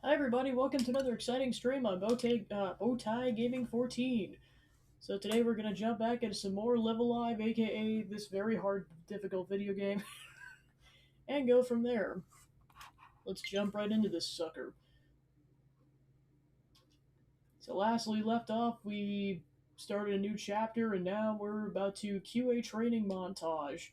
Hi everybody, welcome to another exciting stream on Bowtie Gaming 14. So today we're gonna jump back into some more Live Alive, aka this very hard, difficult video game, and go from there. Let's jump right into this sucker. So last we left off, we started a new chapter, and now we're about to QA training montage.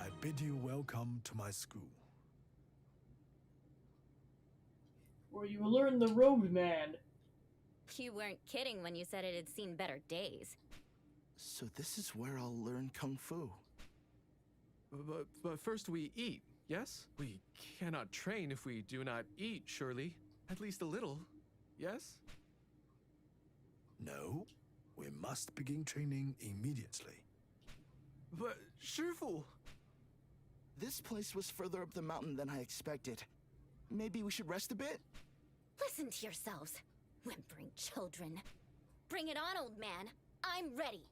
I bid you welcome to my school. Where you will learn the Roadman. You weren't kidding when you said it had seen better days. So this is where I'll learn Kung Fu. But first we eat, yes? We cannot train if we do not eat, surely. At least a little, yes? No, we must begin training immediately. But, Shifu! This place was further up the mountain than I expected. Maybe we should rest a bit? Listen to yourselves, whimpering children. Bring it on, old man. I'm ready.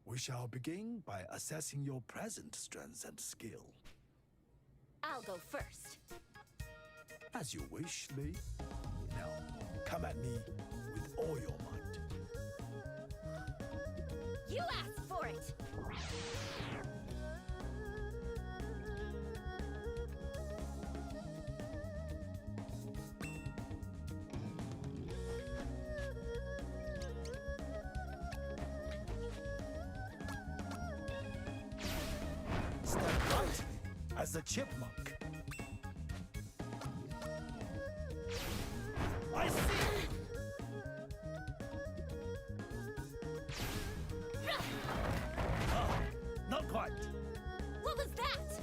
We shall begin by assessing your present strength and skill. I'll go first. As you wish, Lee. Now, come at me with all your might. You asked for it! Step right as a chipmunk. I see! Not quite. What was that?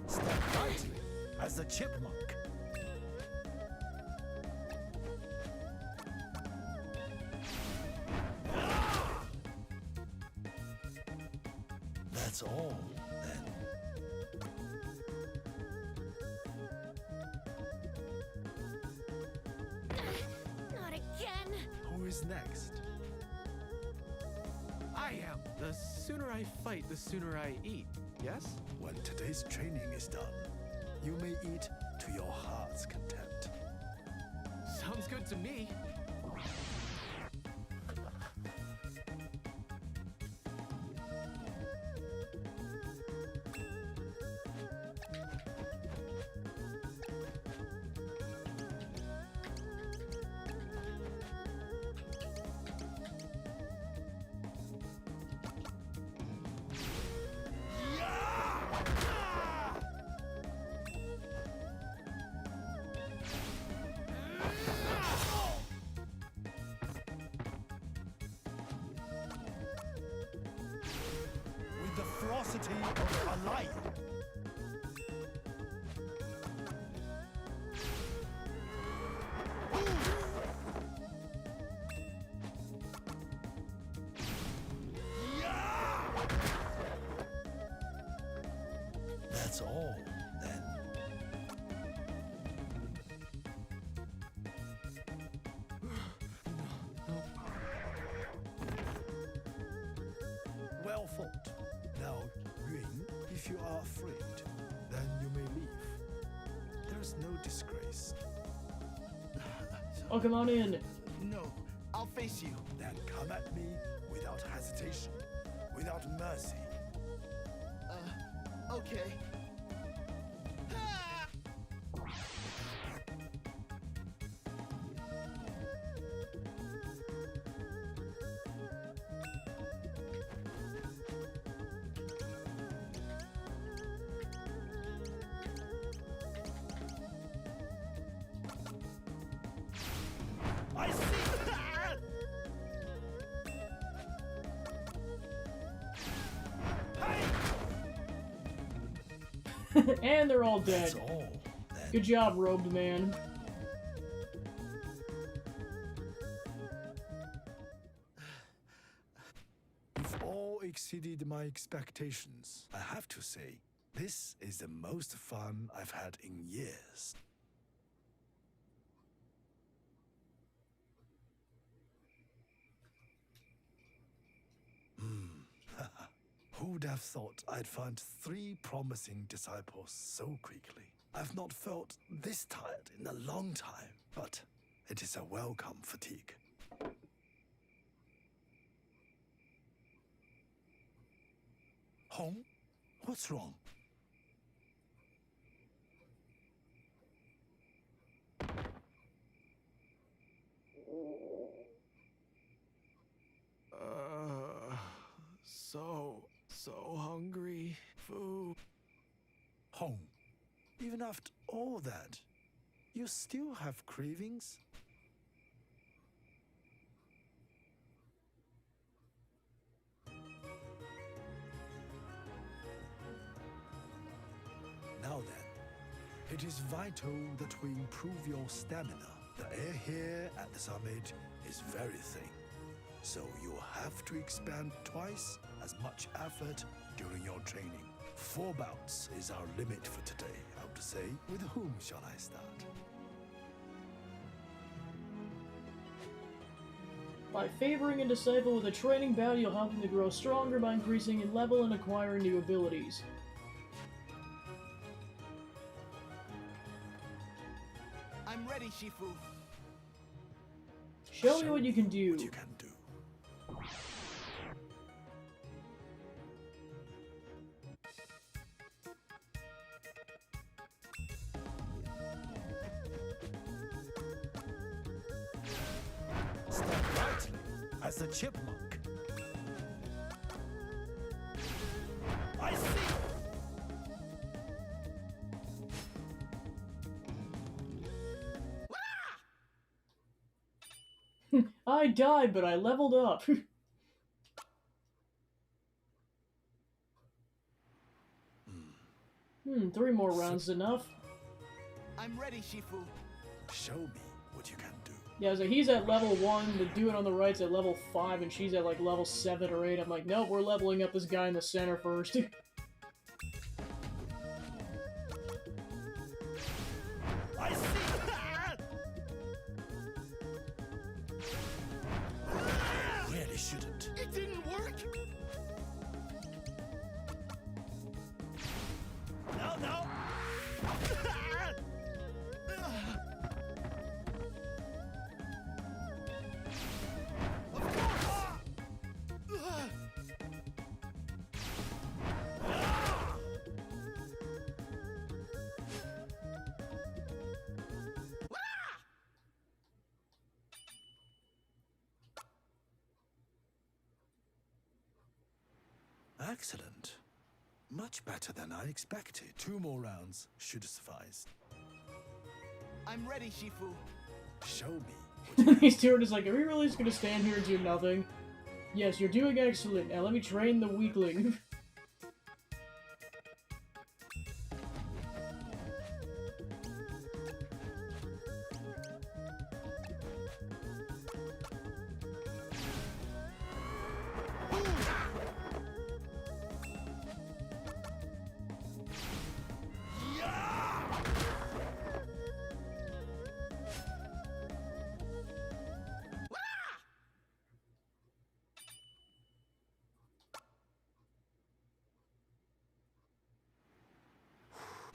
Step right as a chipmunk. That's all, then. Not again! Who is next? I am! The sooner I fight, the sooner I eat, yes? When today's training is done, you may eat to your heart's content. Sounds good to me. With the ferocity of a lion. That's all, then. Well fought. Now, Yun, if you are afraid, then you may leave. There is no disgrace. Oh, come on in. No, I'll face you. Then come at me without hesitation, without mercy. Okay. Ah! I see! And they're all dead. That's all, then. Good job, robed man. You've all exceeded my expectations. I have to say, this is the most fun I've had in years. Who'd have thought I'd find 3 promising disciples so quickly? I've not felt this tired in a long time, but it is a welcome fatigue. Hong? What's wrong? So hungry. Food. Hong, even after all that, you still have cravings? Now then, it is vital that we improve your stamina. The air here at the summit is very thin, so you'll have to expend twice as much effort during your training. 4 bouts is our limit for today, I would say. With whom shall I start? By favoring a disciple with a training bout, you'll help him to grow stronger by increasing in level and acquiring new abilities. I'm ready, Shifu. Show me what you can do. What you can do. Step lightly as a chipmunk. I see! I died, but I leveled up. 3 more rounds is enough. I'm ready, Shifu. Show me what you can do. Yeah, so he's at level 1, the dude on the right's at level 5, and she's at like level 7 or 8. I'm like, nope, we're leveling up this guy in the center first. I see! Really shouldn't. It didn't work! No! Excellent. Much better than I expected. 2 more rounds should suffice. I'm ready, Shifu. Show me. These two are just like, are we really just gonna stand here and do nothing? Yes, you're doing excellent. Now let me train the weakling.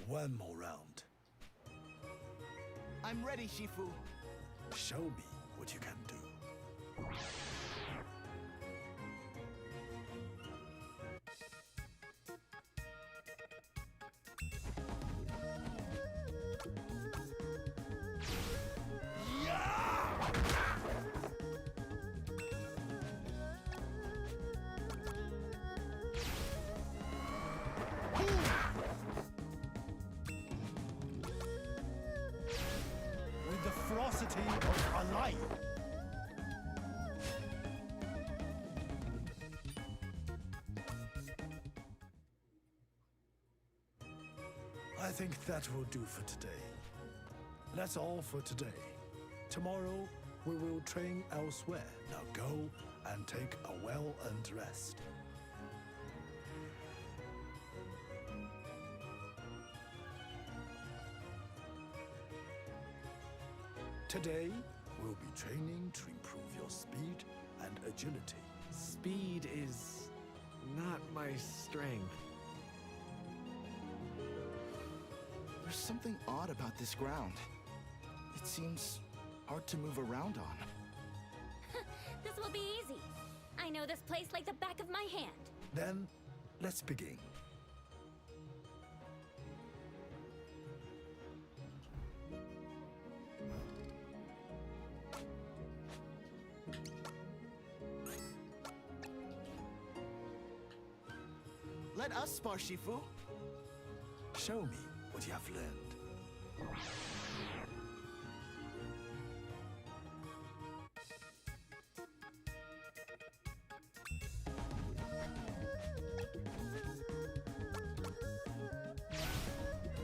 One more round. I'm ready, Shifu. Show me what you can do. With the ferocity of a lion. I think that will do for today. That's all for today. Tomorrow, we will train elsewhere. Now go and take a well-earned rest. Today, we'll be training to improve your speed and agility. Speed is not my strength. There's something odd about this ground. It seems hard to move around on. This will be easy. I know this place like the back of my hand. Then, let's begin. Let us spar, Shifu. Show me what you have learned.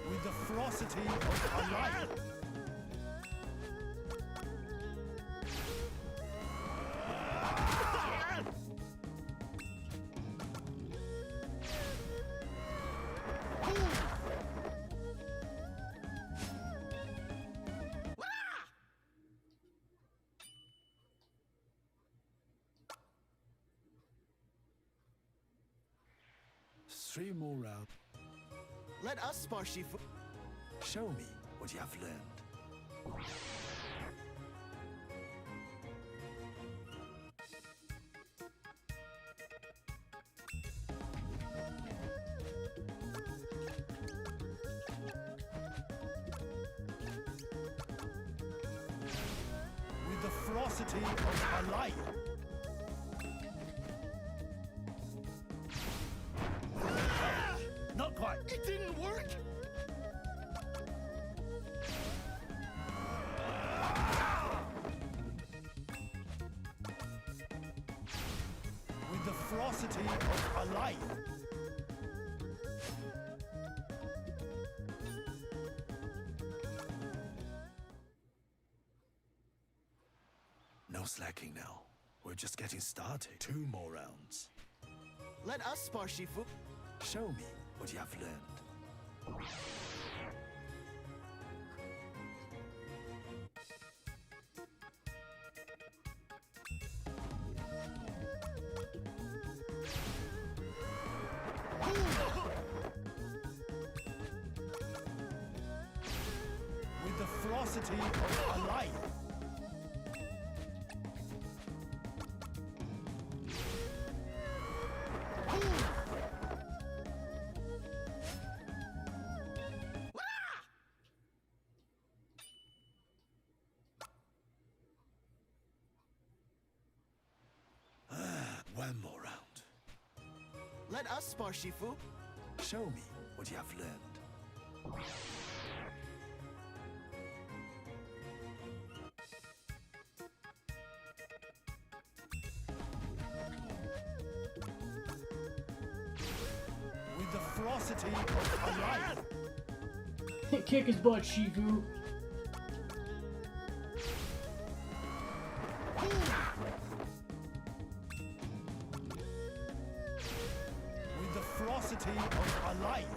With the ferocity of a lion. Three more rounds. Let us spar, Shifu. Show me what you have learned. With the ferocity of a lion. Not quite. It didn't work! With the ferocity of a lion. No slacking now. We're just getting started. 2 more rounds. Let us spar, Shifu. Show me what you have learned. With the ferocity of a lion. One more round. Let us spar, Shifu. Show me what you have learned. With the ferocity of a lion. Kick his butt, Shifu. With the ferocity of a lion.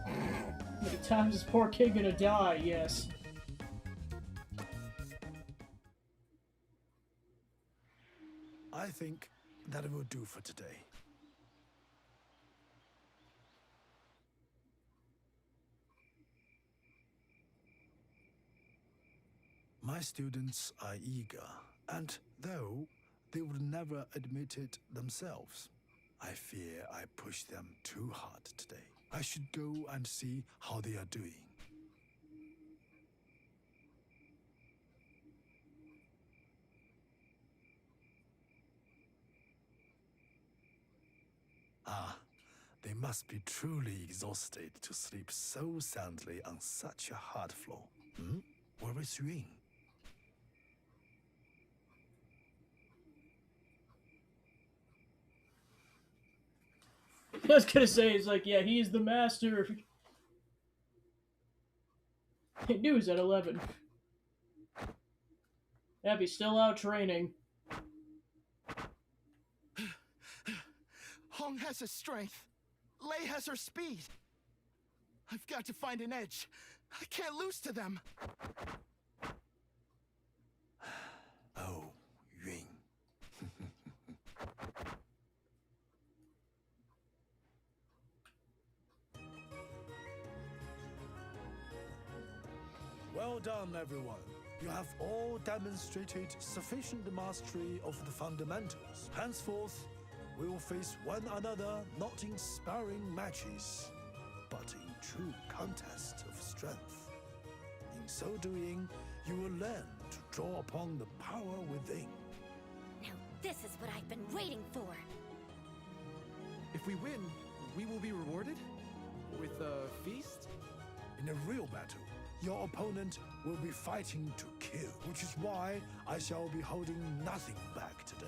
How many times is poor kid gonna die? Yes. I think that will do for today. My students are eager, and though they would never admit it themselves, I fear I pushed them too hard today. I should go and see how they are doing. Ah, they must be truly exhausted to sleep so soundly on such a hard floor. Where is Yun? I was gonna say, it's like, yeah, he's the master. News at 11. Abby's still out training. Hong has her strength. Lei has her speed. I've got to find an edge. I can't lose to them. Oh, Yun. Well done, everyone. You have all demonstrated sufficient mastery of the fundamentals. Henceforth, we will face one another not in sparring matches, but in true contest of strength. In so doing, you will learn to draw upon the power within. Now this is what I've been waiting for. If we win, we will be rewarded? With a feast? In a real battle, your opponent will be fighting to kill, which is why I shall be holding nothing back today.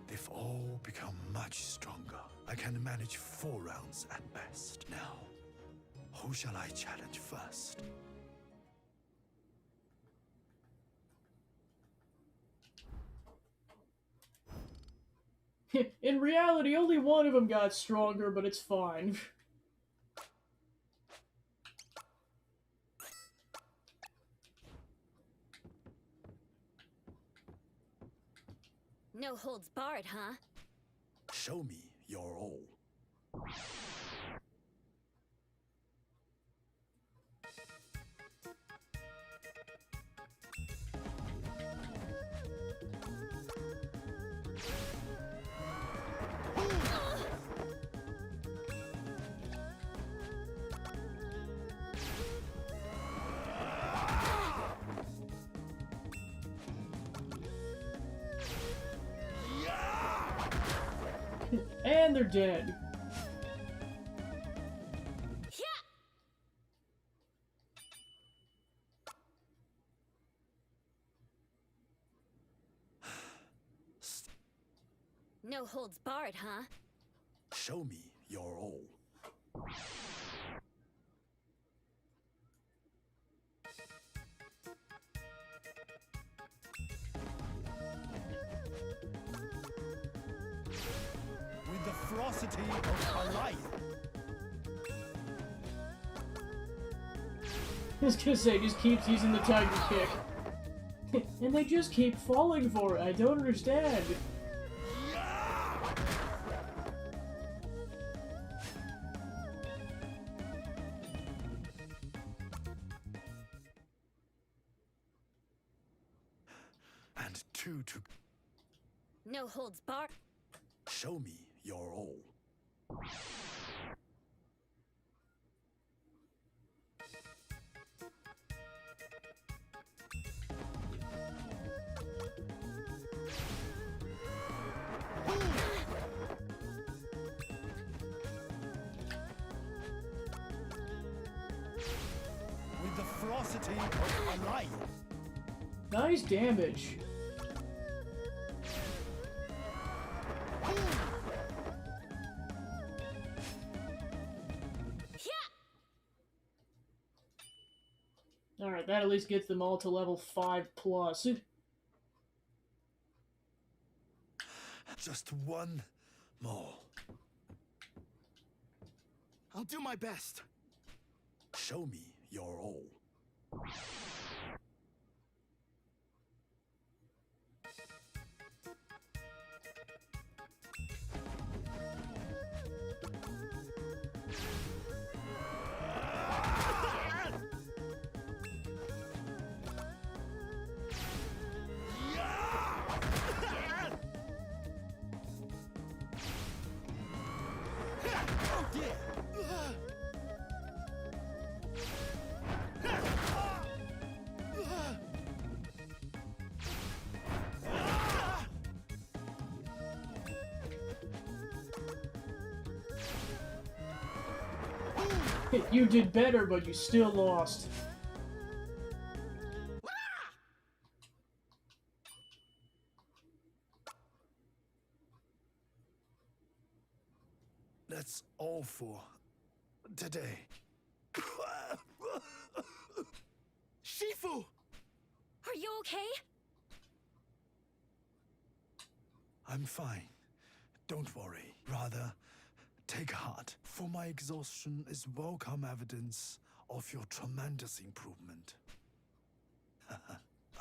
They've all become much stronger. I can manage 4 rounds at best. Now, who shall I challenge first? In reality, only one of them got stronger, but it's fine. No holds barred, huh? Show me your all. And they're dead. No holds barred, huh? Show me your all. With the ferocity of a lion. I was gonna say, just keeps using the tiger kick. And they just keep falling for it. I don't understand. And 2 to No holds barred. show me your all. With the ferocity of a lion. Nice damage. Alright, that at least gets them all to level 5+. Just one more. I'll do my best. Show me your all. You did better, but you still lost. That's all for today. Shifu! Are you okay? I'm fine. Don't worry. Rather, take heart, for my exhaustion is welcome evidence of your tremendous improvement.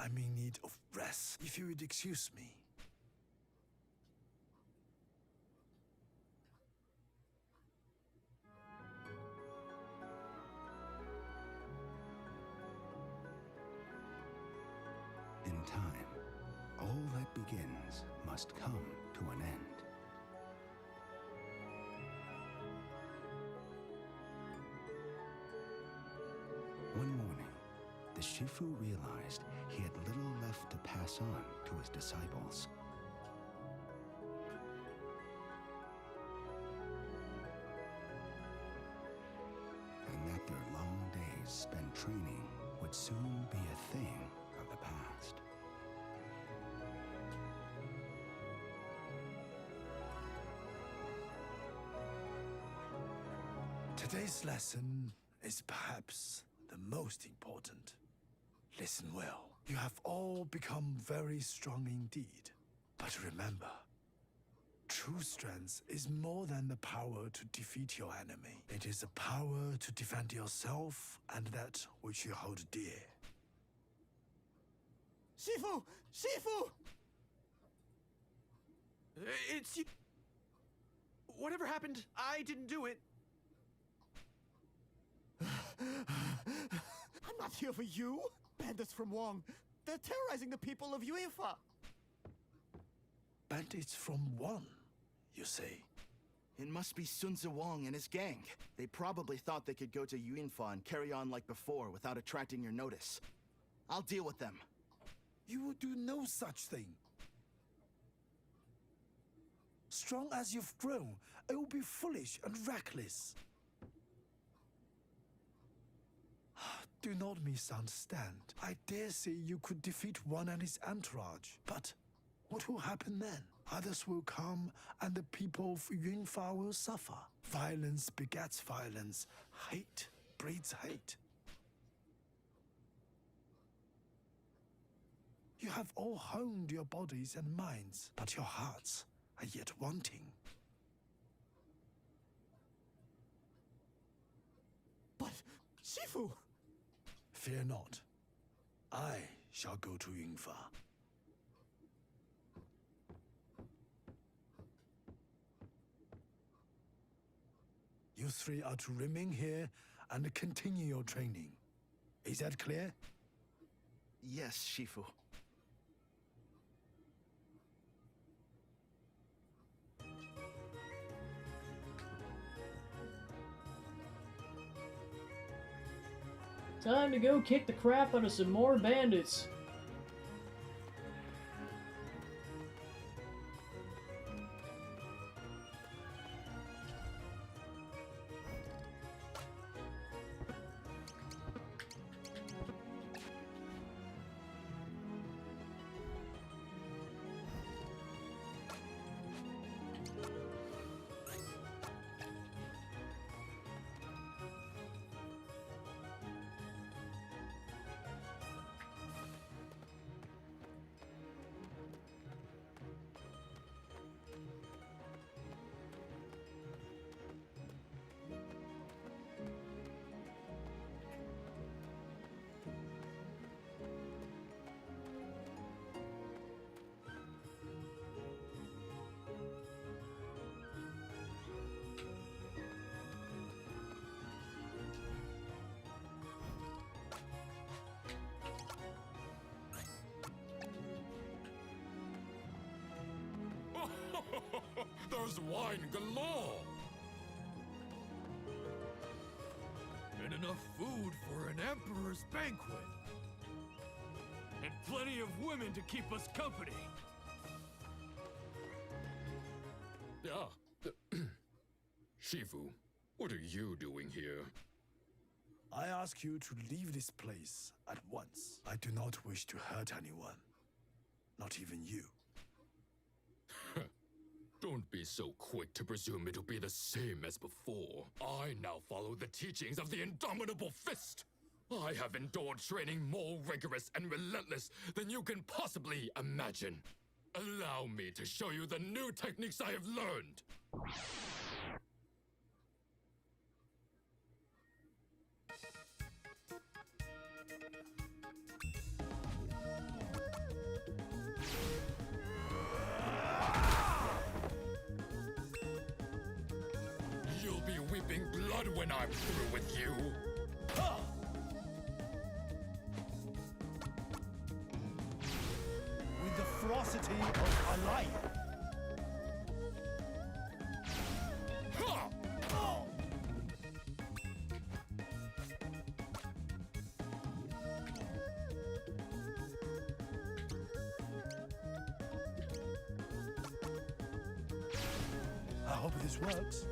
I'm in need of rest, if you would excuse me. In time, all that begins must come to an end. One morning, the Shifu realized he had little left to pass on to his disciples. And that their long days spent training would soon be a thing of the past. Today's lesson is perhaps the most important. Listen well. You have all become very strong indeed. But remember, true strength is more than the power to defeat your enemy. It is the power to defend yourself and that which you hold dear. Shifu! Shifu! It's you. Whatever happened, I didn't do it. I'm not here for you! Bandits from Wong! They're terrorizing the people of Yuinfa! Bandits from one, you say? It must be Sun Tzu Wong and his gang. They probably thought they could go to Yuinfa and carry on like before without attracting your notice. I'll deal with them. You will do no such thing. Strong as you've grown, it will be foolish and reckless. Do not misunderstand. I dare say you could defeat one and his entourage. But what will happen then? Others will come and the people of Yunfa will suffer. Violence begets violence. Hate breeds hate. You have all honed your bodies and minds, but your hearts are yet wanting. But, Shifu! Fear not. I shall go to Yunfa. You three are to remain here and continue your training. Is that clear? Yes, Shifu. Time to go kick the crap out of some more bandits. There's wine galore! And enough food for an emperor's banquet. And plenty of women to keep us company. Shifu, what are you doing here? I ask you to leave this place at once. I do not wish to hurt anyone. Not even you. Don't be so quick to presume it'll be the same as before. I now follow the teachings of the Indomitable Fist. I have endured training more rigorous and relentless than you can possibly imagine. Allow me to show you the new techniques I have learned. You'll be weeping blood when I'm through with you. With the ferocity of a lion. Ha! I hope this works.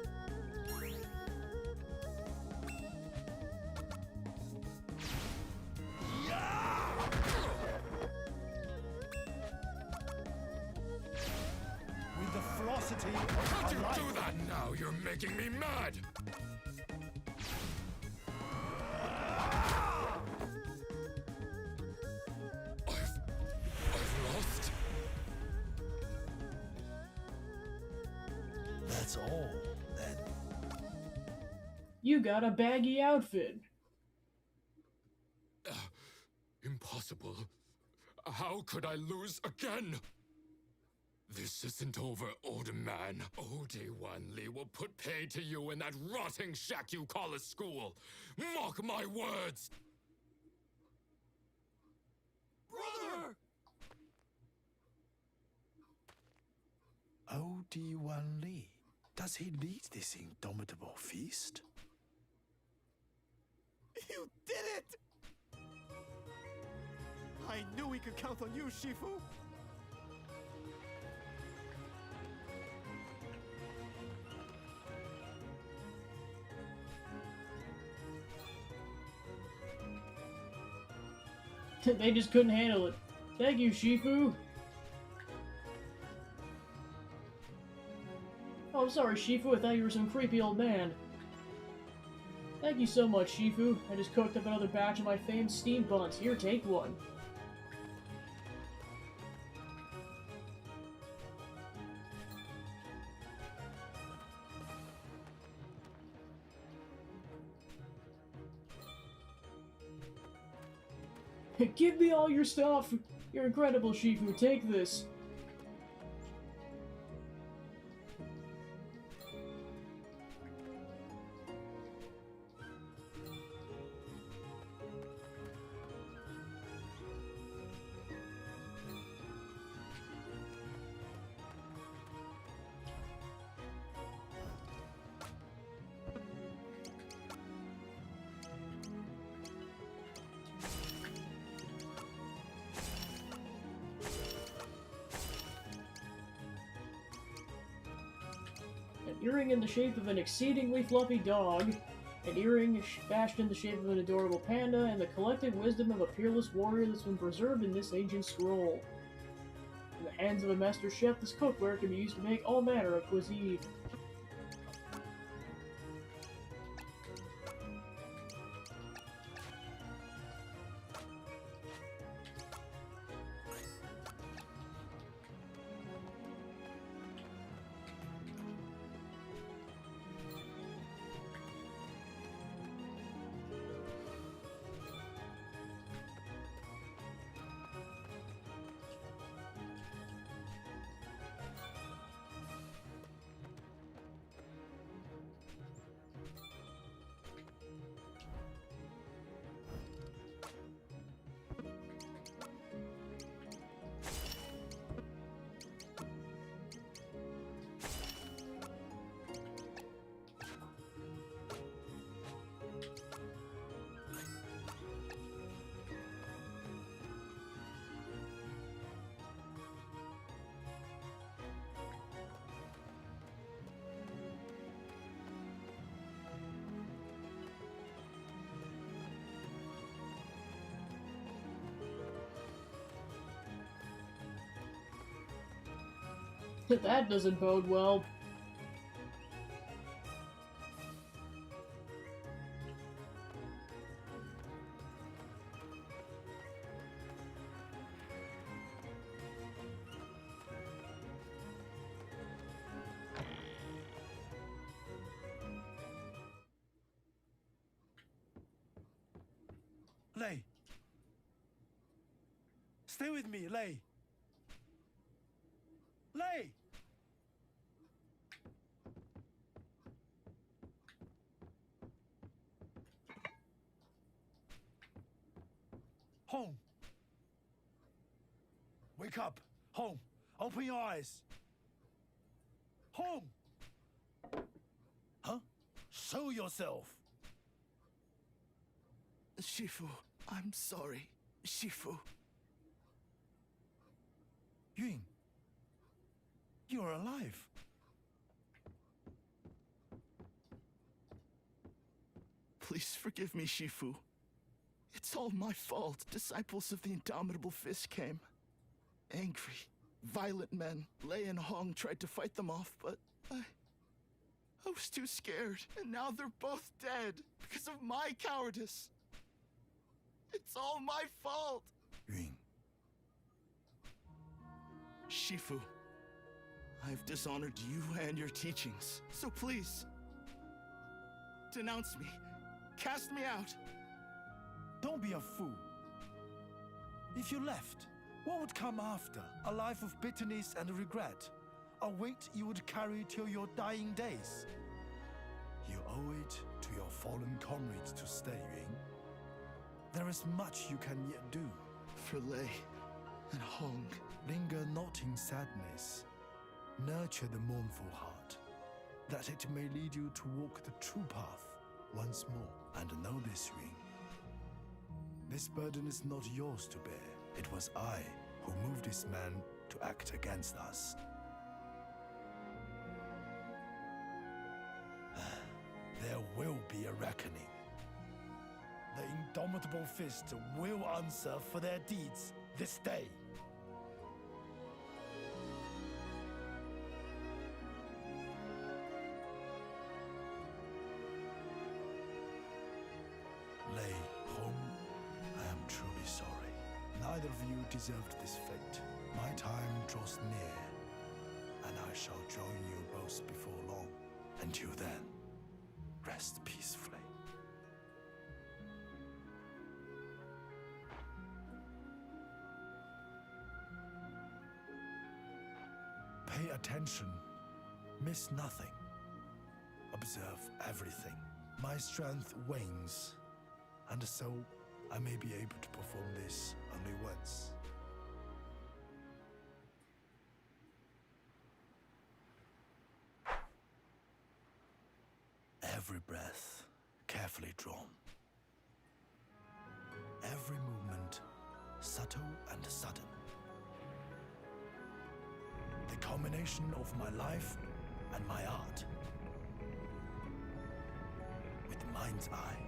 With the ferocity How'd of you a lion. do that now? You're making me mad! I've lost. That's all, then. You got a baggy outfit. Impossible. How could I lose again? This isn't over, old man. Old-Wan Li will put pay to you in that rotting shack you call a school. Mark my words! Brother! Old-Wan Li. Does he lead this indomitable feast? You did it! I knew we could count on you, Shifu! They just couldn't handle it. Thank you, Shifu. Oh, I'm sorry, Shifu. I thought you were some creepy old man. Thank you so much, Shifu. I just cooked up another batch of my famed steam buns. Here, take one. Give me all your stuff! You're incredible, Shifu. Take this. An earring in the shape of an exceedingly fluffy dog, an earring fashioned in the shape of an adorable panda, and the collective wisdom of a fearless warrior that's been preserved in this ancient scroll. In the hands of a master chef, this cookware can be used to make all manner of cuisine. That doesn't bode well. Lei. Stay with me, Lei. Lei! Home. Wake up. Home. Open your eyes. Home. Huh? Show yourself. Shifu, I'm sorry. Shifu. Yun. You're alive. Please forgive me, Shifu. It's all my fault. Disciples of the Indomitable Fist came. Angry, violent men. Lei and Hong tried to fight them off, but I was too scared. And now they're both dead because of my cowardice. It's all my fault. Yun. Shifu, I've dishonored you and your teachings. So please, denounce me. Cast me out. Don't be a fool. If you left, what would come after? A life of bitterness and regret. A weight you would carry till your dying days. You owe it to your fallen comrades to stay, Yun. There is much you can yet do. For Lei and Hong. Linger not in sadness. Nurture the mournful heart, that it may lead you to walk the true path once more. And know this, Yun. This burden is not yours to bear. It was I who moved this man to act against us. There will be a reckoning. The Indomitable Fist will answer for their deeds this day. Lei, Hong, I am truly sorry. Neither of you deserved this fate. My time draws near, and I shall join you both before long. Until then, rest peacefully. Pay attention. Miss nothing. Observe everything. My strength wanes, and so I may be able to perform this only once. Every breath carefully drawn. Every movement subtle and sudden. The culmination of my life and my art. With mind's eye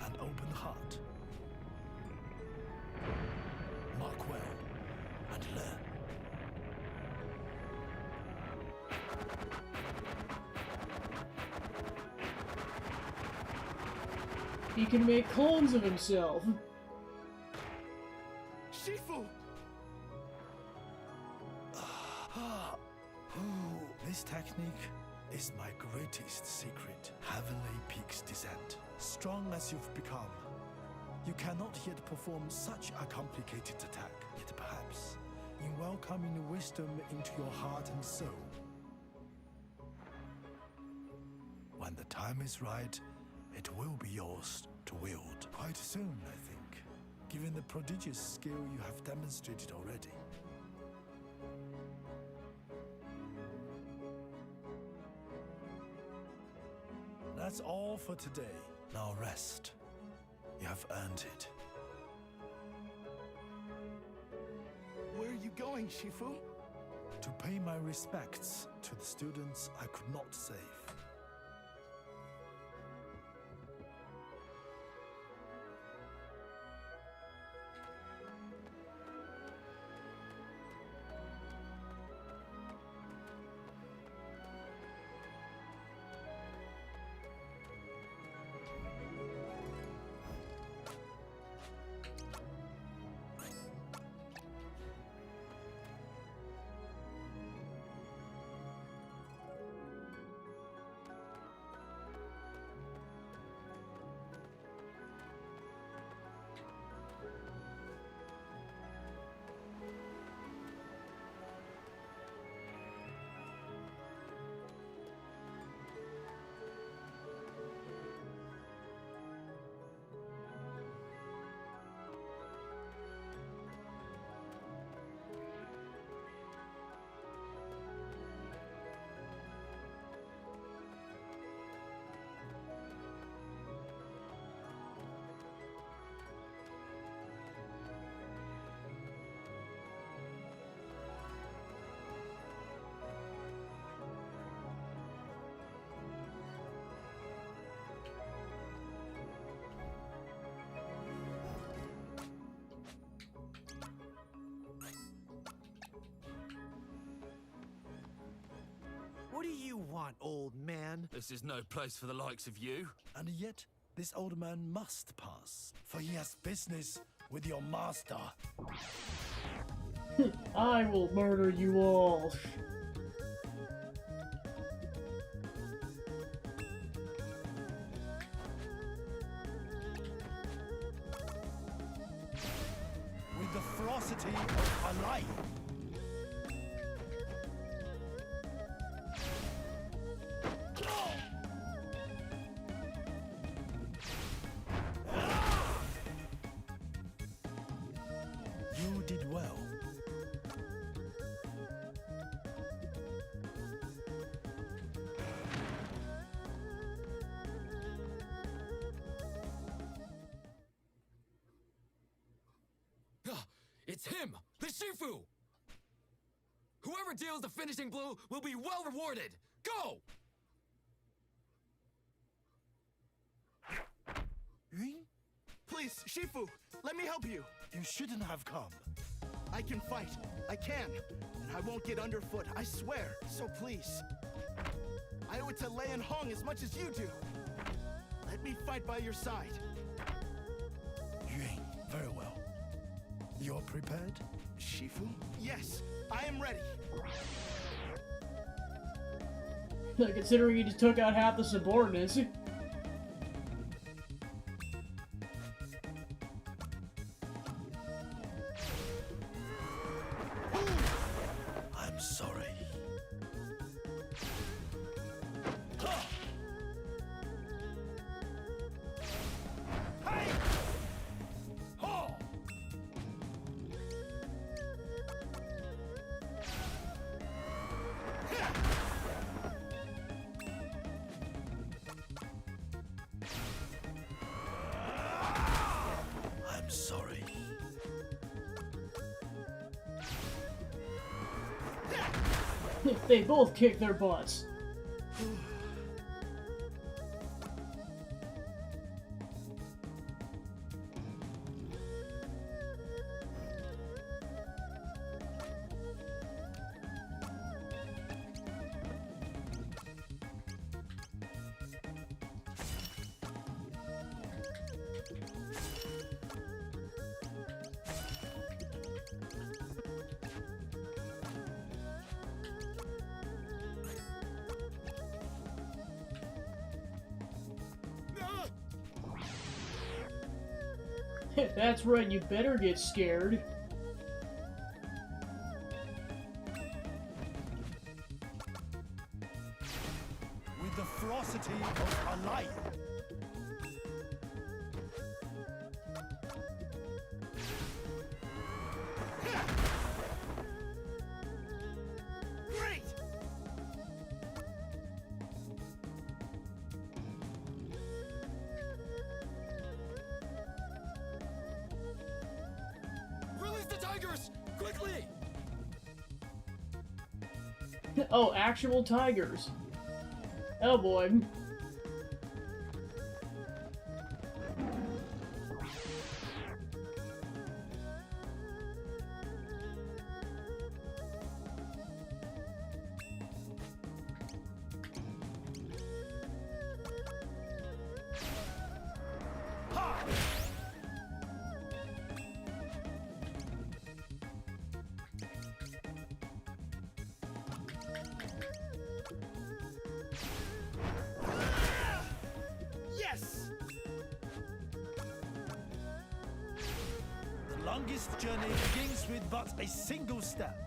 and open heart. Mark well and learn. He can make clones of himself. Shifu! This technique is my greatest secret. Heavenly Peak's descent. Strong as you've become, you cannot yet perform such a complicated attack. Yet perhaps, in welcoming wisdom into your heart and soul, when the time is right, it will be yours to wield. Quite soon, I think, given the prodigious skill you have demonstrated already. That's all for today. Now rest. You have earned it. Where are you going, Shifu? To pay my respects to the students I could not save. What do you want, old man? This is no place for the likes of you. And yet, this old man must pass, for he has business with your master. I will murder you all. With the ferocity of a lion. You did well. Ah, it's him! The Shifu! Whoever deals the finishing blow will be well rewarded! Go! Please, Shifu, let me help you. You shouldn't have come. I can fight. I can. And I won't get underfoot, I swear. So please. I owe it to Lei and Hong as much as you do. Let me fight by your side. Ying, very well. You're prepared? Shifu? Yes, I am ready. Considering he just took out half the subordinates. I'm sorry. Hey! Ho! I'm sorry. They both kick their butts. That's right, you better get scared. With the ferocity of a lion. Great! Release the tigers! Quickly! Oh, actual tigers. Oh boy. Ha! Yes! The longest journey begins with but a single step.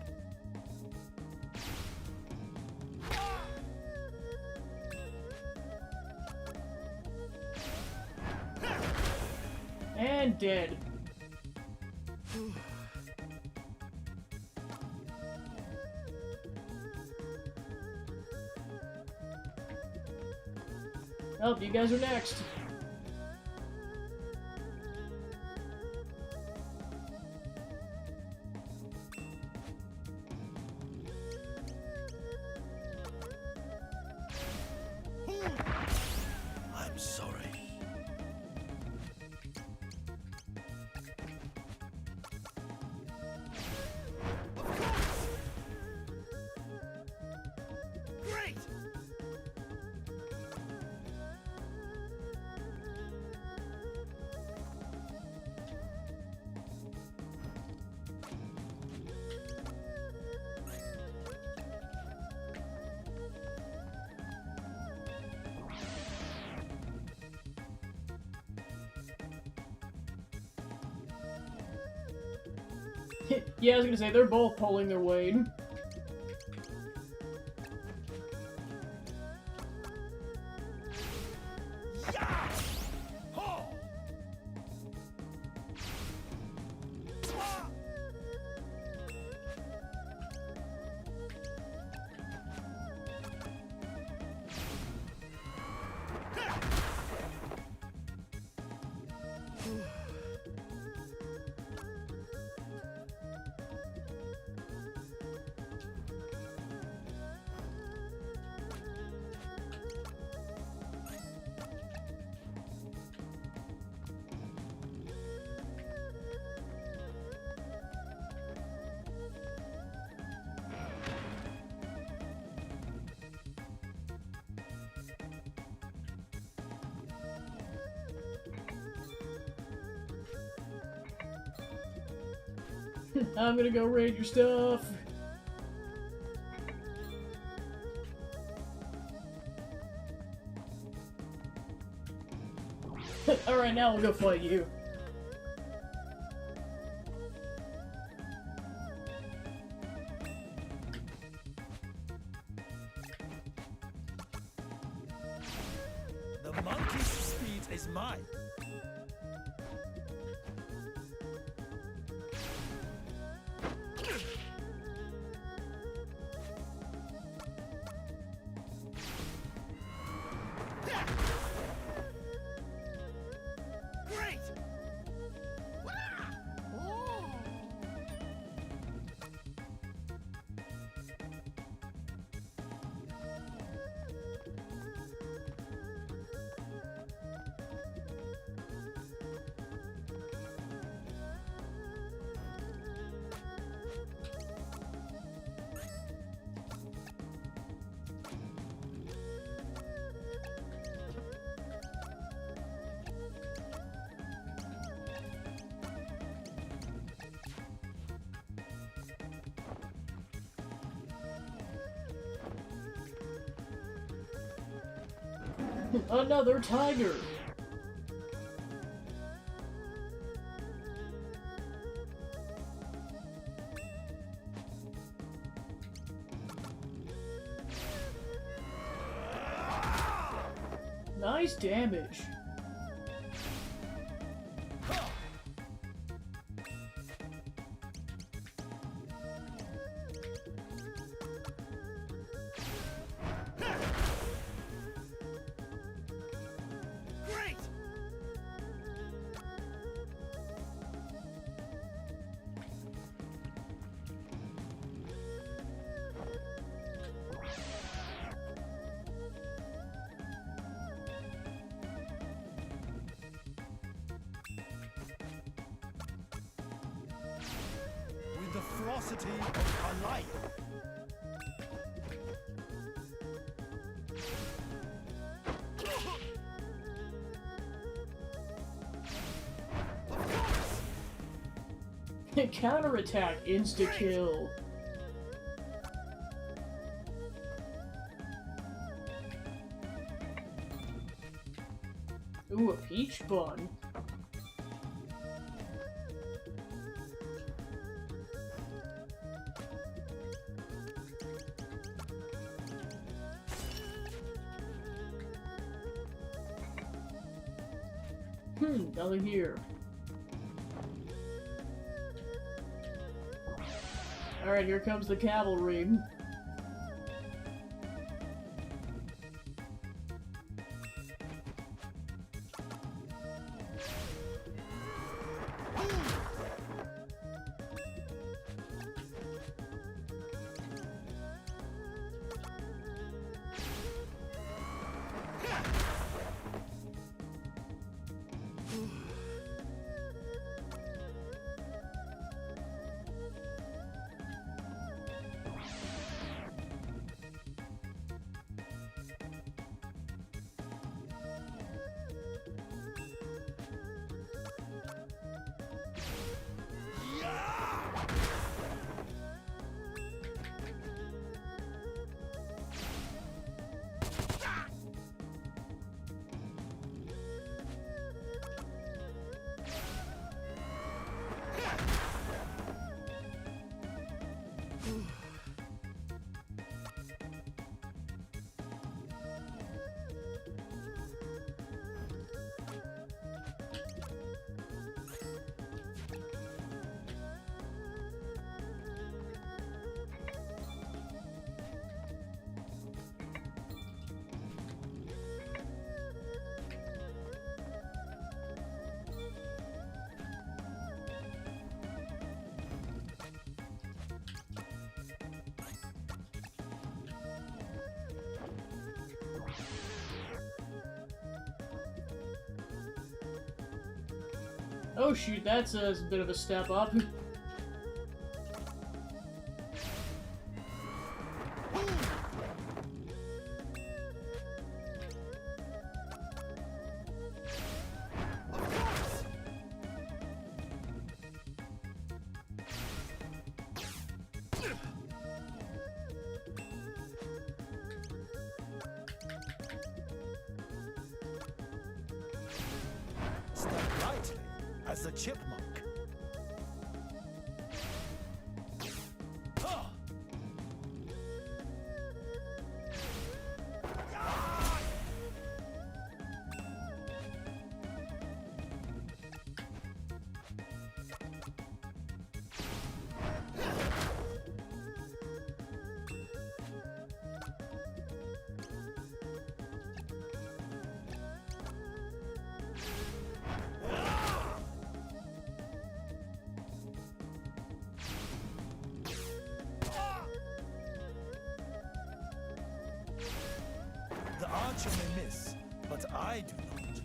And dead. Oh, you guys are next. I'm sorry. Great! Yeah, I was gonna say, they're both pulling their weight. I'm gonna go raid your stuff. Alright, now we'll go fight you. The monkey's speed is mine. Great! Another tiger! Nice damage. Great! With the ferocity of a lion. Counterattack, insta-kill. Ooh, a peach bun. Nothing here. Alright, here comes the cavalry. Oh shoot, that's a bit of a step up. Step lightly as a chipmunk. Ah! The archer may miss, but I do not.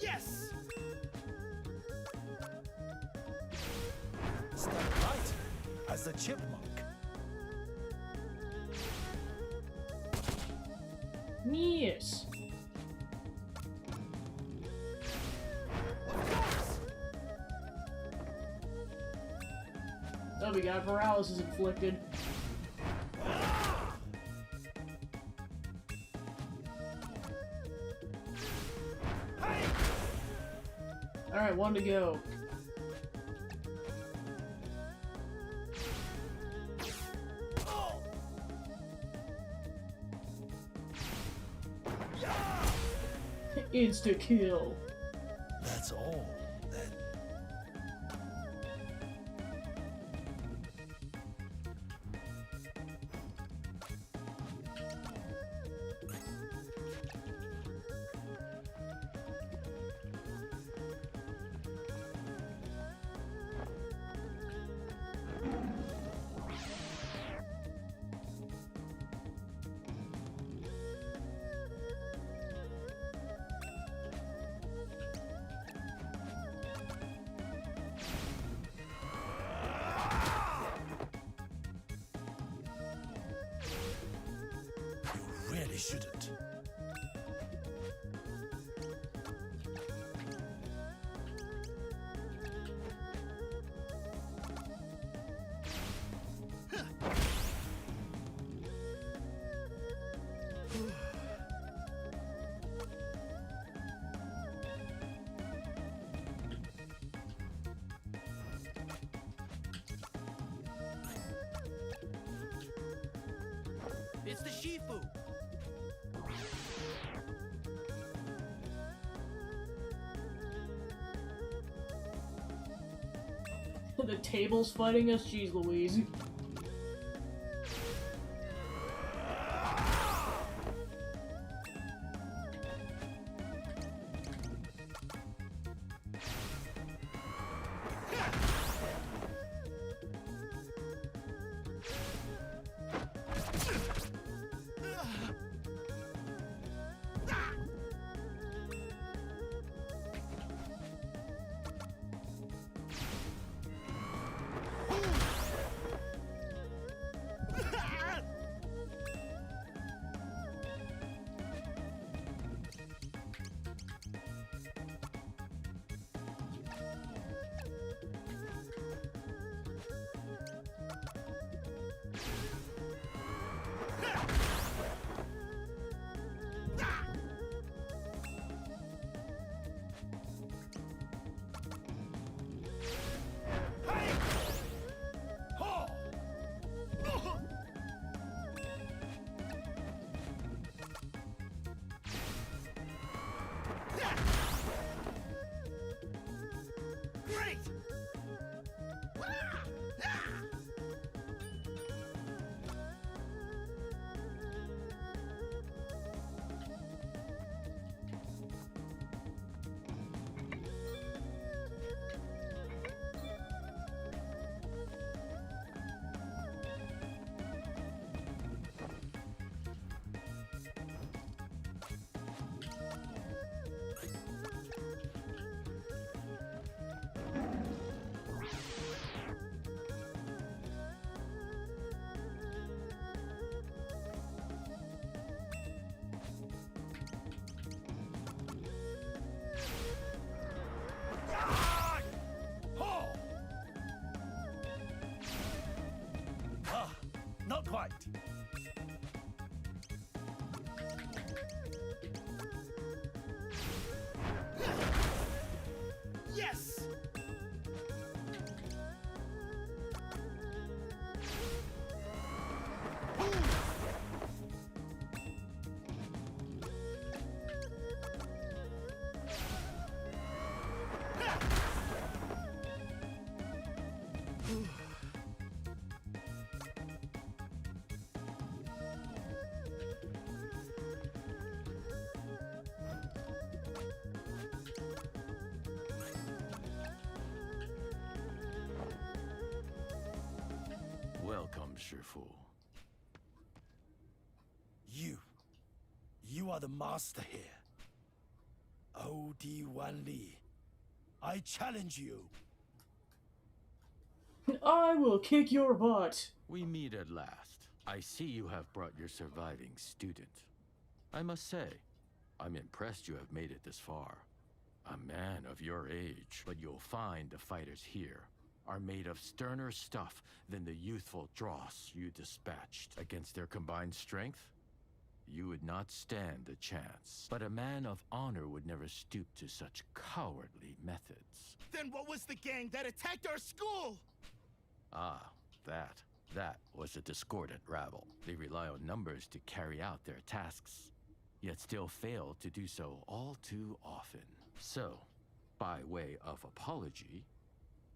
Yes! Step lightly as a chipmunk. Yes. Oh, we got paralysis inflicted. Alright, one to go. Insta kill. That's all, then. You really shouldn't. It's the Shifu! The table's fighting us? Jeez Louise. Shifu. You are the master here. O.D. Wan Li. I challenge you. I will kick your butt. We meet at last. I see you have brought your surviving student. I must say, I'm impressed you have made it this far. A man of your age, but you'll find the fighters here are made of sterner stuff than the youthful dross you dispatched. Against their combined strength, you would not stand a chance. But a man of honor would never stoop to such cowardly methods. Then what was the gang that attacked our school? Ah, that was a discordant rabble. They rely on numbers to carry out their tasks, yet still fail to do so all too often. So, by way of apology,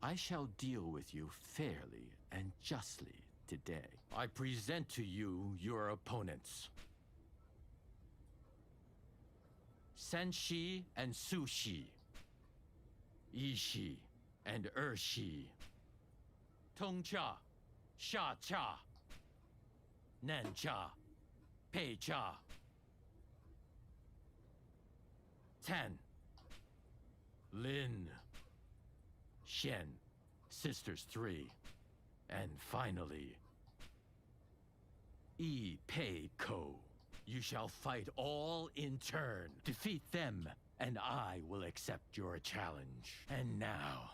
I shall deal with you fairly and justly today. I present to you your opponents. Senshi and Sushi. Ishi and Ershi. Tongcha, Sha-cha. Nancha, Pei-cha. 10. Lin. Shen, Sisters 3. And finally, Yi Pei Ko. You shall fight all in turn. Defeat them, and I will accept your challenge. And now,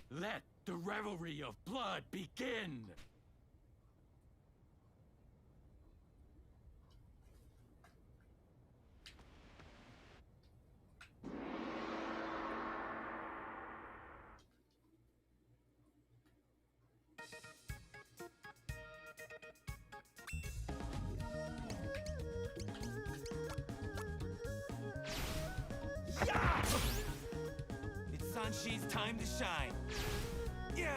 let the revelry of blood begin! It's Sanshi's time to shine. Yeah!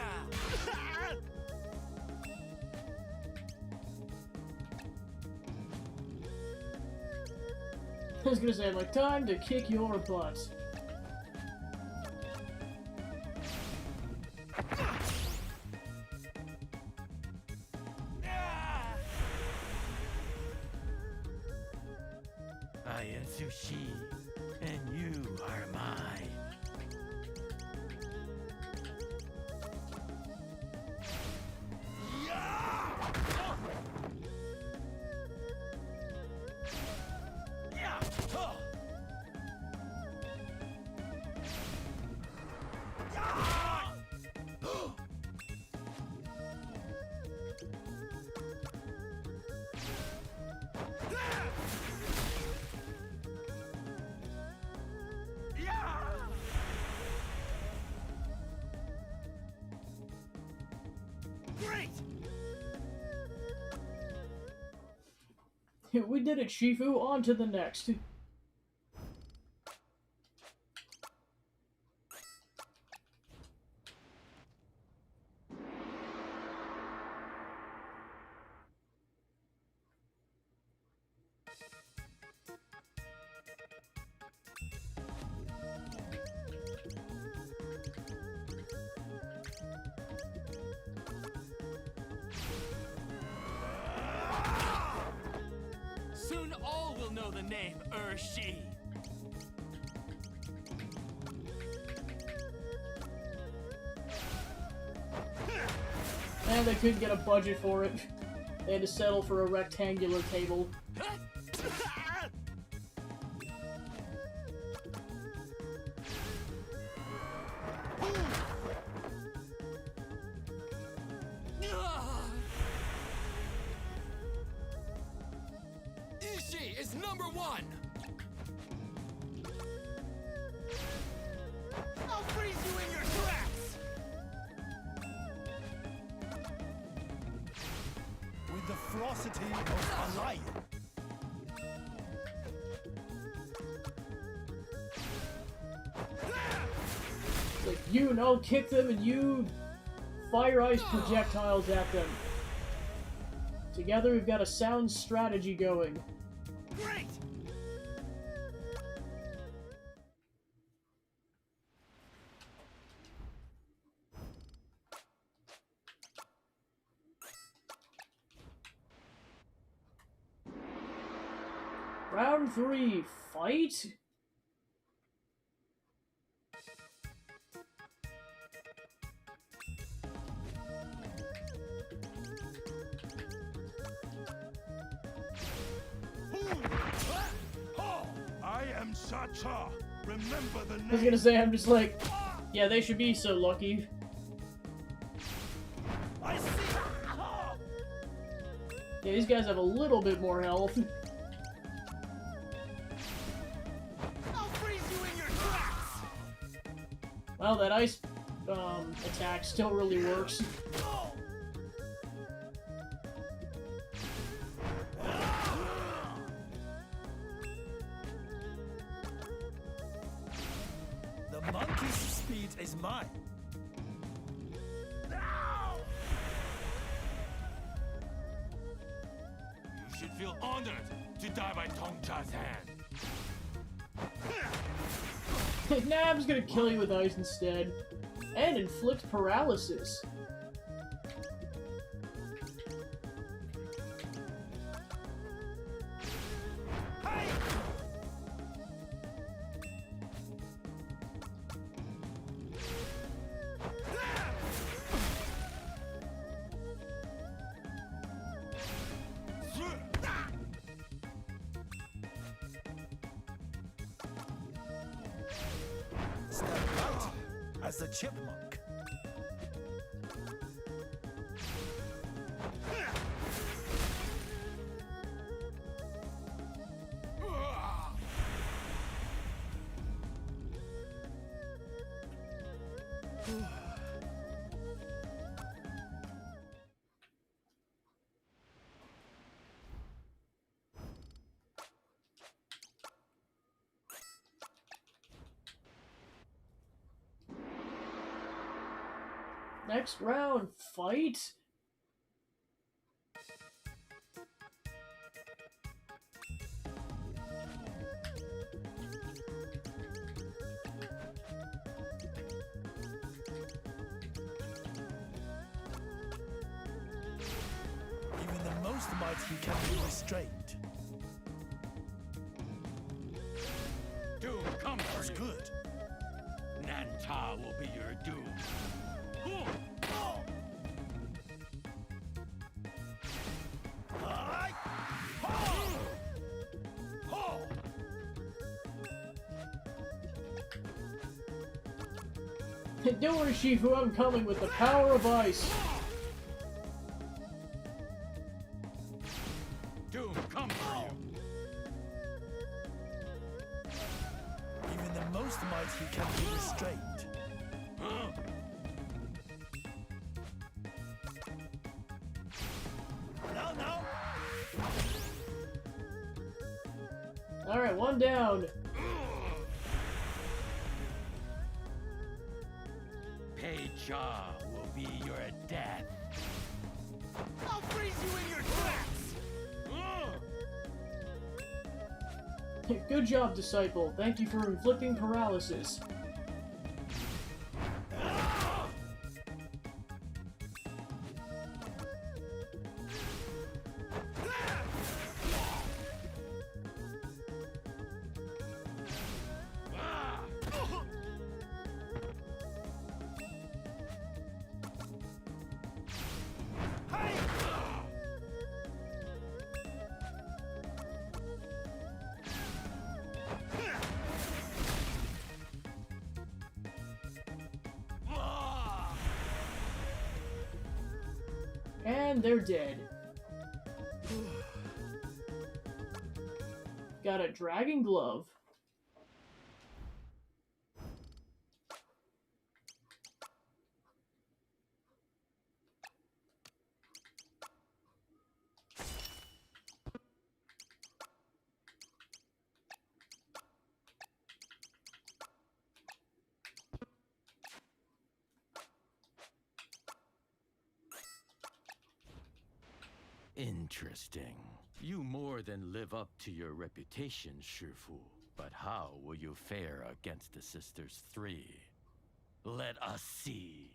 I was gonna say, like, time to kick your butt. I am Sushi, and you are mine. Great! We did it, Shifu. On to the next. Soon all will know the name Ershi. And they couldn't get a budget for it. They had to settle for a rectangular table. Ishi is number 1! I'll freeze you in your tracks! With the ferocity of a lion. It's like, you know, kick them and you fire ice projectiles at them. Together we've got a sound strategy going. Great! Round 3, fight? I am Sacha. Remember the name. I was gonna say, I'm just like, yeah, they should be so lucky. I see. Yeah, these guys have a little bit more health. I'll freeze you in your tracks! Well, that ice attack still really works. The monkey's speed is mine. You should feel honored to die by Tongcha's hand. Nah, I'm just gonna kill you with ice instead. And inflict paralysis. Step right as the chipmunk. Next round, fight? Even the most mighty can be restrained. Doom, come for That's you. good. Nanta will be your doom. Alright. Ho! Ho! Don't worry, Shifu, I'm coming with the power of ice. Doom, come for you. Even the most mighty can be restrained. No, no. Alright, one down. Pei-Cha will be your death. I'll freeze you in your tracks! Good job, Disciple. Thank you for inflicting paralysis. And they're dead. Got a dragon glove. Interesting. You more than live up to your reputation, Shifu. But how will you fare against the Sisters 3? Let us see.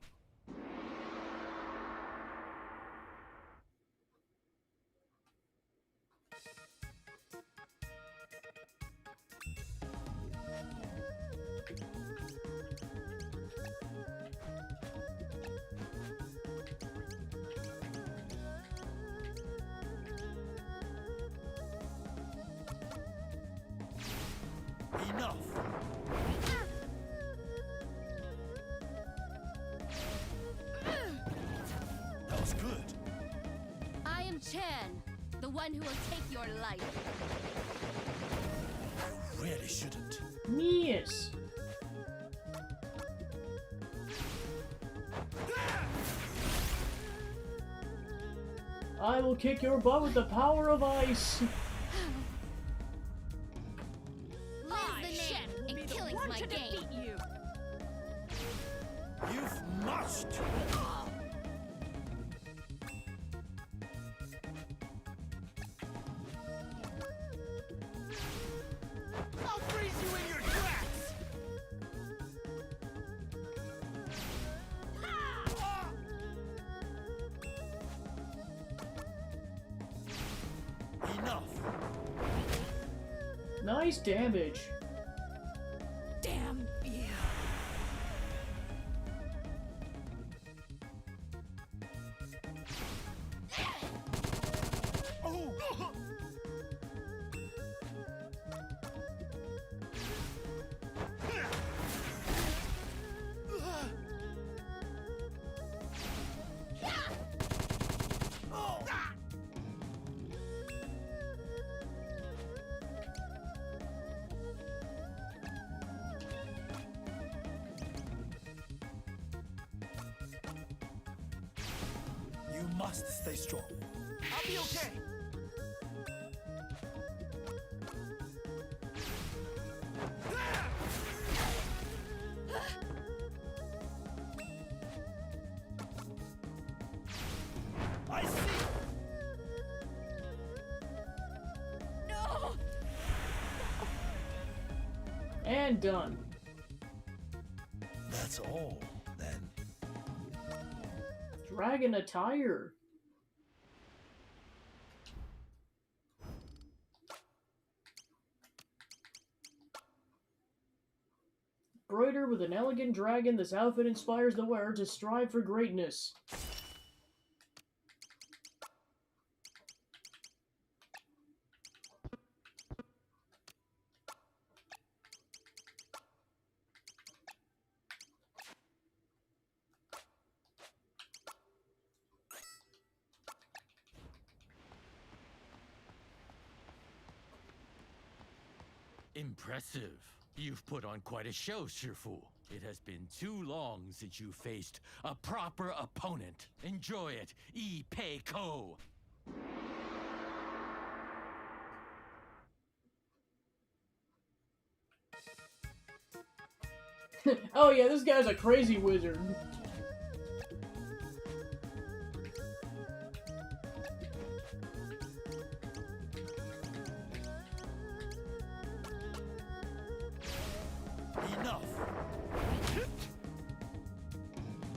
one who will take your life. I really shouldn't. Yes. I will kick your butt with the power of ice. Liz the name, and killing's my game. You've must. I'll freeze you in your tracks! Enough. Nice damage. Damn you. Oh! You must stay strong. I'll be okay. I see. No! And done. That's all, then. Dragon attire. Embroidered with an elegant dragon, this outfit inspires the wearer to strive for greatness. Impressive. You've put on quite a show, Shifu. It has been too long since you faced a proper opponent. Enjoy it, Lee Pei Ko. Oh yeah, this guy's a crazy wizard. Enough.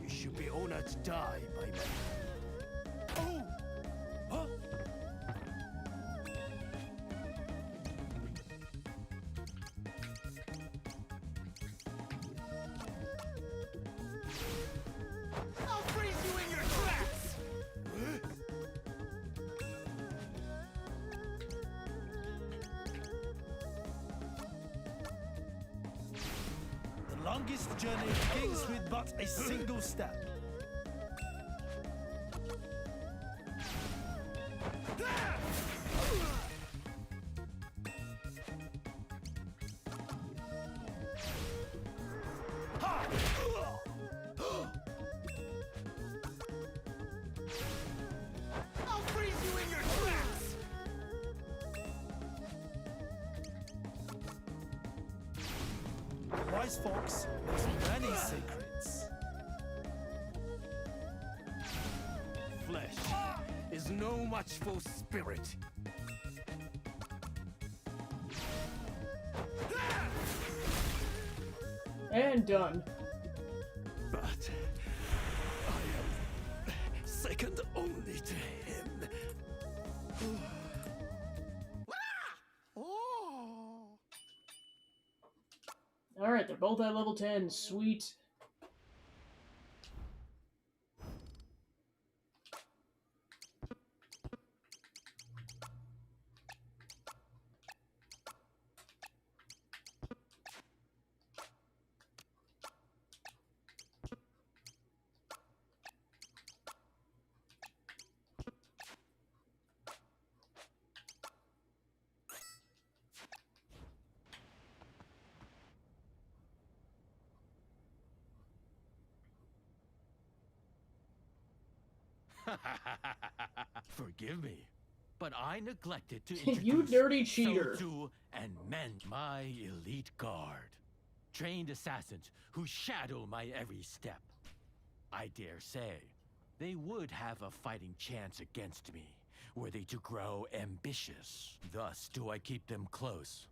You should be honored to die by me. Oh! Huh? I'll freeze you in your tracks! The longest journey begins with but a single step. I'll freeze you in your tracks! Wise fox knows many secrets. Flesh is no match for spirit. And done. But I am second only to him. Alright, they're both at level 10. Sweet. Forgive me, but I neglected to introduce You dirty cheater. Soju and Men, my elite guard. Trained assassins who shadow my every step. I dare say, they would have a fighting chance against me, were they to grow ambitious. Thus do I keep them close,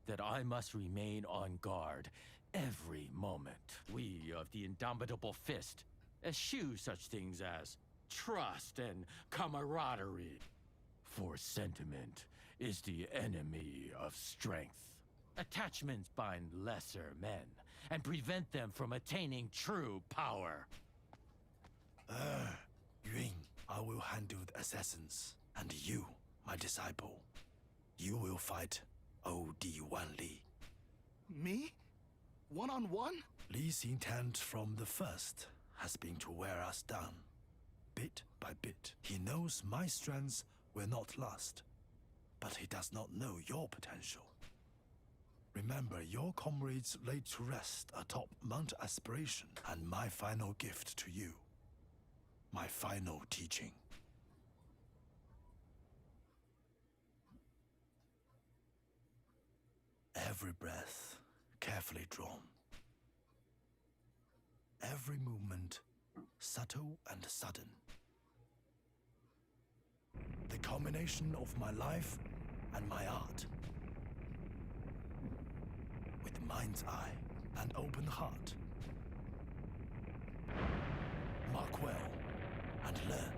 that I must remain on guard every moment. We of the Indomitable Fist eschew such things as trust and camaraderie. For sentiment is the enemy of strength. Attachments bind lesser men and prevent them from attaining true power. Yun, I will handle the assassins. And you, my disciple, you will fight O.D. Wanli. Me? One-on-one? Li's intent from the first has been to wear us down. Bit by bit, he knows my strengths will not last, but he does not know your potential. Remember, your comrades laid to rest atop Mount Aspiration, and my final gift to you. My final teaching. Every breath carefully drawn. Every movement subtle and sudden. The culmination of my life and my art. With mind's eye and open heart. Mark well and learn.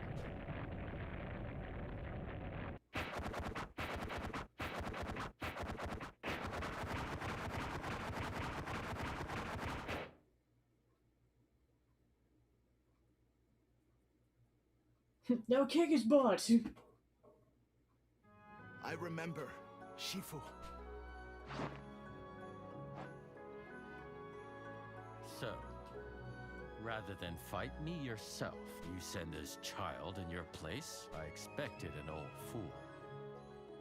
Now kick his butt! I remember, Shifu. So, rather than fight me yourself, you send this child in your place? I expected an old fool,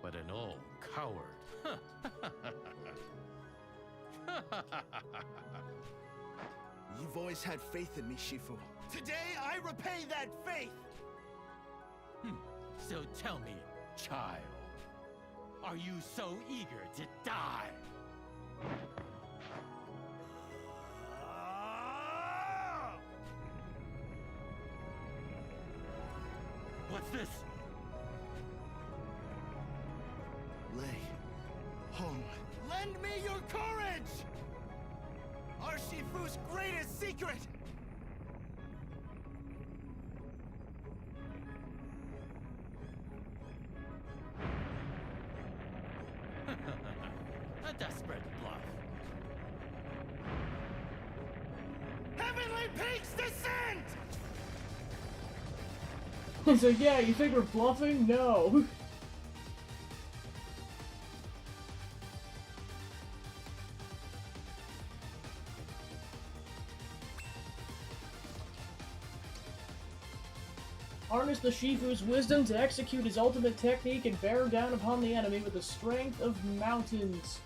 but an old coward. You've always had faith in me, Shifu. Today, I repay that faith! So tell me, child, are you so eager to die? What's this? Lei, Hong, lend me your courage! Our Shifu's greatest secret! A desperate bluff. Heavenly Peaks descend! He's like, yeah, you think we're bluffing? No. Harness the Shifu's wisdom to execute his ultimate technique and bear down upon the enemy with the strength of mountains.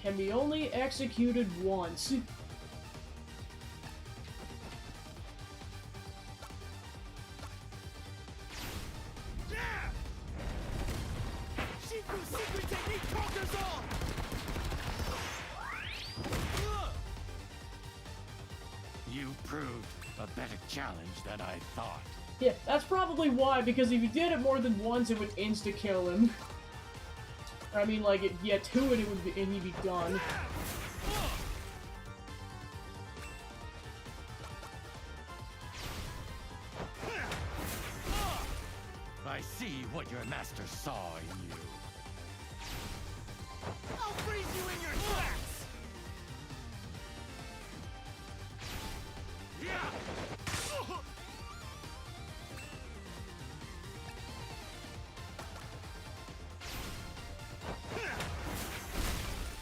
Can be only executed once. Shifu's secret technique conquers all! You proved a better challenge than I thought. Yeah, that's probably why, because if you did it more than once, it would insta-kill him. I mean, like, yeah, two and it would be, and he'd be done. I see what your master saw in you. I'll freeze you in your tracks!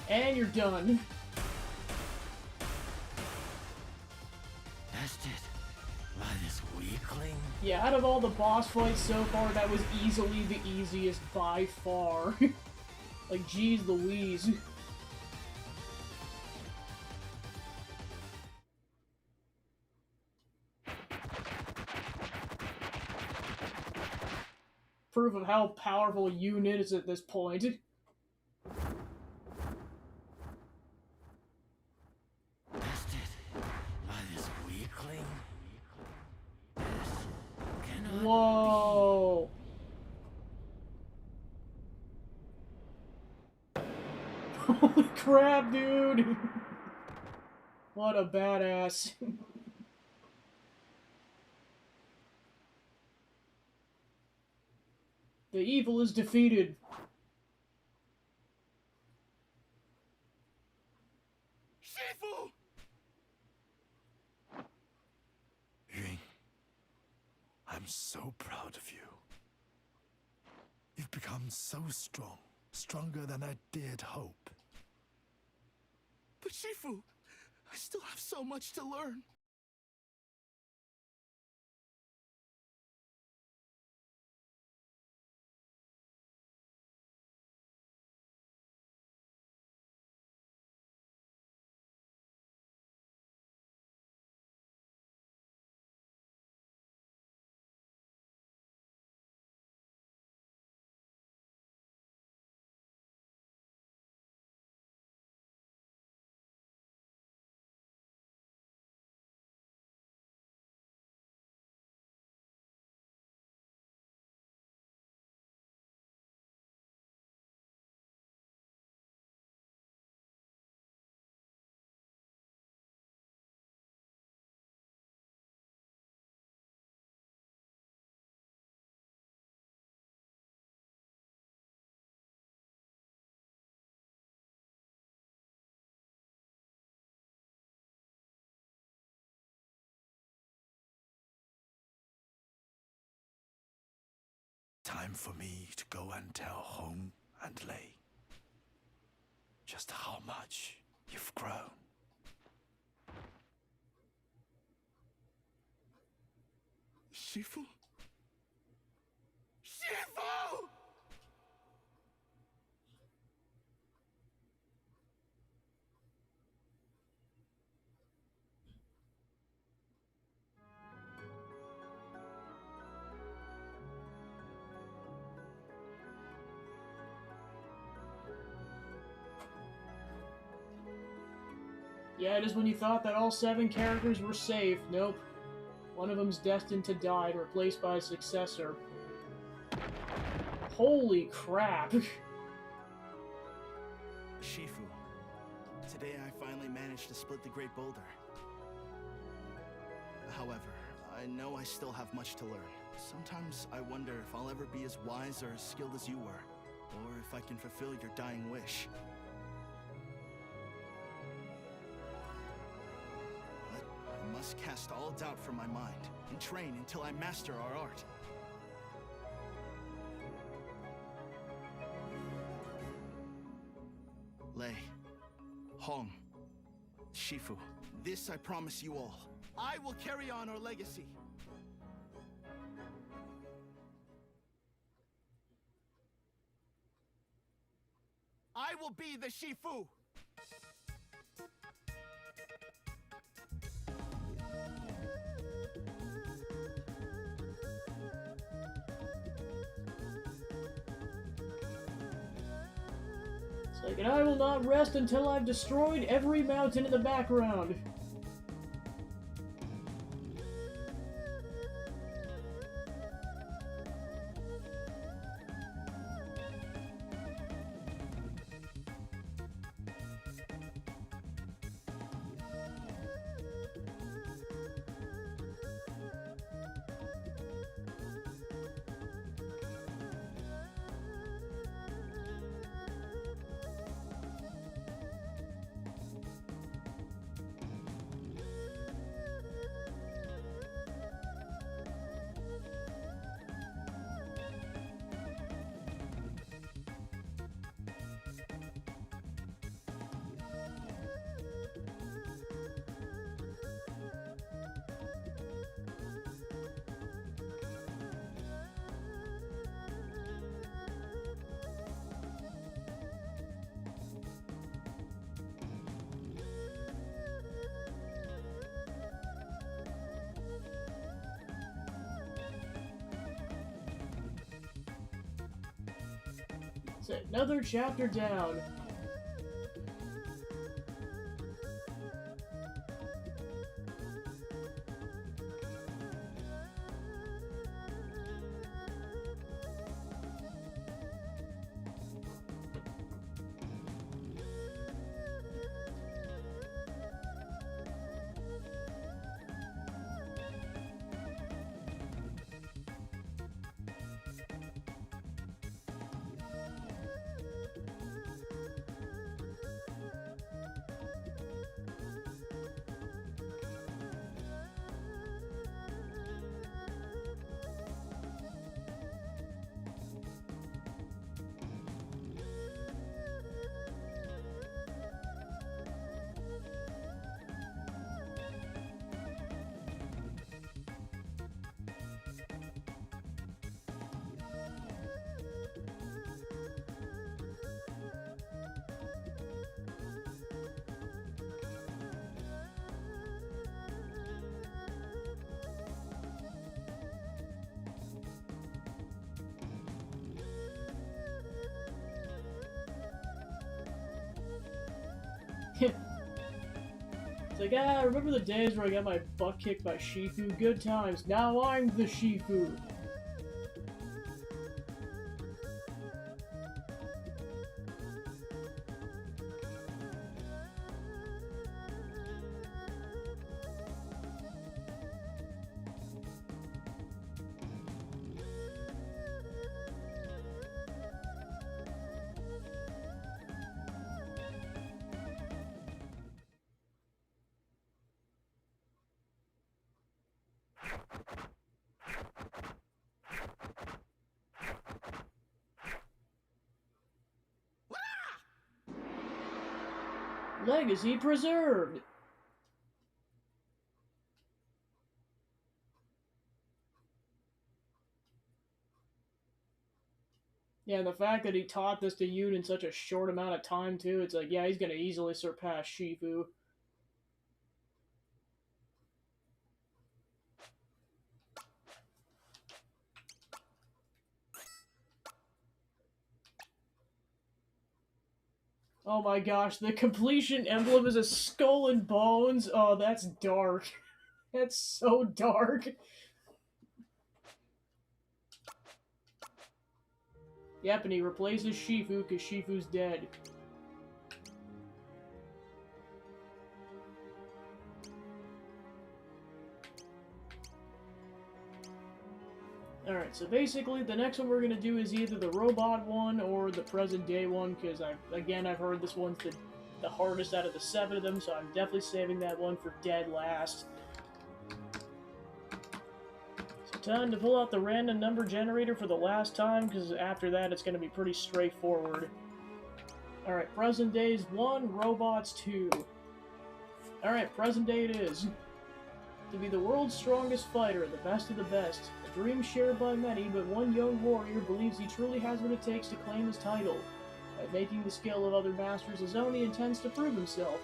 And you're done. Bested by this weakling? Yeah, out of all the boss fights so far, that was easily the easiest by far. Like, geez Louise. proof of how powerful Yoon is at this point. Bested by this weakling. This cannot Whoa! Holy crap, dude! What a badass. The evil is defeated. Shifu! Ying, I'm so proud of you. You've become so strong, stronger than I dared hope. But Shifu, I still have so much to learn. Time for me to go and tell Hong and Lei just how much you've grown. Shifu? Shifu! Yeah, it is when you thought that all 7 characters were safe. Nope. One of them's destined to die, replaced by a successor. Holy crap. Shifu, today I finally managed to split the Great Boulder. However, I know I still have much to learn. Sometimes I wonder if I'll ever be as wise or as skilled as you were, or if I can fulfill your dying wish. But I must cast all doubt from my mind and train until I master our art. Lei, Hong, Shifu, this I promise you all. I will carry on our legacy. I will be the Shifu! It's like, and I will not rest until I've destroyed every mountain in the background. It's another chapter down. It's like, ah, remember the days where I got my butt kicked by Shifu? Good times. Now I'm the Shifu. Legacy preserved! Yeah, and the fact that he taught this to Yoon in such a short amount of time, too, it's like, yeah, he's gonna easily surpass Shifu. Oh my gosh, the completion emblem is a skull and bones. Oh, that's dark. That's so dark. Yep, and he replaces Shifu because Shifu's dead. Alright, so basically the next one we're going to do is either the robot one or the present day one, because I've heard this one's the hardest out of the 7 of them, so I'm definitely saving that one for dead last. So time to pull out the random number generator for the last time, because after that it's going to be pretty straightforward. Alright, present day is 1, robots 2. Alright, present day it is. To be the world's strongest fighter, the best of the best. A dream shared by many, but one young warrior believes he truly has what it takes to claim his title. By making the skill of other masters his own, he intends to prove himself.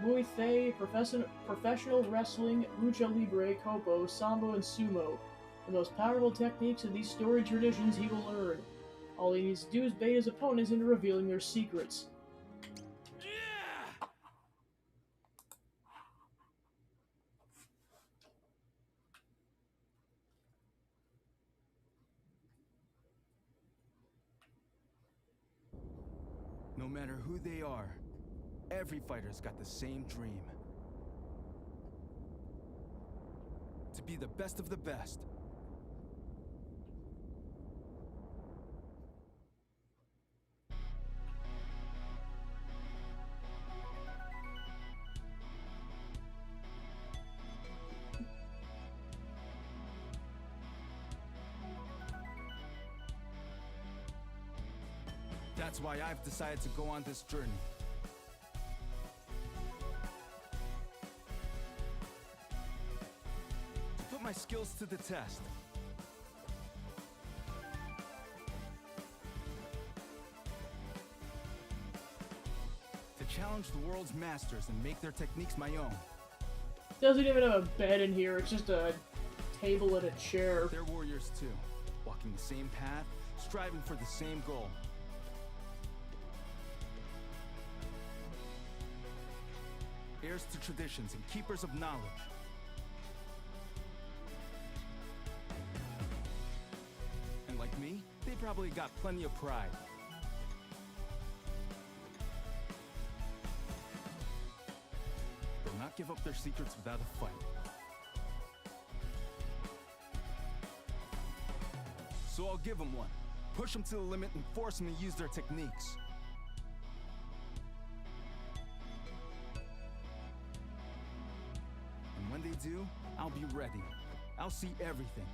Muay Thai, professional wrestling, lucha libre, kopo, sambo, and sumo. The most powerful techniques of these storied traditions he will learn. All he needs to do is bait his opponents into revealing their secrets. No matter who they are, every fighter's got the same dream. To be the best of the best. That's why I've decided to go on this journey. To put my skills to the test. To challenge the world's masters and make their techniques my own. Doesn't even have a bed in here, it's just a table and a chair. They're warriors too, walking the same path, striving for the same goal. heirs to traditions and keepers of knowledge. And like me, they probably got plenty of pride. They'll not give up their secrets without a fight. So I'll give them one. Push them to the limit and force them to use their techniques. And when they do, I'll be ready. I'll see everything.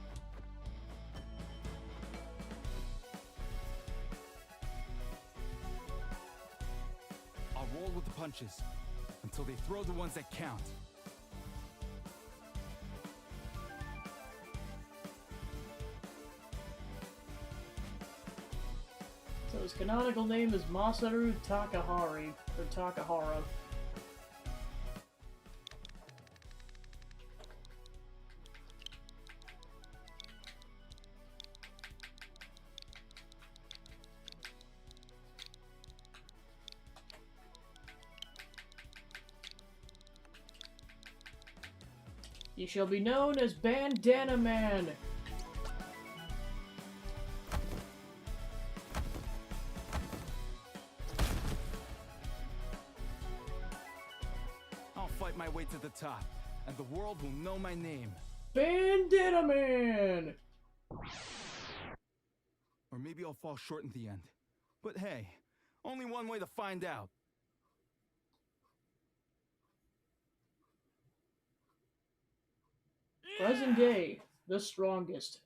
I'll roll with the punches until they throw the ones that count. So his canonical name is Masaru Takahari, or Takahara. He shall be known as Bandana Man. I'll fight my way to the top, and the world will know my name. Bandana Man! Or maybe I'll fall short in the end. But hey, only one way to find out. Present day, the strongest.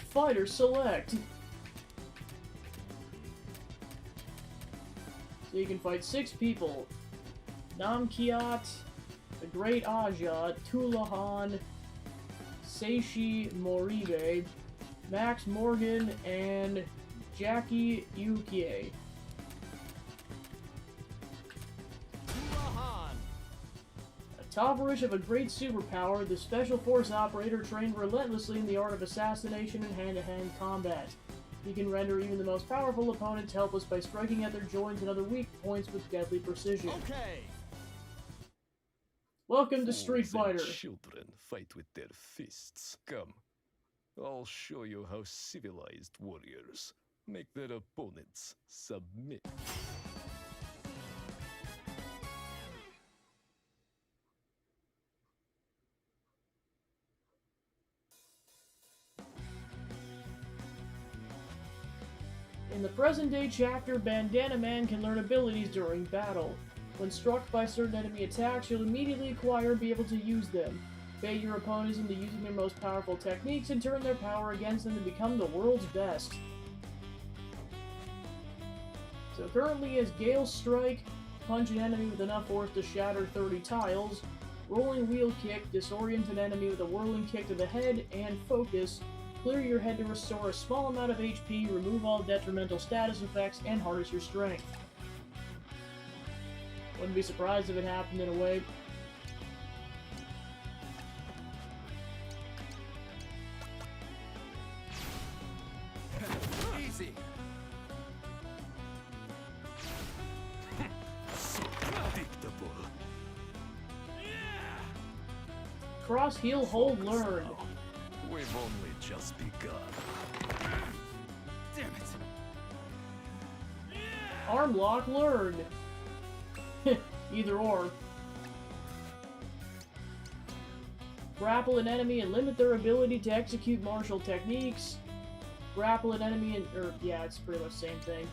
Fighter select. So you can fight 6 people. Namkiat, the Great Aja, Tulahan, Seishi Moribe, Max Morgan, and Jackie Yukie. A topperish of a great superpower, the Special Force operator trained relentlessly in the art of assassination and hand-to-hand combat. He can render even the most powerful opponents helpless by striking at their joints and other weak points with deadly precision. Okay. Welcome to Street Fools and Fighter. Children fight with their fists. Come, I'll show you how civilized warriors make their opponents submit. In the present-day chapter, Bandana Man can learn abilities during battle. When struck by certain enemy attacks, you'll immediately acquire and be able to use them. Bait your opponents into using their most powerful techniques and turn their power against them to become the world's best. So currently as Gale Strike, punch an enemy with enough force to shatter 30 tiles, Rolling Wheel Kick, disorient an enemy with a whirling kick to the head, and Focus, clear your head to restore a small amount of HP, remove all detrimental status effects, and harness your strength. Wouldn't be surprised if it happened in a way. Easy. So predictable. Cross Heel Hold Learn. We've only just begun. Damn it. Arm Lock Learn. Either or. Grapple an enemy and limit their ability to execute martial techniques. Grapple an enemy and... yeah, it's pretty much the same thing.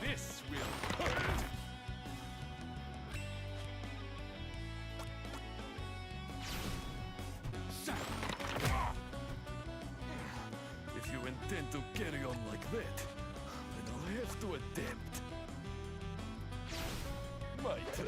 This will hurt. If you intend to carry on like that, then I'll have to adapt. My turn.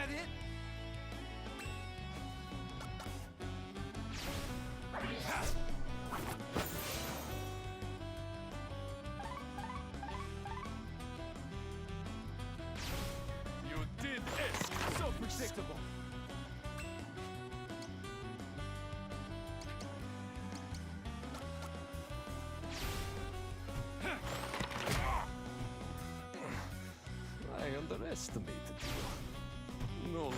That it? You did it! So predictable. I underestimated you. No longer.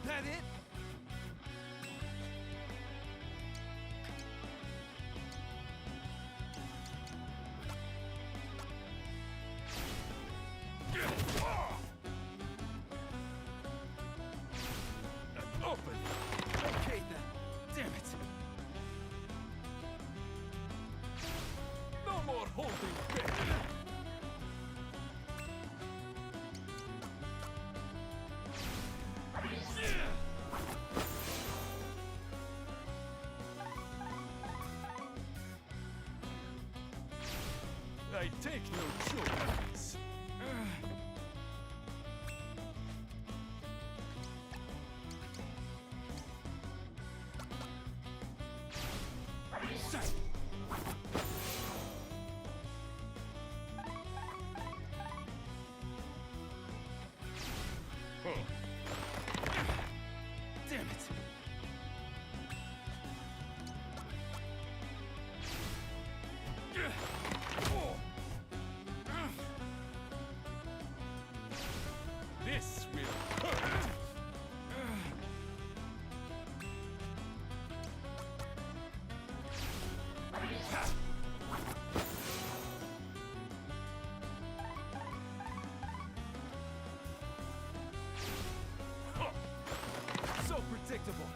That it? Open! Okay then. Damn it. No more holding back! I take no joke. Damn it. This will hurt! So predictable.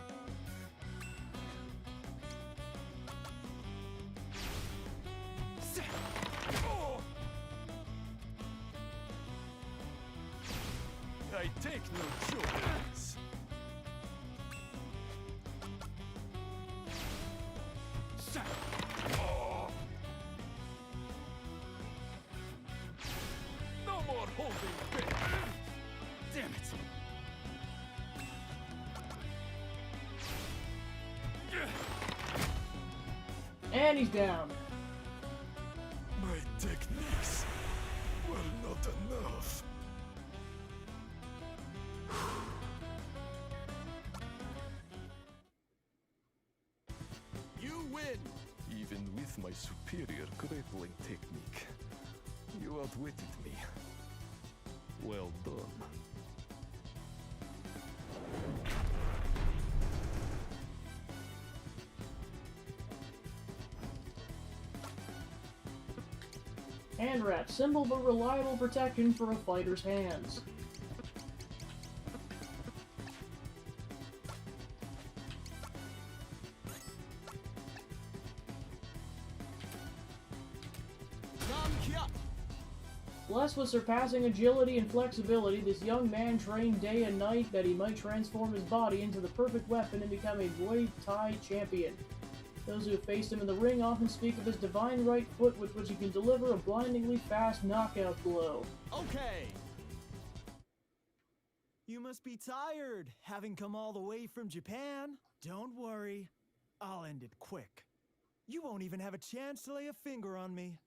I take no jokes. No more holding back. Damn it. And he's down. My techniques were not enough. You win. Even with my superior grappling technique, you outwitted me. Well done. Hand wrap, symbol but reliable protection for a fighter's hands. Blessed with surpassing agility and flexibility, this young man trained day and night that he might transform his body into the perfect weapon and become a Muay Thai champion. Those who have faced him in the ring often speak of his divine right foot with which he can deliver a blindingly fast knockout blow. Okay. You must be tired, having come all the way from Japan. Don't worry, I'll end it quick. You won't even have a chance to lay a finger on me.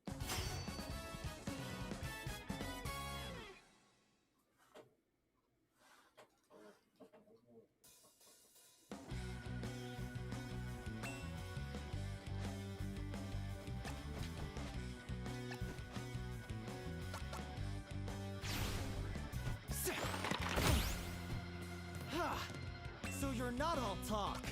So you're not all talk.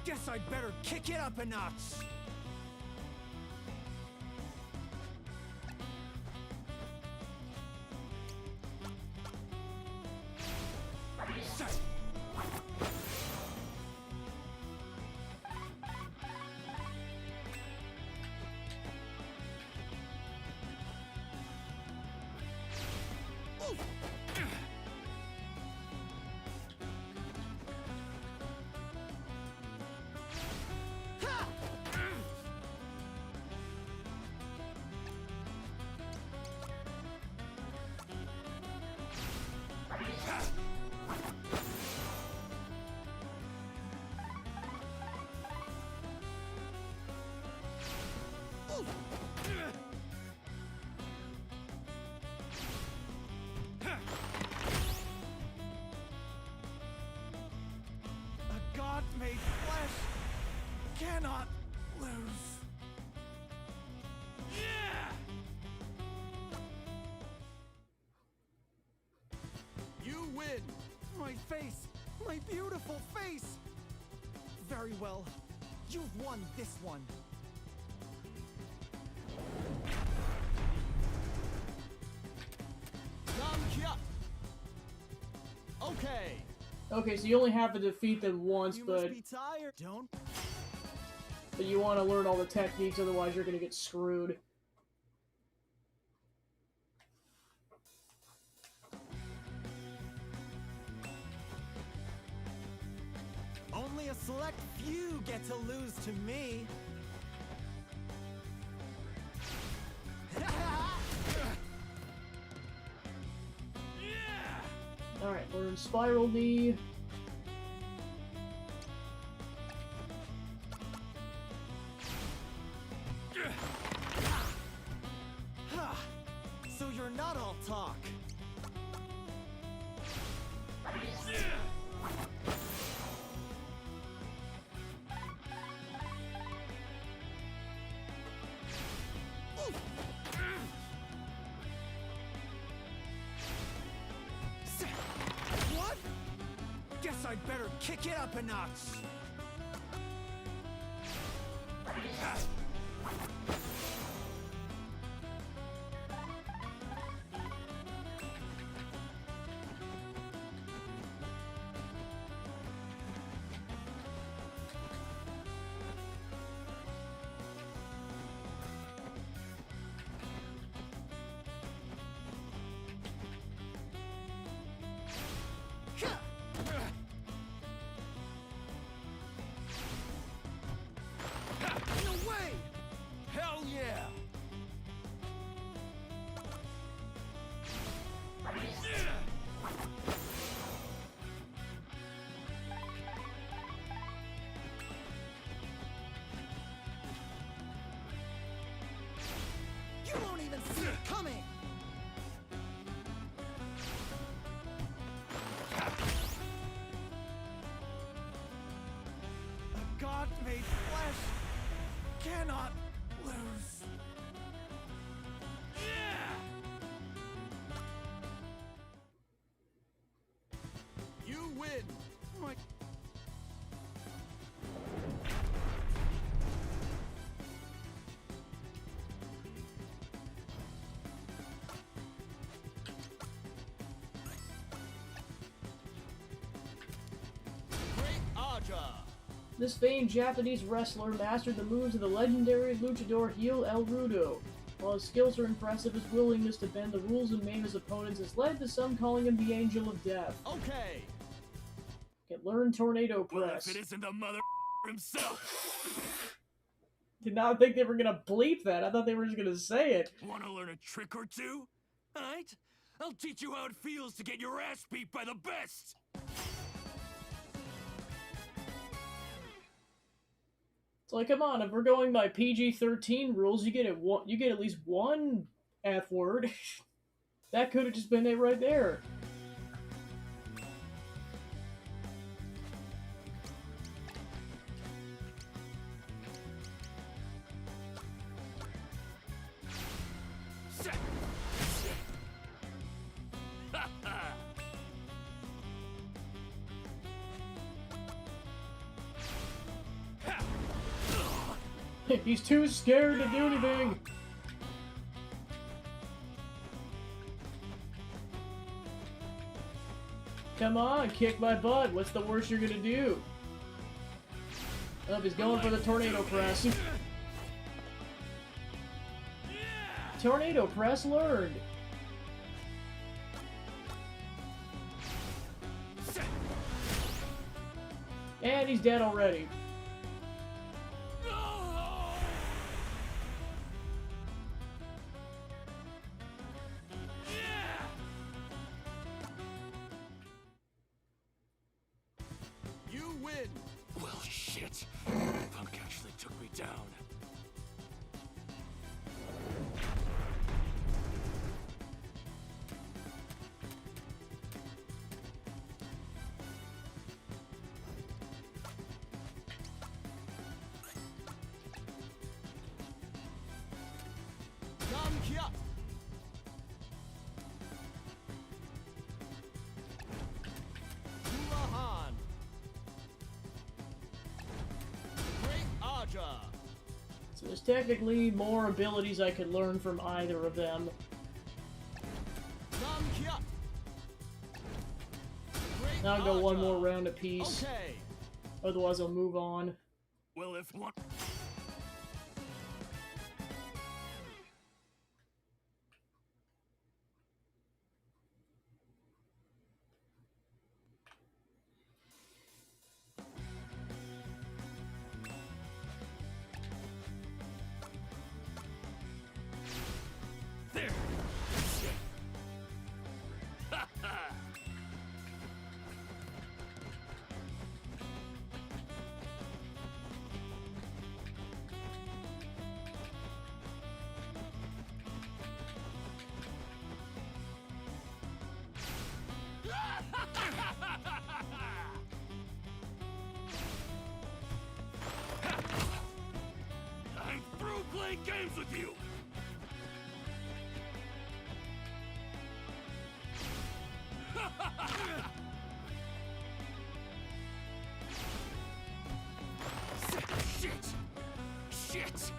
Guess I'd better kick it up a notch. cannot lose. You win! My face! My beautiful face! Very well. You've won this one. Namkia! Okay. Okay, so you only have to defeat them once, You but must be tired. Don't. you want to learn all the techniques, otherwise you're gonna get screwed. Only a select few get to lose to me. Alright, learn Spiral Knee. So you're not all talk. What? Guess I'd better kick it up a notch. No way! Hell yeah! You won't even see it coming! A god made flesh cannot lose. You win! My Great Aja! This famed Japanese wrestler mastered the moves of the legendary luchador heel El Rudo. While his skills are impressive, his willingness to bend the rules and maim his opponents has led to some calling him the Angel of Death. Okay! Can learn Tornado Press. If it isn't the mother himself! Did not think they were gonna bleep that. I thought they were just gonna say it. Wanna learn a trick or two? Alright? I'll teach you how it feels to get your ass beat by the best! It's like, come on, if we're going by PG-13 rules, you get at least one F word. That could have just been it right there. He's too scared to do anything. Come on, kick my butt. What's the worst you're gonna do? Oh, he's going for the tornado press. Tornado press learned. And he's dead already. You win! Well, shit. Punk actually took me down. Namkyat! Ulahan! Great Aja! So there's technically more abilities I could learn from either of them. Namkyat! Now I'll go one more round apiece. Okay. Otherwise I'll move on. Well, if one. There. Ha ha. I'm through playing games with you! Shit! Shit!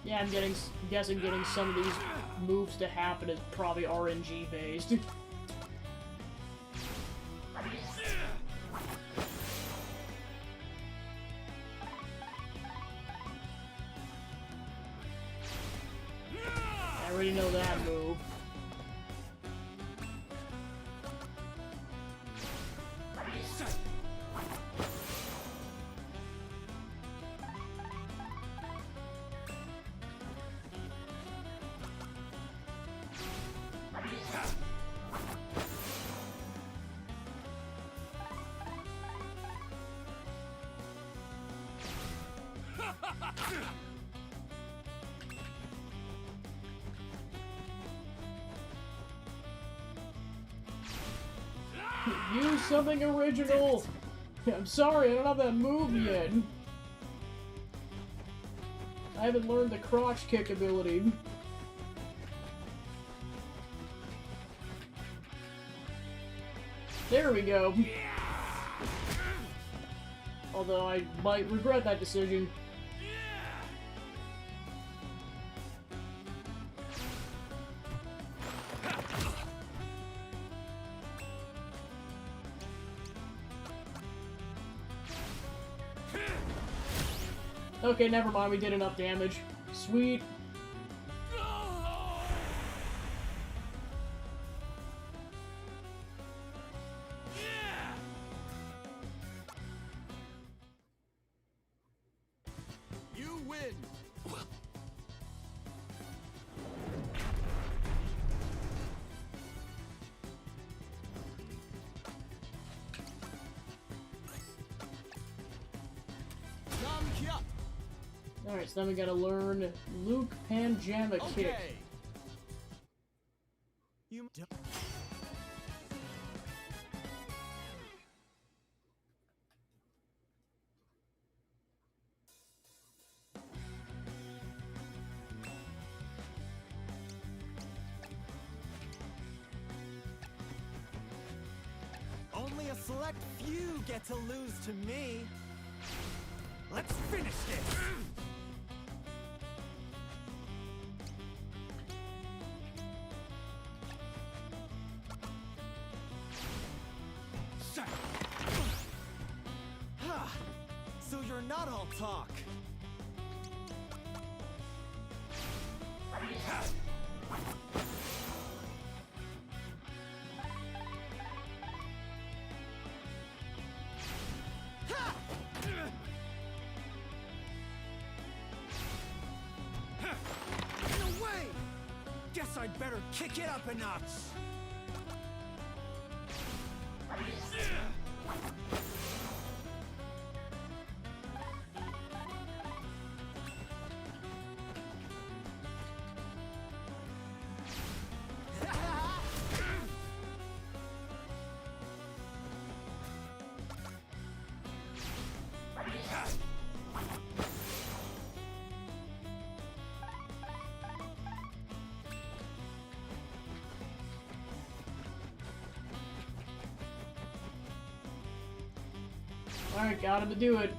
Yeah, I'm guessing getting some of these moves to happen is probably RNG based. I already know that move. Use something original! I'm sorry, I don't have that move yet. I haven't learned the crotch kick ability. There we go. Although I might regret that decision. Okay, never mind, we did enough damage. Sweet. You win! Namkyat! Alright, so then we gotta learn Luke Panjama Kick. Okay. You don't. Only a select few get to lose to me. Let's finish this! So you're not all talk. better kick it up a notch. Alright, got him to do it.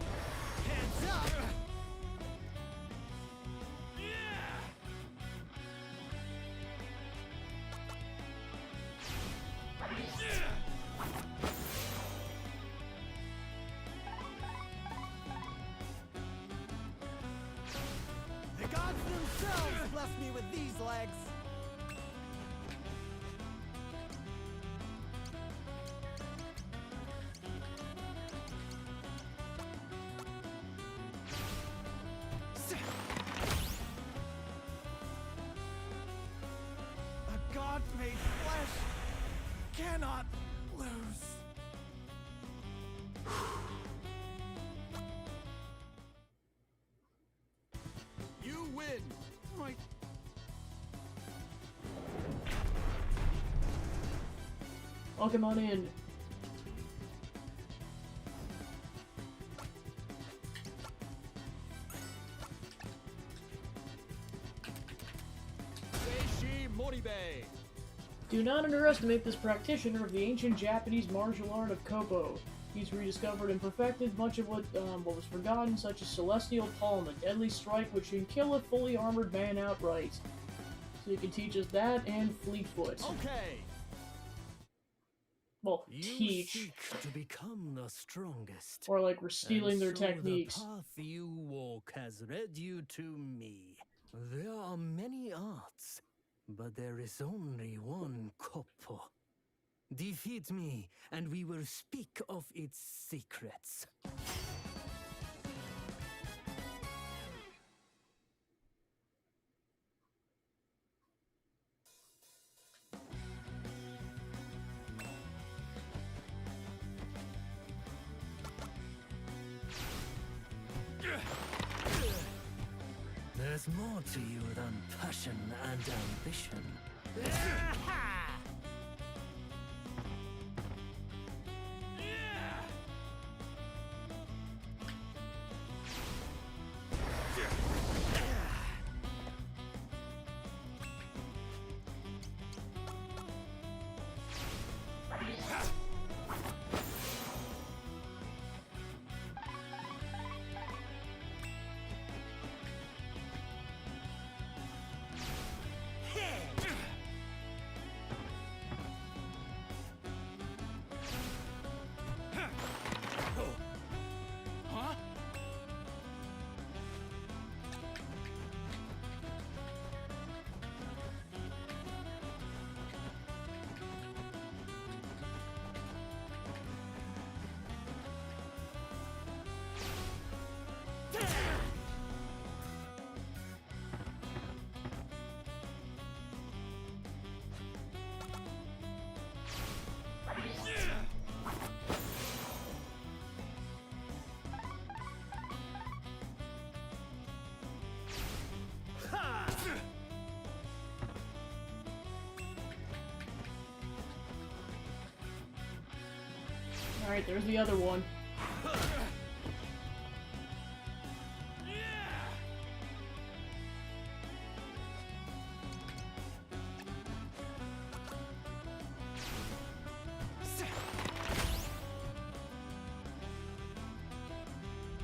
Heads up! The gods themselves blessed me with these legs. A god made flesh cannot lose. You win! My... Welcome on in. Seishi Moribe! Do not underestimate this practitioner of the ancient Japanese martial art of Kopo. He's rediscovered and perfected much of what was forgotten, such as Celestial Palm, a deadly strike which can kill a fully armored man outright. So he can teach us that and Fleetfoot. Okay! Well, You teach. seek to become the strongest. Or like we're stealing And their so techniques. The path you walk has led you to me. There are many arts, but there is only one Koppo. Defeat me, and we will speak of its secrets. There's more to you than passion and ambition. Alright, there's the other one.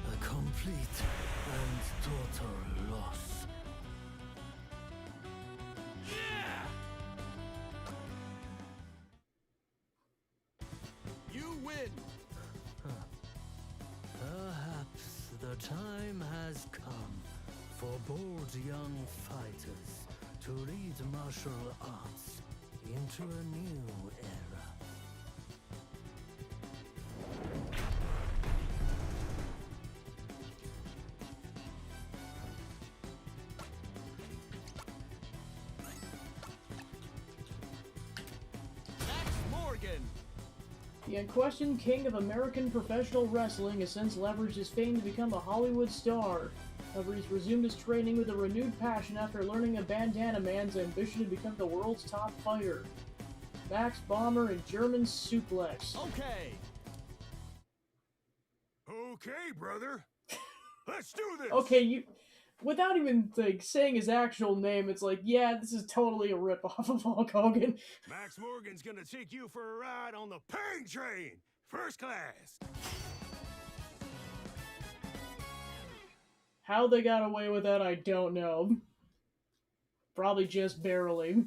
A complete and total loss. You win! Perhaps the time has come for bold young fighters to lead martial arts into a new era. The unquestioned king of American professional wrestling has since leveraged his fame to become a Hollywood star. However, he's resumed his training with a renewed passion after learning of Bandana Man's ambition to become the world's top fighter. Max Bomber and German Suplex. Okay. Okay, brother. Let's do this. Okay, you... Without even, like, saying his actual name, it's like, yeah, this is totally a ripoff of Hulk Hogan. Max Morgan's gonna take you for a ride on the Pain Train, first class. How they got away with that, I don't know. Probably just barely.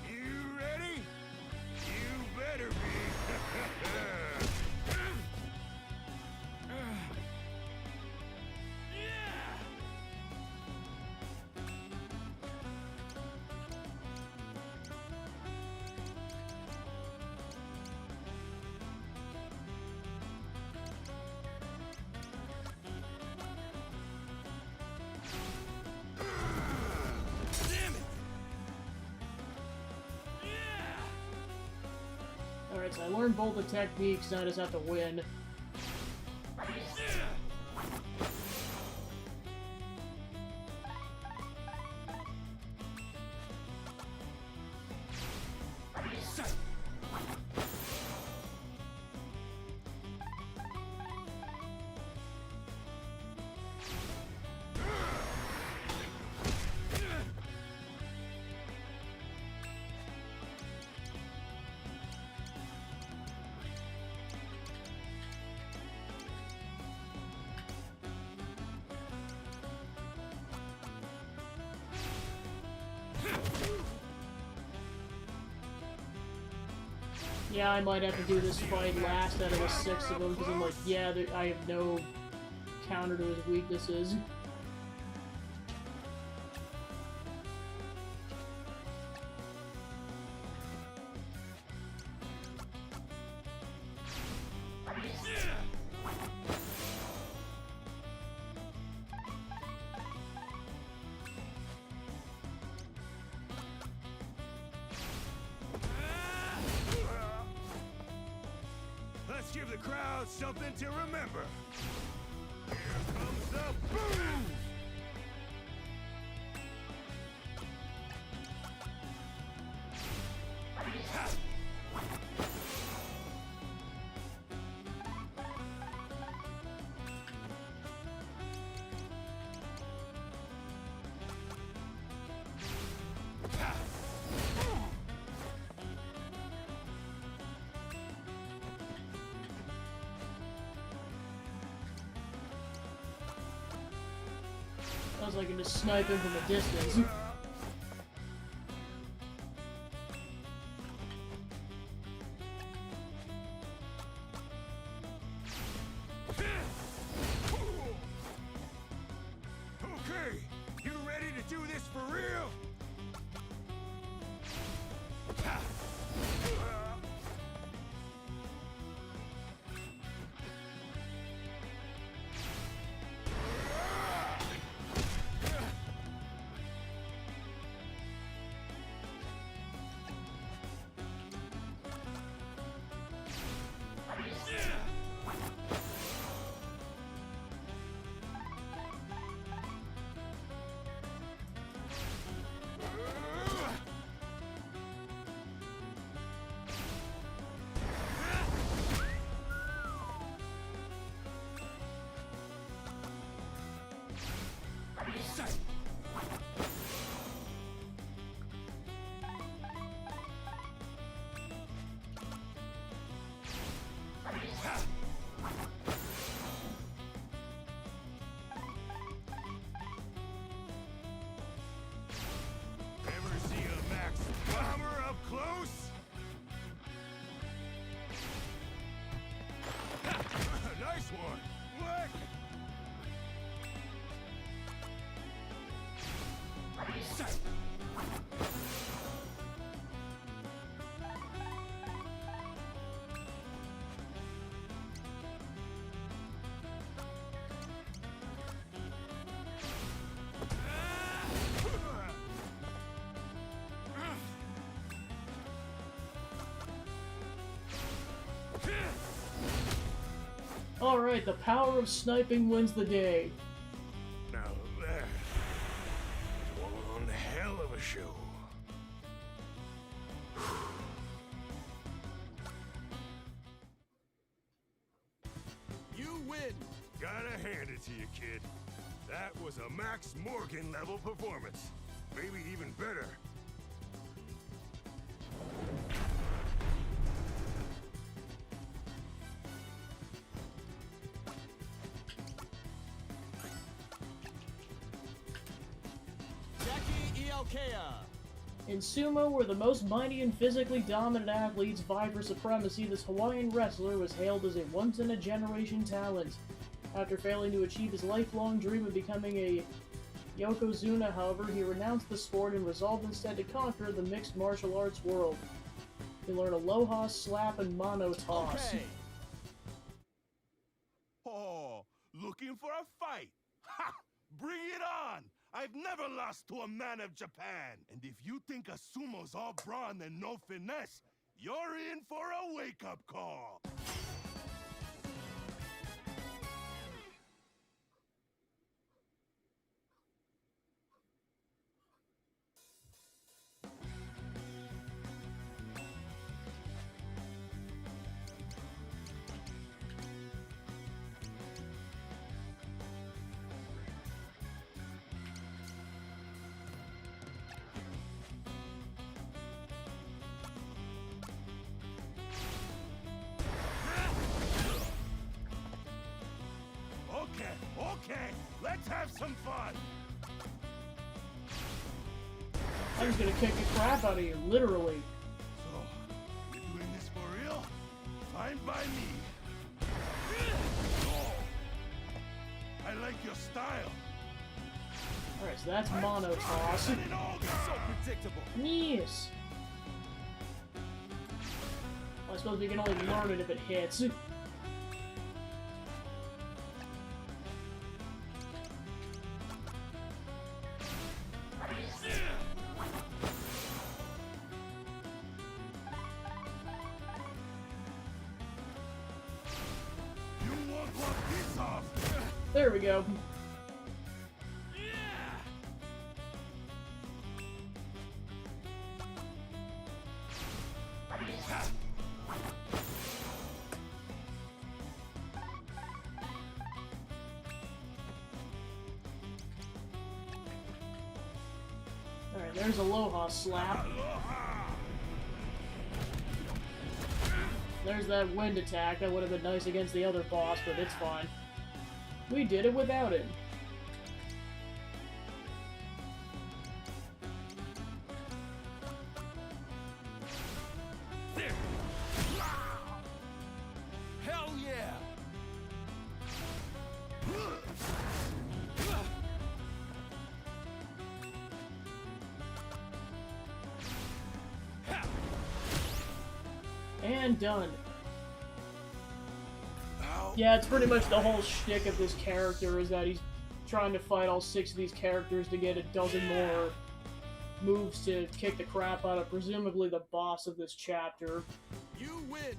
You ready? You better be. Alright, so I learned both the techniques, now I just have to win. Yeah, I might have to do this fight last out of the 6 of them, because I'm like, yeah, I have no counter to his weaknesses. Let's give the crowd something to remember. Here comes the boom! I was like, I can just snipe him from a distance. Okay, you ready to do this for real? Alright, the power of sniping wins the day. Now that was one hell of a show. You win! Gotta hand it to you, kid. That was a Max Morgan level performance. Maybe even better. Jackie Iokea! In sumo, where the most mighty and physically dominant athletes vie for supremacy, this Hawaiian wrestler was hailed as a once-in-a-generation talent. After failing to achieve his lifelong dream of becoming a Yokozuna, however, he renounced the sport and resolved instead to conquer the mixed martial arts world. He learned aloha, slap, and mono toss. Okay. Oh, looking for a fight? Ha! Bring it on! I've never lost to a man of Japan! And if you think a sumo's all brawn and no finesse, you're in for a wake-up call! Okay, let's have some fun! I'm just gonna kick the crap out of you, literally. So, you're doing this for real? Fine by me. Oh, I like your style. Alright, so that's mono toss. So predictable. Yes! I suppose we can only learn it if it hits. There we go. Alright, there's Aloha slap. There's that wind attack. That would have been nice against the other boss, but it's fine. We did it without it. Hell yeah! And done. Yeah, it's pretty much the whole shtick of this character is that he's trying to fight all 6 of these characters to get a dozen more moves to kick the crap out of presumably the boss of this chapter. You win!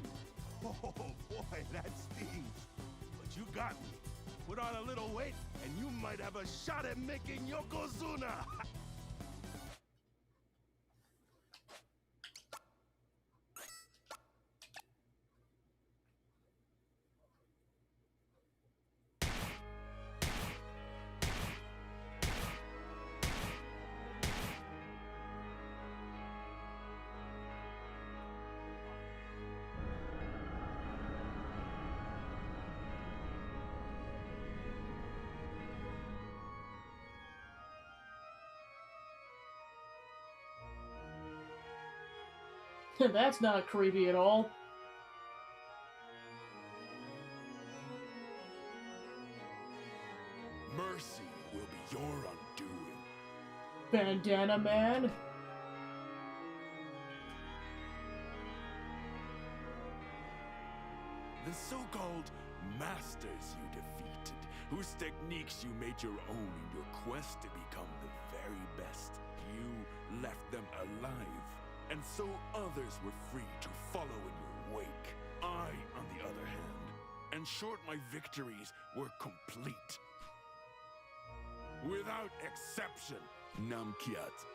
Oh boy, that stings. But you got me. Put on a little weight, and you might have a shot at making Yokozuna! That's not creepy at all. Mercy will be your undoing. Bandana Man? The so-called masters you defeated, whose techniques you made your own in your quest to become the very best. You left them alive, and so others were free to follow in your wake. I, on the other hand, ensured my victories were complete. Without exception. Namkiat,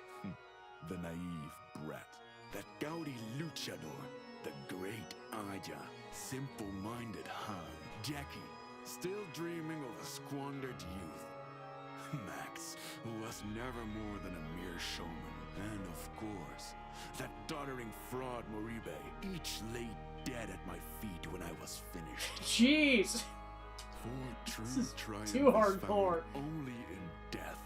the naive brat. That gaudy luchador, the great Aja. Simple-minded Han. Jackie, still dreaming of a squandered youth. Max, who was never more than a mere showman. And of course, that doddering fraud Moribe, each lay dead at my feet when I was finished. Jeez! For true This is triumph too is hardcore. found only in death.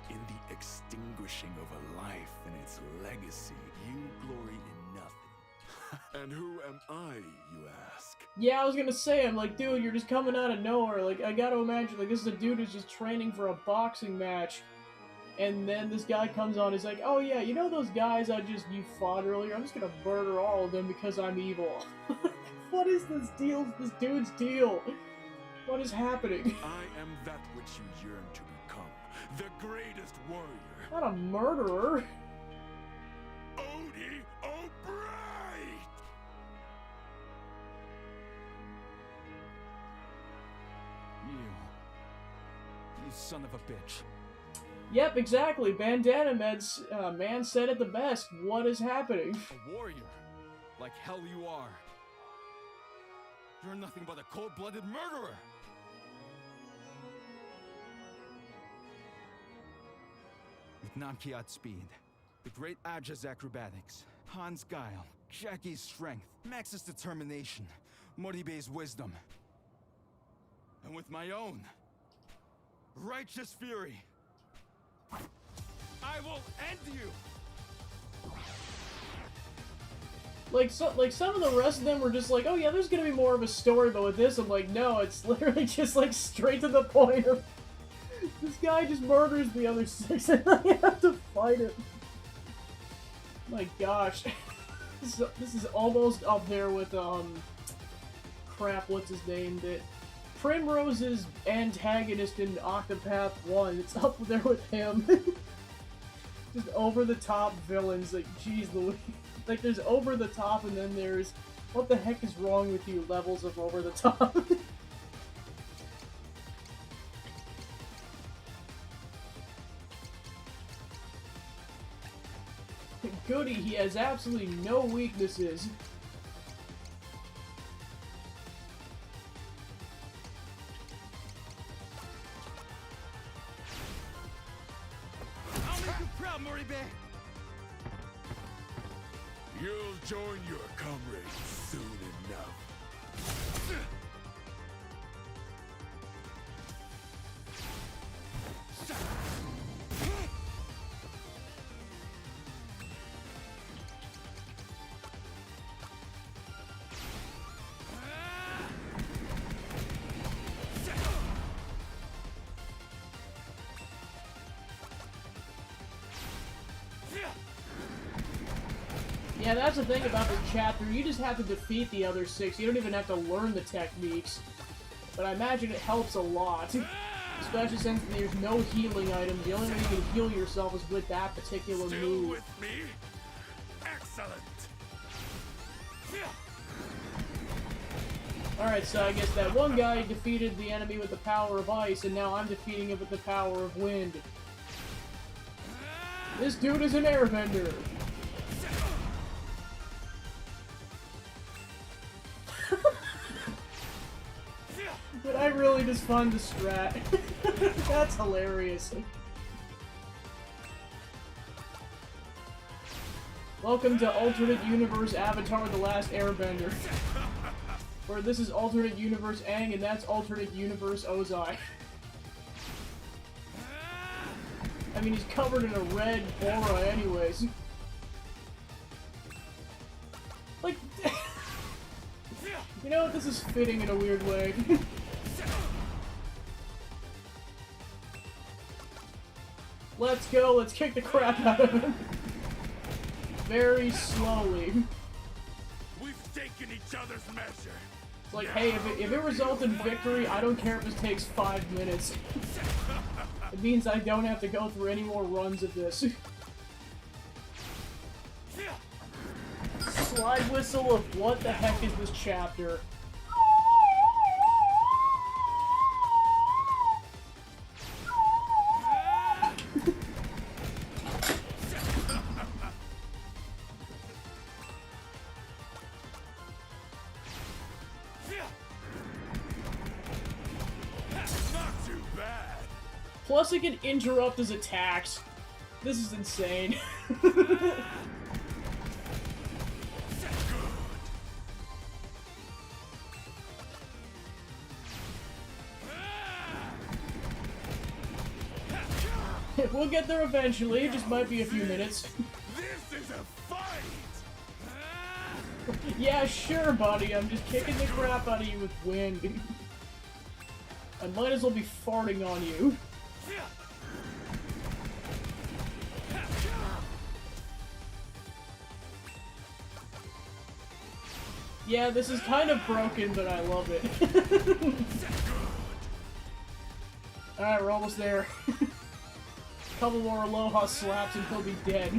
In the extinguishing of a life and its legacy, you glory in nothing. And who am I, you ask? Yeah, I was gonna say, I'm like, dude, you're just coming out of nowhere. Like, I gotta imagine, like, this is a dude who's just training for a boxing match. And then this guy comes on, he's like, oh yeah, you know those guys you fought earlier? I'm just gonna murder all of them because I'm evil. What is this dude's deal? What is happening? I am that which you yearn to become. The greatest warrior. Not a murderer. Odie O'Bright! You son of a bitch. Yep, exactly. Bandana man said it the best. What is happening? A warrior. Like hell you are. You're nothing but a cold-blooded murderer. With Namkiat's speed, the great Aja's acrobatics, Han's guile, Jackie's strength, Max's determination, Moribe's wisdom, and with my own righteous fury, I will end you! Like some of the rest of them were just like, oh yeah, there's gonna be more of a story, but with this, I'm like, no, it's literally just like straight to the point of this guy just murders the other 6 and I have to fight him. My gosh. This is almost up there with, crap, what's his name, that Primrose's antagonist in Octopath 1, it's up there with him. Just over-the-top villains, like, jeez Louise. Like, there's over-the-top, and then there's, what the heck is wrong with you, levels of over-the-top. Goody, he has absolutely no weaknesses. I'll make you proud, Moribe! You'll join your comrades soon enough. Yeah, that's the thing about this chapter, you just have to defeat the other 6, you don't even have to learn the techniques. But I imagine it helps a lot. Especially since there's no healing items, the only way you can heal yourself is with that particular move. With me? Excellent! Alright, so I guess that one guy defeated the enemy with the power of ice, and now I'm defeating it with the power of wind. This dude is an airbender! But I really just fun to strat. That's hilarious. Welcome to Alternate Universe Avatar The Last Airbender. Where this is Alternate Universe Aang and that's Alternate Universe Ozai. I mean, he's covered in a red aura anyways. Like... You know what? This is fitting in a weird way. Let's go, let's kick the crap out of him. Very slowly. We've taken each other's measure. It's like, hey, if it results in victory, I don't care if this takes 5 minutes. It means I don't have to go through any more runs of this. Slide whistle of what the heck is this chapter? Plus it can interrupt his attacks. This is insane. We'll get there eventually, it just might be a few minutes. This is a fight! Yeah, sure, buddy, I'm just kicking the crap out of you with wind. I might as well be farting on you. Yeah, this is kind of broken, but I love it. Alright, we're almost there. Couple more Aloha slaps and he'll be dead.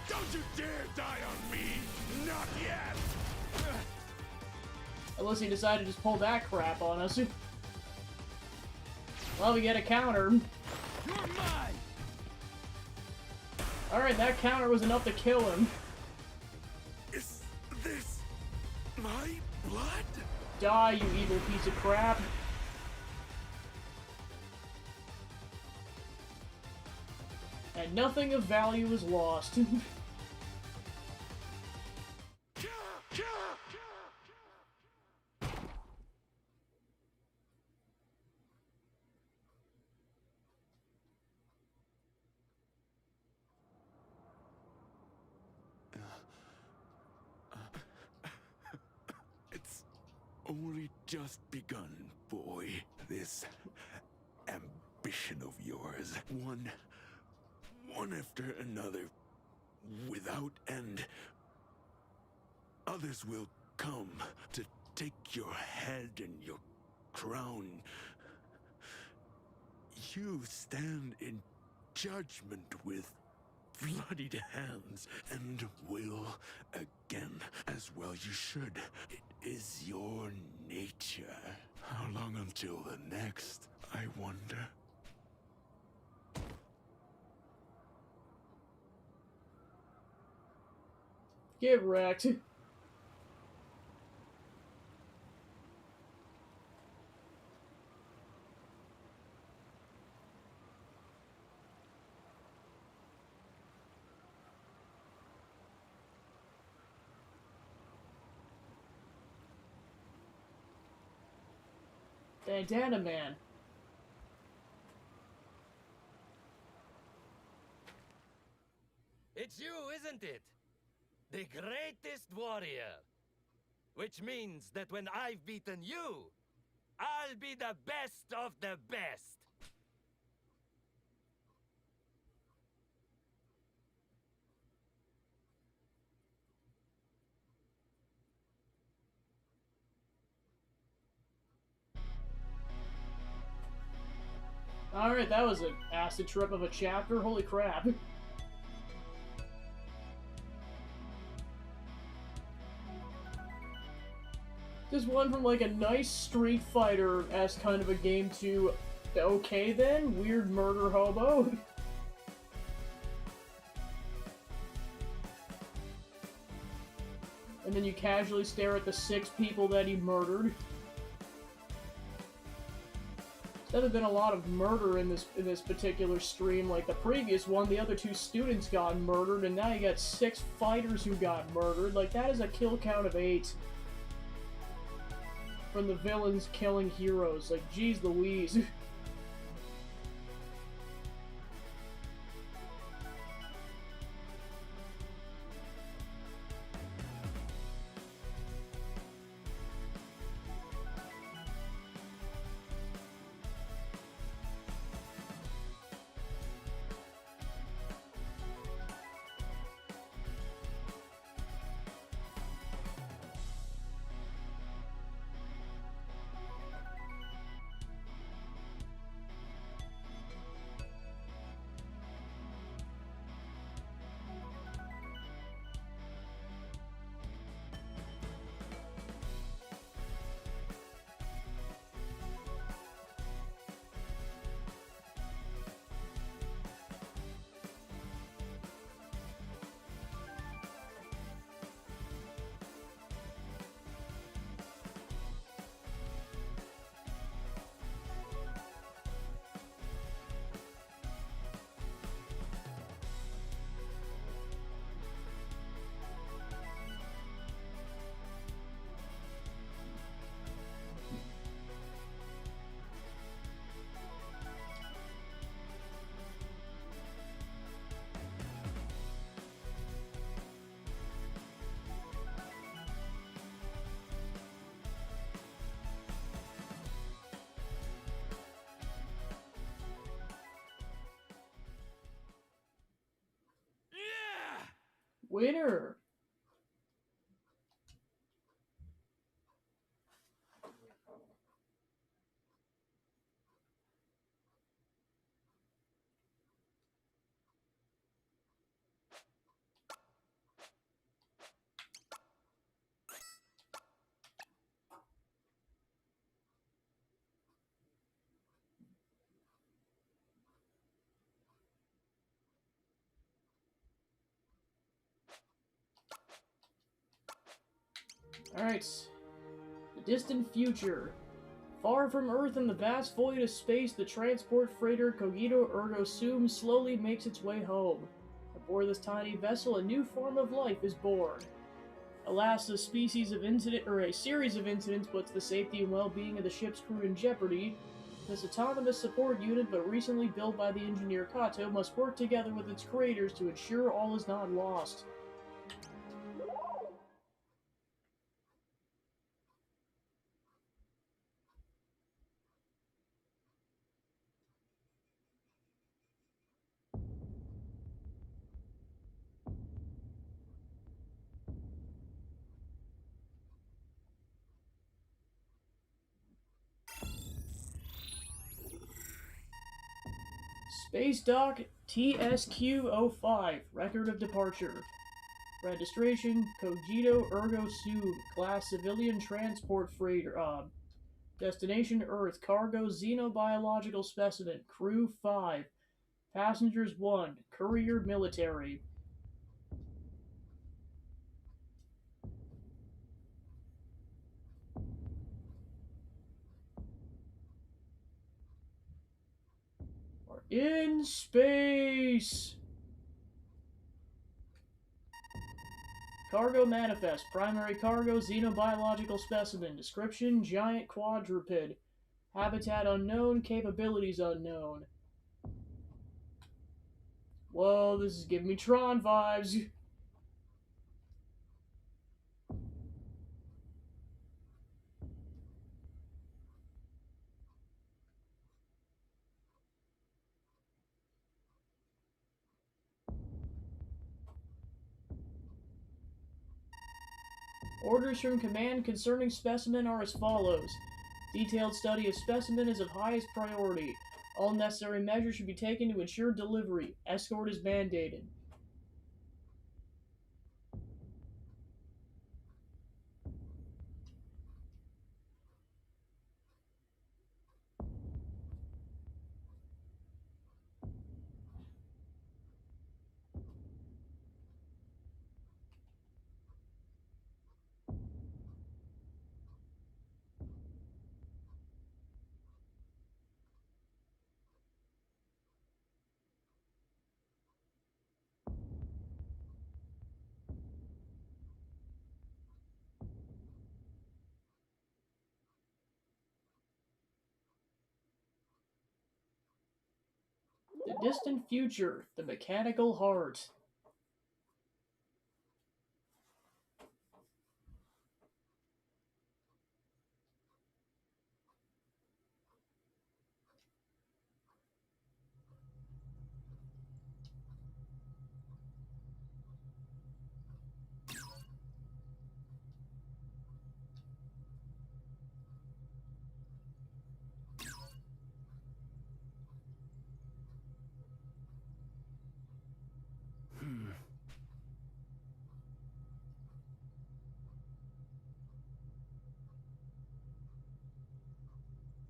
Don't you dare die on me! Not yet! Unless he decided to just pull that crap on us. Well, we get a counter. You're mine! Alright, that counter was enough to kill him. Is this my blood? Die, you evil piece of crap. And nothing of value is lost. It's only just begun, boy. This ambition of yours, one after another, without end. Others will come to take your head and your crown. You stand in judgment with bloodied hands, and will again, as well you should. It is your nature. How long until the next, I wonder? Get wrecked. Bandana Man. It's you, isn't it? The greatest warrior. Which means that when I've beaten you, I'll be the best of the best. Alright, that was an acid trip of a chapter. Holy crap. Just went from like a nice Street Fighter as kind of a game to, okay then, weird murder hobo. And then you casually stare at the 6 people that he murdered. There's never been a lot of murder in this particular stream. Like the previous one, the other 2 students got murdered, and now you got 6 fighters who got murdered. Like, that is a kill count of 8. From the villains killing heroes. Like, geez Louise. Winner! Alright. The distant future. Far from Earth in the vast void of space, the transport freighter Cogito Ergo Sum slowly makes its way home. Aboard this tiny vessel, a new form of life is born. Alas, a series of incidents puts the safety and well-being of the ship's crew in jeopardy. This autonomous support unit, but recently built by the engineer Kato, must work together with its creators to ensure all is not lost. Space Dock TSQ-05, Record of Departure. Registration, Cogito Ergo Sum, Class Civilian Transport Freighter, Destination Earth, Cargo Xenobiological Specimen, Crew 5, Passengers 1, Courier Military. In space! Cargo Manifest. Primary cargo, xenobiological specimen. Description, giant quadruped. Habitat unknown, capabilities unknown. Whoa, this is giving me Tron vibes. Orders from command concerning specimen are as follows. Detailed study of specimen is of highest priority. All necessary measures should be taken to ensure delivery. Escort is mandated. The distant future, the mechanical heart.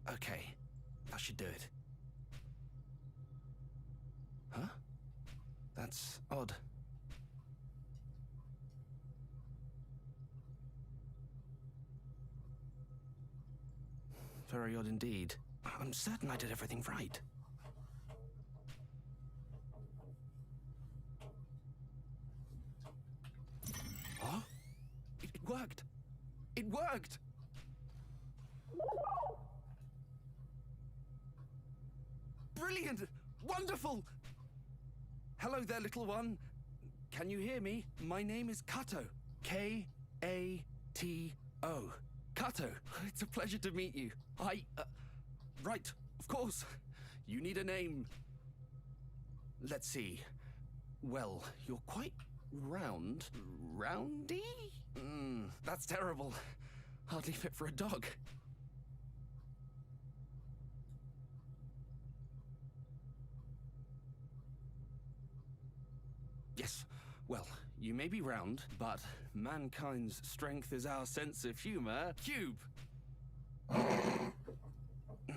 Okay, that should do it. Huh? That's odd. Very odd indeed. I'm certain I did everything right. Huh? It worked! It worked! Brilliant! Wonderful! Hello there, little one. Can you hear me? My name is Kato. K-A-T-O. Kato, it's a pleasure to meet you. Right, of course. You need a name. Let's see. Well, you're quite round. Roundy? That's terrible. Hardly fit for a dog. Yes, well, you may be round, but mankind's strength is our sense of humor. Cube!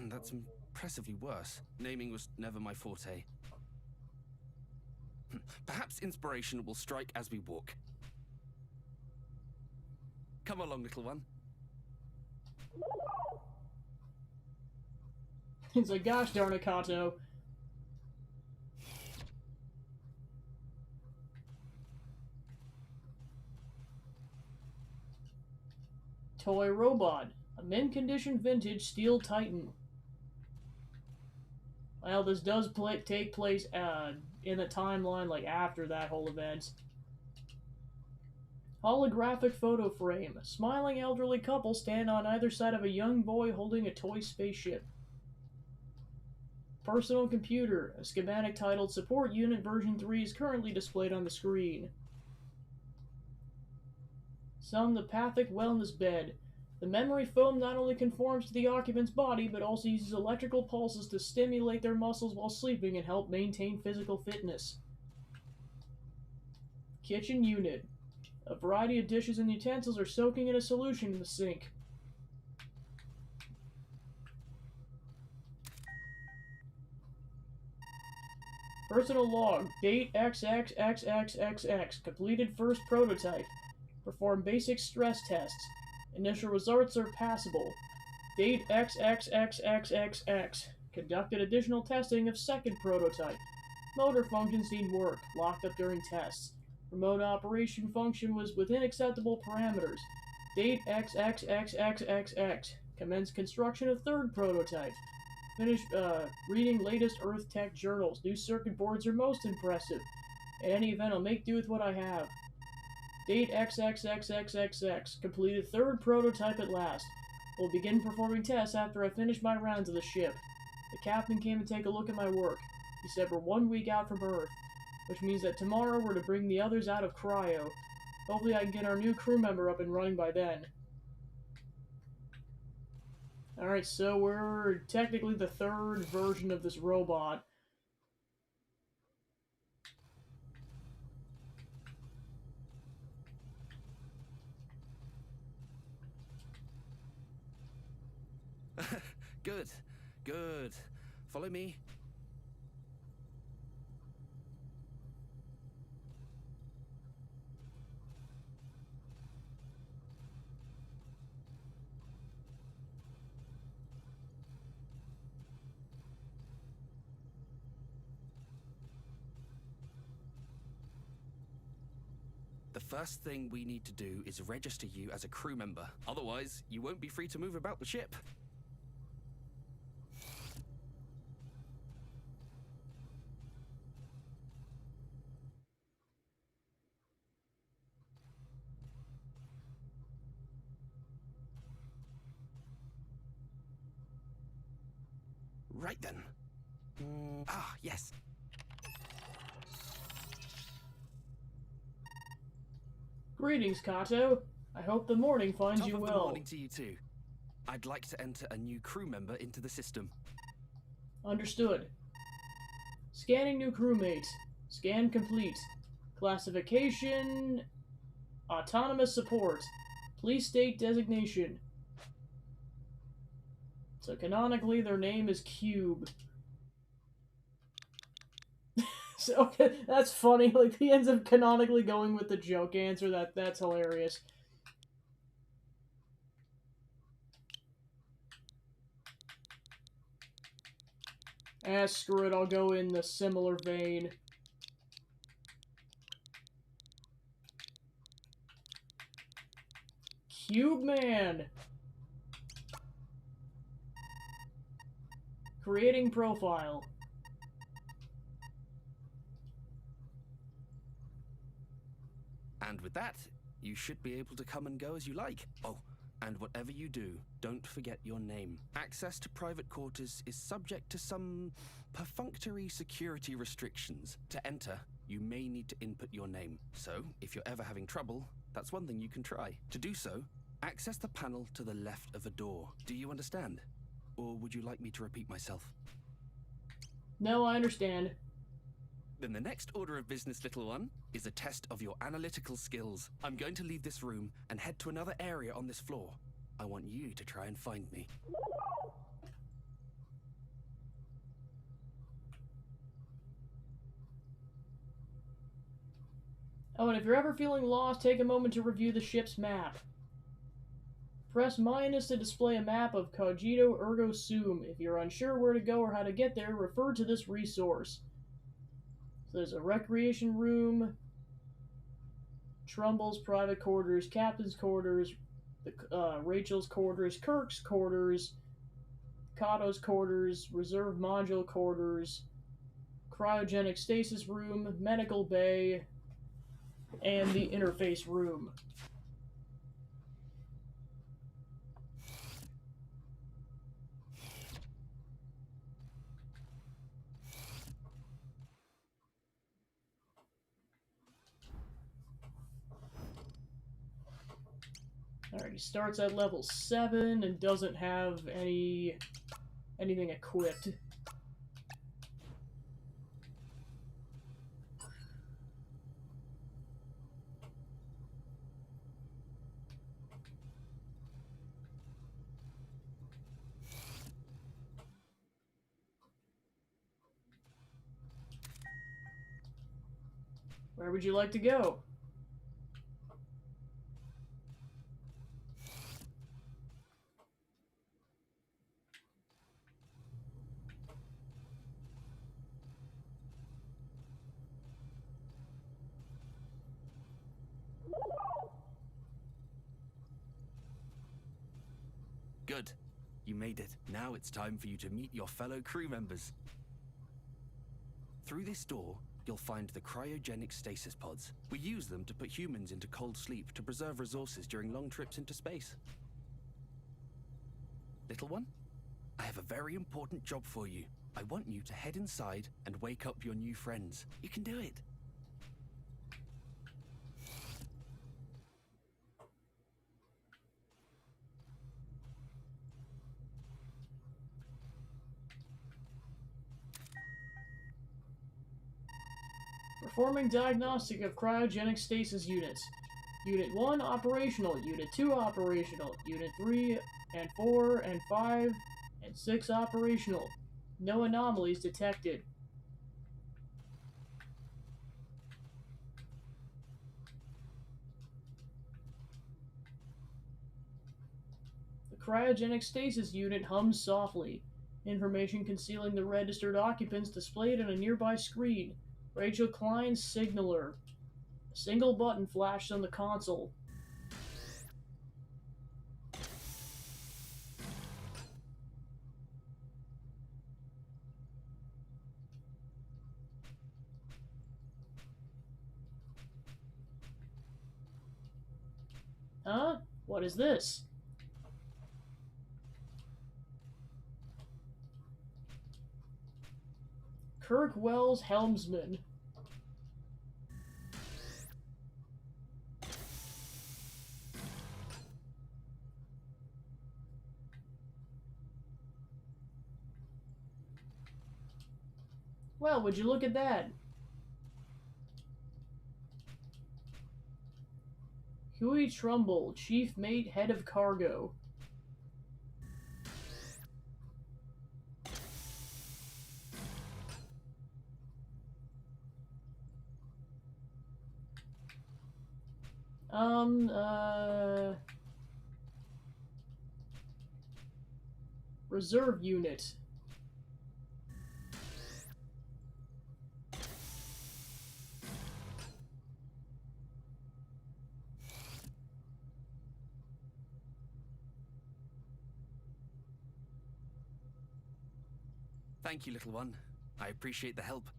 That's impressively worse. Naming was never my forte. Perhaps inspiration will strike as we walk. Come along, little one. He's like, gosh darn it, Kato. Toy robot. A mint-condition vintage Steel Titan. Well, this does take place in the timeline, like, after that whole event. Holographic photo frame. A smiling elderly couple stand on either side of a young boy holding a toy spaceship. Personal computer. A schematic titled Support Unit version 3 is currently displayed on the screen. Somnopathic wellness bed. The memory foam not only conforms to the occupant's body, but also uses electrical pulses to stimulate their muscles while sleeping and help maintain physical fitness. Kitchen unit. A variety of dishes and utensils are soaking in a solution in the sink. Personal log. Date XXXXXX. Completed first prototype. Perform basic stress tests. Initial results are passable. Date XXXXXX. Conducted additional testing of second prototype. Motor functions need work. Locked up during tests. Remote operation function was within acceptable parameters. Date XXXXXX. Commence construction of third prototype. Finish reading latest Earth Tech journals. New circuit boards are most impressive. In any event, I'll make do with what I have. Date XXXXXX. Completed third prototype at last. Will begin performing tests after I finish my rounds of the ship. The captain came to take a look at my work. He said we're 1 week out from Earth, which means that tomorrow we're to bring the others out of cryo. Hopefully I can get our new crew member up and running by then. Alright, so we're technically the third version of this robot. Good, good. Follow me. The first thing we need to do is register you as a crew member. Otherwise, you won't be free to move about the ship. Right then. Yes. Greetings, Kato. I hope the morning finds you Top of the well. morning to you too. I'd like to enter a new crew member into the system. Understood. Scanning new crewmates. Scan complete. Classification... Autonomous support. Please state designation. So canonically, their name is Cube. So, okay, that's funny. Like, he ends up canonically going with the joke answer. That's hilarious. Screw it. I'll go in the similar vein. Cube Man. Creating profile. And with that, you should be able to come and go as you like. Oh, And whatever you do, don't forget your name. Access to private quarters is subject to some perfunctory security restrictions. To enter, you may need to input your name. So, if you're ever having trouble, that's one thing you can try. To do so, access the panel to the left of a door. Do you understand? Or would you like me to repeat myself? No, I understand. Then the next order of business, little one, is a test of your analytical skills. I'm going to leave this room and head to another area on this floor. I want you to try and find me. Oh, and if you're ever feeling lost, take a moment to review the ship's map. Press minus to display a map of Cogito Ergo Sum. If you're unsure where to go or how to get there, refer to this resource. So there's a recreation room, Trumbull's private quarters, Captain's quarters, Rachel's quarters, Kirk's quarters, Kato's quarters, reserve module quarters, cryogenic stasis room, medical bay, and the interface room. Alright, he starts at level 7 and doesn't have anything equipped. Where would you like to go? Good. You made it. Now it's time for you to meet your fellow crew members. Through this door, you'll find the cryogenic stasis pods. We use them to put humans into cold sleep to preserve resources during long trips into space. Little one, I have a very important job for you. I want you to head inside and wake up your new friends. You can do it. Performing diagnostic of cryogenic stasis units. Unit 1 operational, Unit 2 operational, Unit 3 and 4 and 5 and 6 operational. No anomalies detected. The cryogenic stasis unit hums softly. Information concealing the registered occupants displayed on a nearby screen. Rachel Klein's signaler. A single button flashed on the console. Huh? What is this? Kirk Wells Helmsman. Well, would you look at that? Huey Trumbull, Chief Mate, Head of Cargo. Reserve unit. Thank you, little one. I appreciate the help.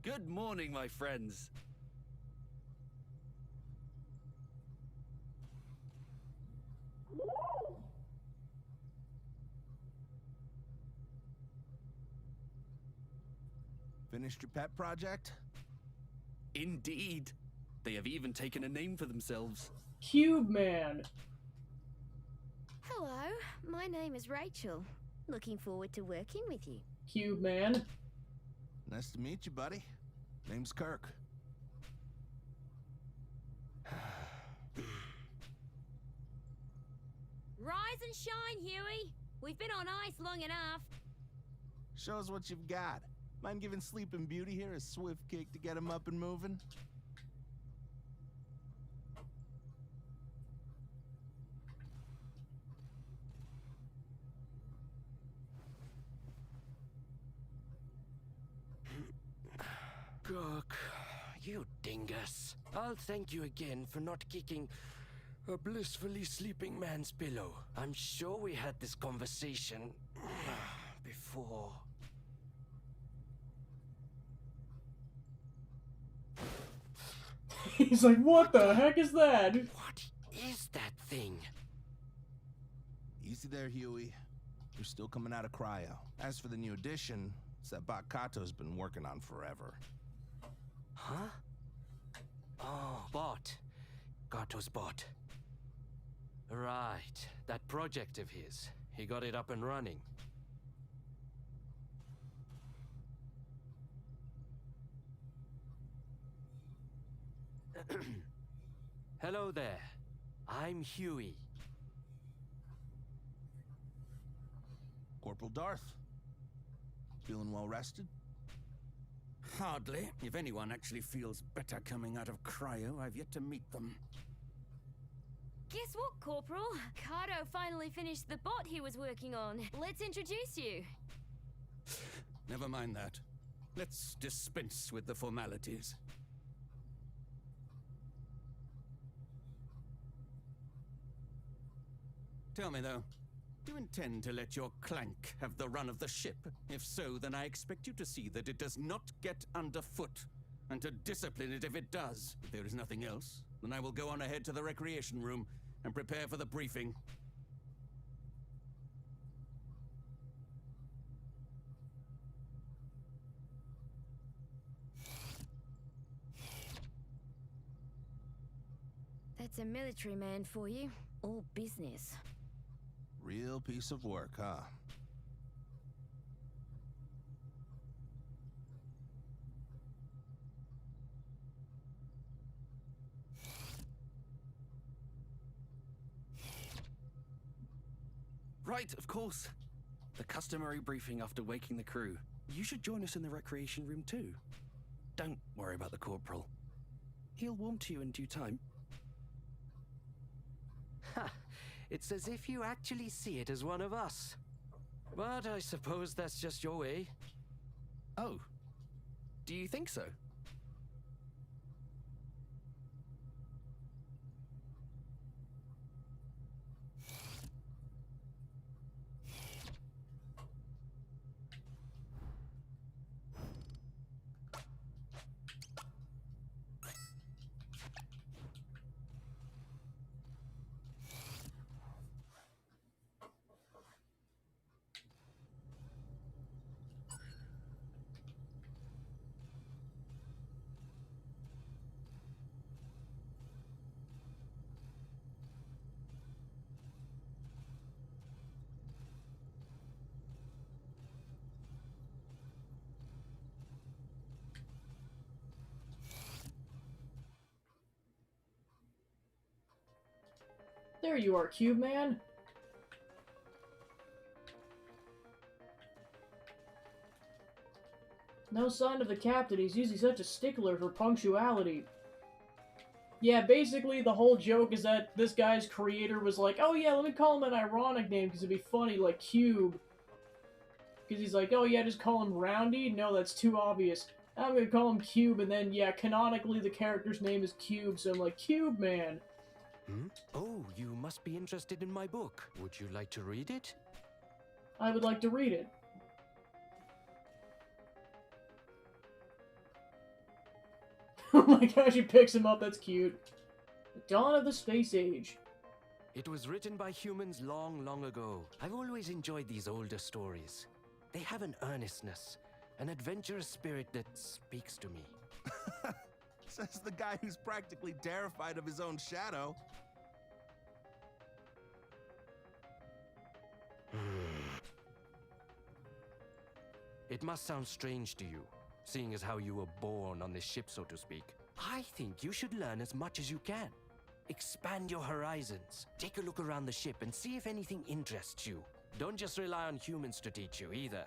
Good morning, my friends. Finished your pet project? Indeed. They have even taken a name for themselves. Cube Man. Hello, my name is Rachel. Looking forward to working with you. Cube Man. Nice to meet you, buddy. Name's Kirk. Rise and shine, Huey. We've been on ice long enough. Show us what you've got. Mind giving Sleeping Beauty here a swift kick to get him up and moving? Kirk, you dingus. I'll thank you again for not kicking a blissfully sleeping man's pillow. I'm sure we had this conversation before. He's like, what the heck is that? What is that thing? Easy there, Huey. You're still coming out of cryo. As for the new addition, it's that bot Kato's been working on forever. Huh? Oh, bot. Kato's bot. Right. That project of his. He got it up and running. Hello there. I'm Huey. Corporal Darth. Feeling well rested? Hardly. If anyone actually feels better coming out of cryo, I've yet to meet them. Guess what, Corporal? Kato finally finished the bot he was working on. Let's introduce you. Never mind that. Let's dispense with the formalities. Tell me, though, do you intend to let your clank have the run of the ship? If so, then I expect you to see that it does not get underfoot, and to discipline it if it does. If there is nothing else, then I will go on ahead to the recreation room and prepare for the briefing. That's a military man for you. All business. Real piece of work, huh? Right, of course. The customary briefing after waking the crew. You should join us in the recreation room too. Don't worry about the corporal. He'll warm to you in due time. Ha! It's as if you actually see it as one of us. But I suppose that's just your way. Oh. Do you think so? There you are, Cube Man. No sign of the captain. He's usually such a stickler for punctuality. Yeah, basically the whole joke is that this guy's creator was like, oh yeah, let me call him an ironic name because it'd be funny, like Cube. Because he's like, oh yeah, just call him Roundy? No, that's too obvious. I'm gonna call him Cube, and then, yeah, canonically the character's name is Cube, so I'm like, Cube Man. Hmm? Oh, you must be interested in my book. Would you like to read it? I would like to read it. Oh my gosh, he picks him up, that's cute. The Dawn of the Space Age. It was written by humans long, long ago. I've always enjoyed these older stories. They have an earnestness, An adventurous spirit that speaks to me. Says the guy who's practically terrified of his own shadow. It must sound strange to you, seeing as how you were born on this ship, so to speak. I think you should learn as much as you can. Expand your horizons. Take a look around the ship and see if anything interests you. Don't just rely on humans to teach you either.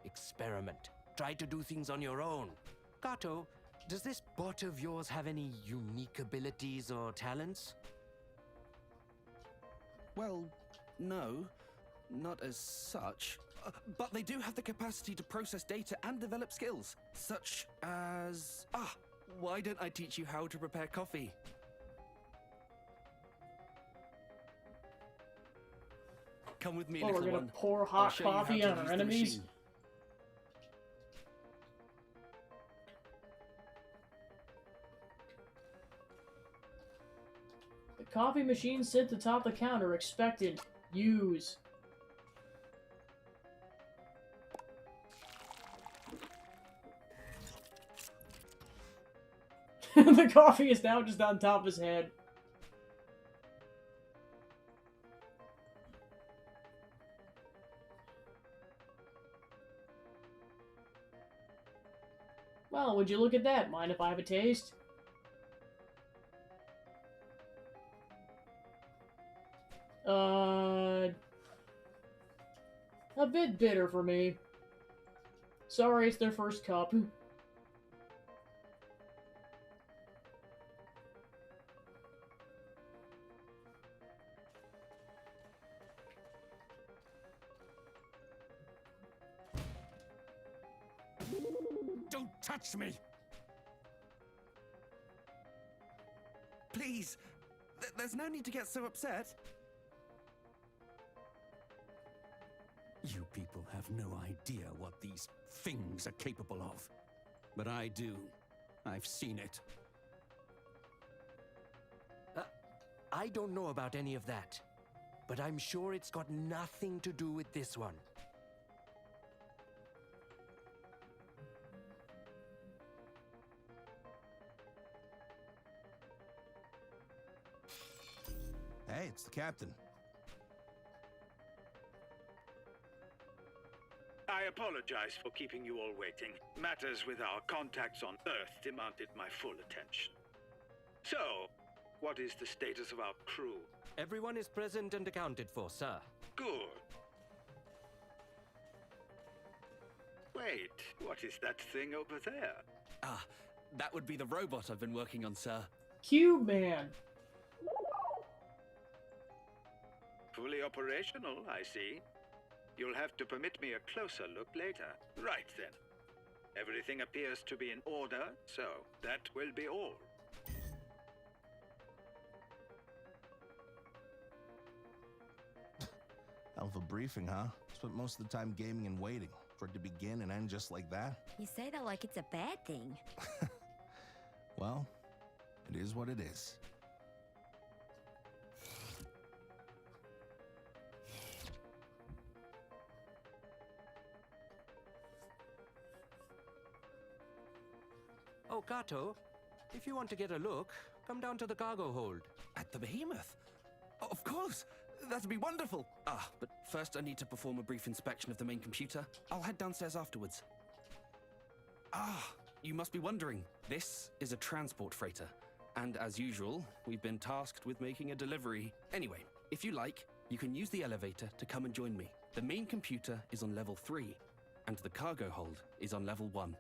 Experiment. Try to do things on your own. Kato, does this bot of yours have any unique abilities or talents? Well, no, not as such. But they do have the capacity to process data and develop skills, such as... why don't I teach you how to prepare coffee? Come with me, Oh, little we're gonna one. pour I'll hot show you how coffee to on our use the enemies? machine. The coffee machine sits atop the counter. Expected. Use. The coffee is now just on top of his head. Well, would you look at that? Mind if I have a taste? A bit bitter for me. Sorry, it's their first cup. Don't touch me! Please, there's no need to get so upset. You people have no idea what these things are capable of. But I do. I've seen it. I don't know about any of that, but I'm sure it's got nothing to do with this one. Hey, it's the captain. I apologize for keeping you all waiting. Matters with our contacts on Earth demanded my full attention. So, what is the status of our crew? Everyone is present and accounted for, sir. Good. Wait, what is that thing over there? That would be the robot I've been working on, sir. Cube Man. Fully operational, I see. You'll have to permit me a closer look later. Right then. Everything appears to be in order, so that will be all. Hell of a briefing, huh? Spent most of the time gaming and waiting for it to begin and end just like that. You say that like it's a bad thing. Well, it is what it is. Oh, Kato, if you want to get a look, come down to the cargo hold. At the Behemoth? Of course! That'd be wonderful! But first I need to perform a brief inspection of the main computer. I'll head downstairs afterwards. You must be wondering. This is a transport freighter. And as usual, we've been tasked with making a delivery. Anyway, if you like, you can use the elevator to come and join me. The main computer is on level 3, and the cargo hold is on level 1.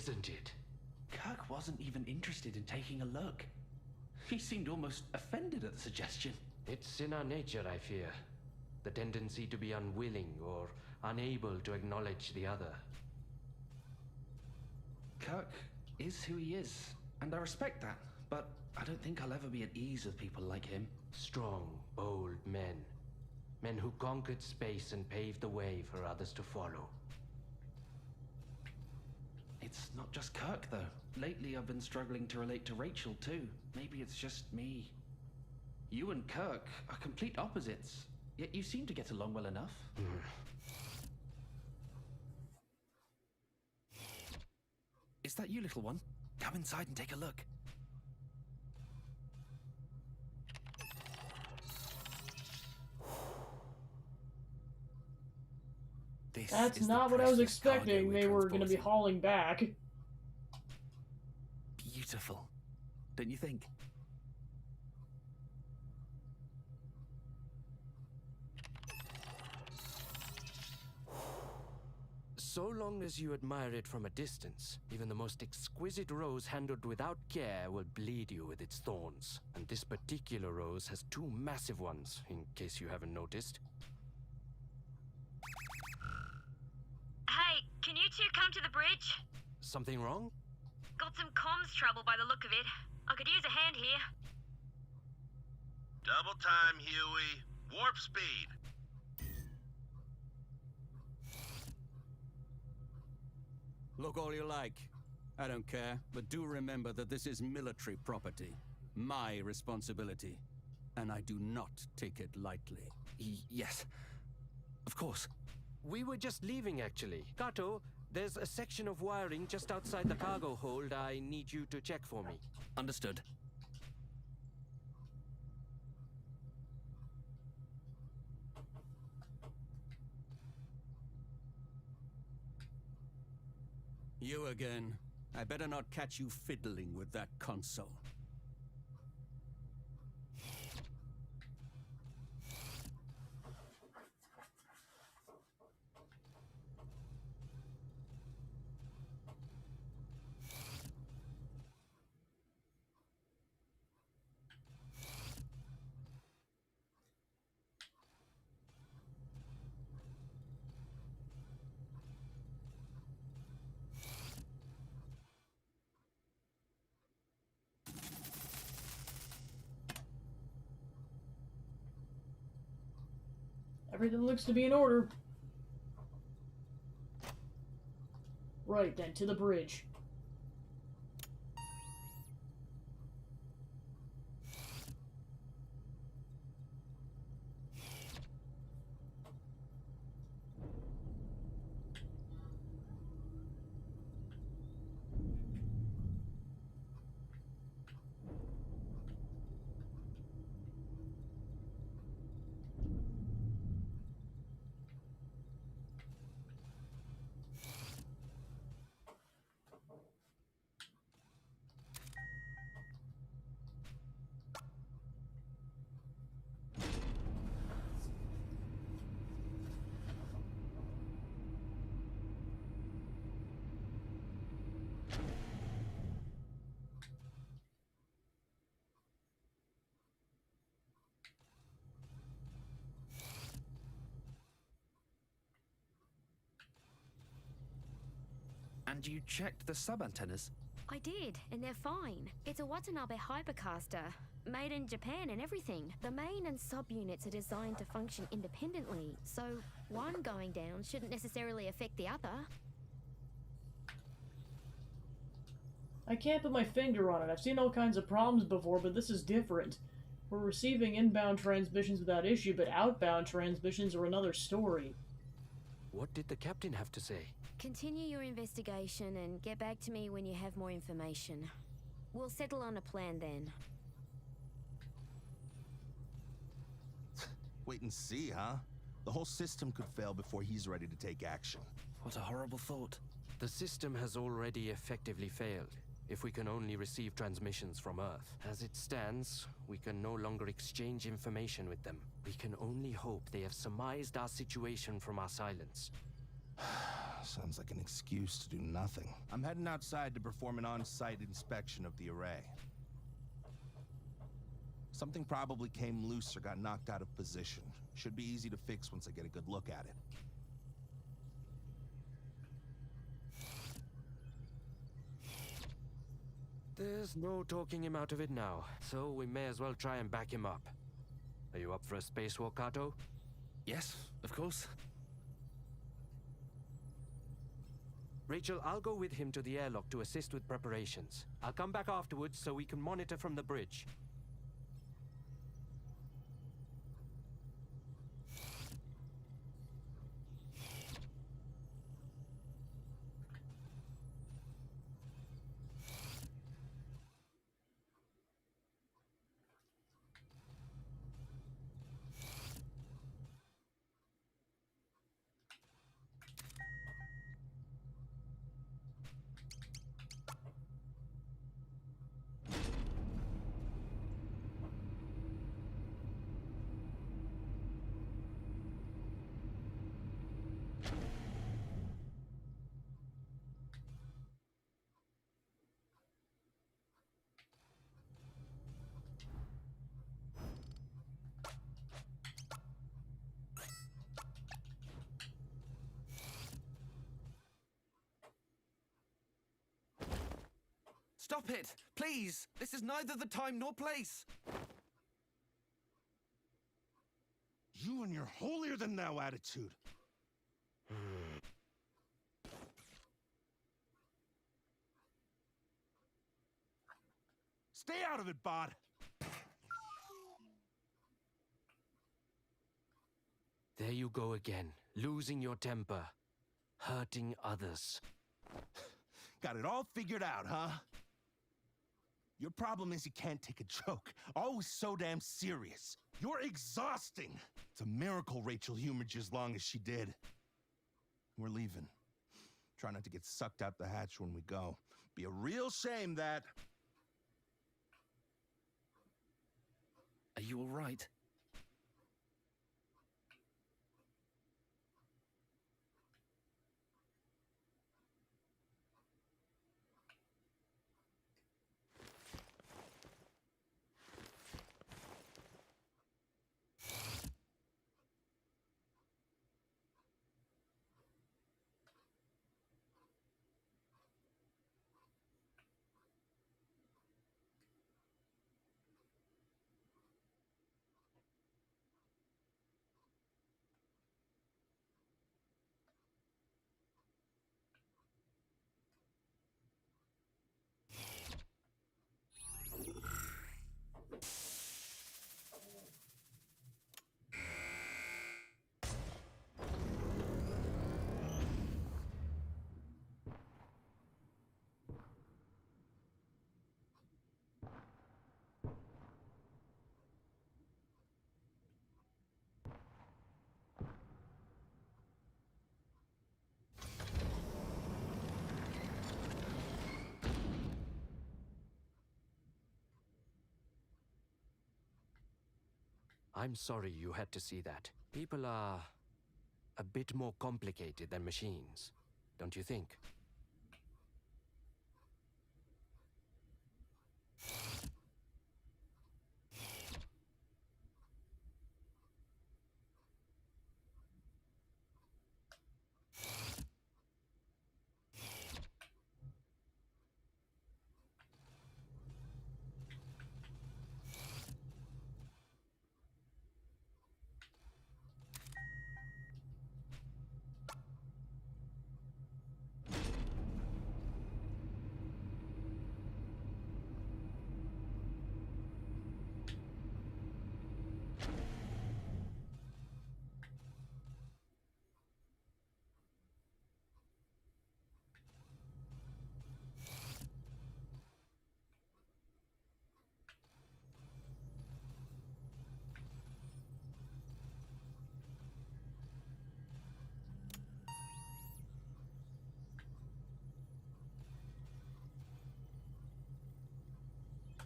isn't it? Kirk wasn't even interested in taking a look. He seemed almost offended at the suggestion. It's in our nature, I fear. The tendency to be unwilling or unable to acknowledge the other. Kirk is who he is, and I respect that, but I don't think I'll ever be at ease with people like him. Strong, bold men. Men who conquered space and paved the way for others to follow. It's not just Kirk, though. Lately, I've been struggling to relate to Rachel, too. Maybe it's just me. You and Kirk are complete opposites, yet you seem to get along well enough. Is that you, little one? Come inside and take a look. That's not what I was expecting. They were going to be hauling back. Beautiful, don't you think? So long as you admire it from a distance, even the most exquisite rose handled without care will bleed you with its thorns. And this particular rose has two massive ones, in case you haven't noticed. Hey, can you two come to the bridge? Something wrong? Got some comms trouble by the look of it. I could use a hand here. Double time, Huey. Warp speed. Look all you like. I don't care, but do remember that this is military property. My responsibility. And I do not take it lightly. Yes, of course. We were just leaving, actually. Kato, there's a section of wiring just outside the cargo hold I need you to check for me. Understood. You again. I better not catch you fiddling with that console. Everything looks to be in order. Right then, to the bridge. And you checked the sub-antennas? I did, and they're fine. It's a Watanabe hypercaster, made in Japan and everything. The main and sub-units are designed to function independently, so one going down shouldn't necessarily affect the other. I can't put my finger on it. I've seen all kinds of problems before, but this is different. We're receiving inbound transmissions without issue, but outbound transmissions are another story. What did the captain have to say? Continue your investigation and get back to me when you have more information. We'll settle on a plan then. Wait and see, huh? The whole system could fail before he's ready to take action. What a horrible thought. The system has already effectively failed. If we can only receive transmissions from Earth. As it stands, we can no longer exchange information with them. We can only hope they have surmised our situation from our silence. Sounds like an excuse to do nothing. I'm heading outside to perform an on-site inspection of the array. Something probably came loose or got knocked out of position. Should be easy to fix once I get a good look at it. There's no talking him out of it now, so we may as well try and back him up. Are you up for a spacewalk, Kato? Yes, of course. Rachel, I'll go with him to the airlock to assist with preparations. I'll come back afterwards so we can monitor from the bridge. Stop it! Please! This is neither the time nor place! You and your holier-than-thou attitude. Stay out of it, Bod. There you go again, losing your temper, hurting others. Got it all figured out, huh? Your problem is you can't take a joke. Always so damn serious. You're exhausting. It's a miracle Rachel humored you as long as she did. We're leaving. Try not to get sucked out the hatch when we go. Be a real shame that... Are you all right? I'm sorry you had to see that. People are a bit more complicated than machines, don't you think?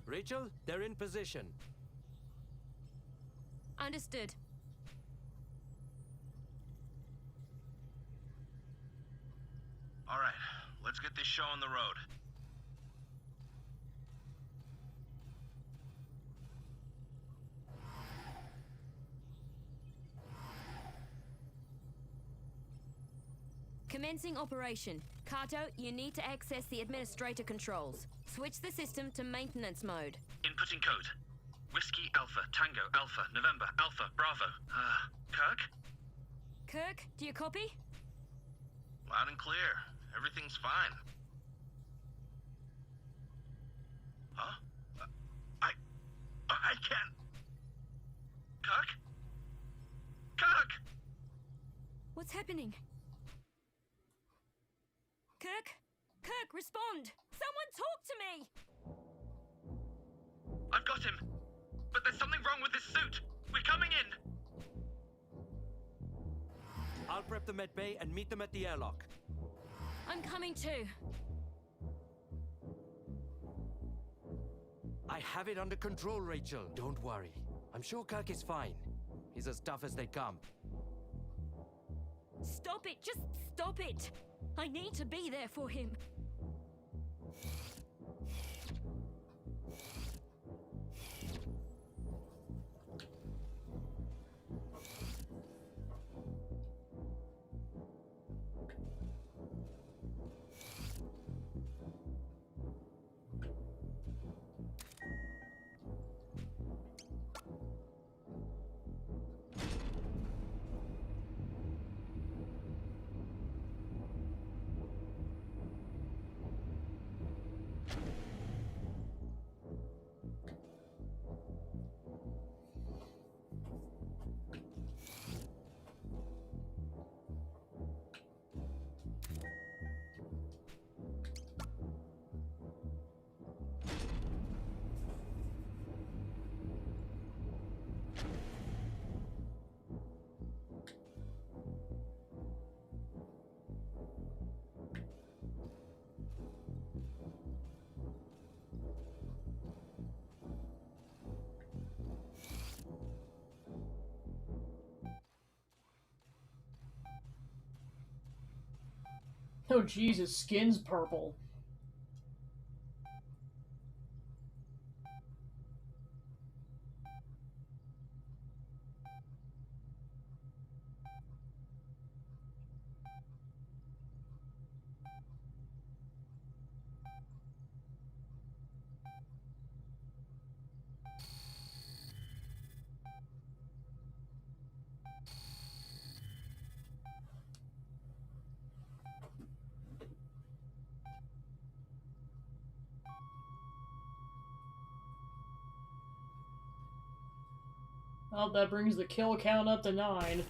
Rachel, they're in position. Understood. All right, let's get this show on the road. Commencing operation. Kato, you need to access the administrator controls. Switch the system to maintenance mode. Inputting code. Whiskey Alpha, Tango Alpha, November Alpha, Bravo. Kirk? Kirk, do you copy? Loud and clear. Everything's fine. Huh? I can't. Kirk? Kirk! What's happening? Kirk? Kirk, respond! Someone talk to me! I've got him. But there's something wrong with his suit. We're coming in. I'll prep the med bay and meet them at the airlock. I'm coming too. I have it under control, Rachel. Don't worry. I'm sure Kirk is fine. He's as tough as they come. Stop it! Just stop it! I need to be there for him. Oh Jesus, skin's purple. Oh, that brings the kill count up to 9.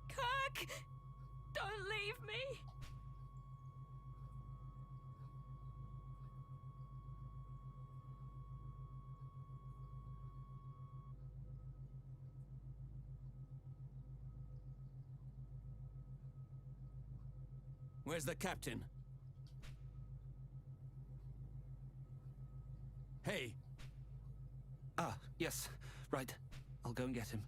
Kirk! Don't leave me! Where's the captain? Hey! Ah, yes. Right. I'll go and get him.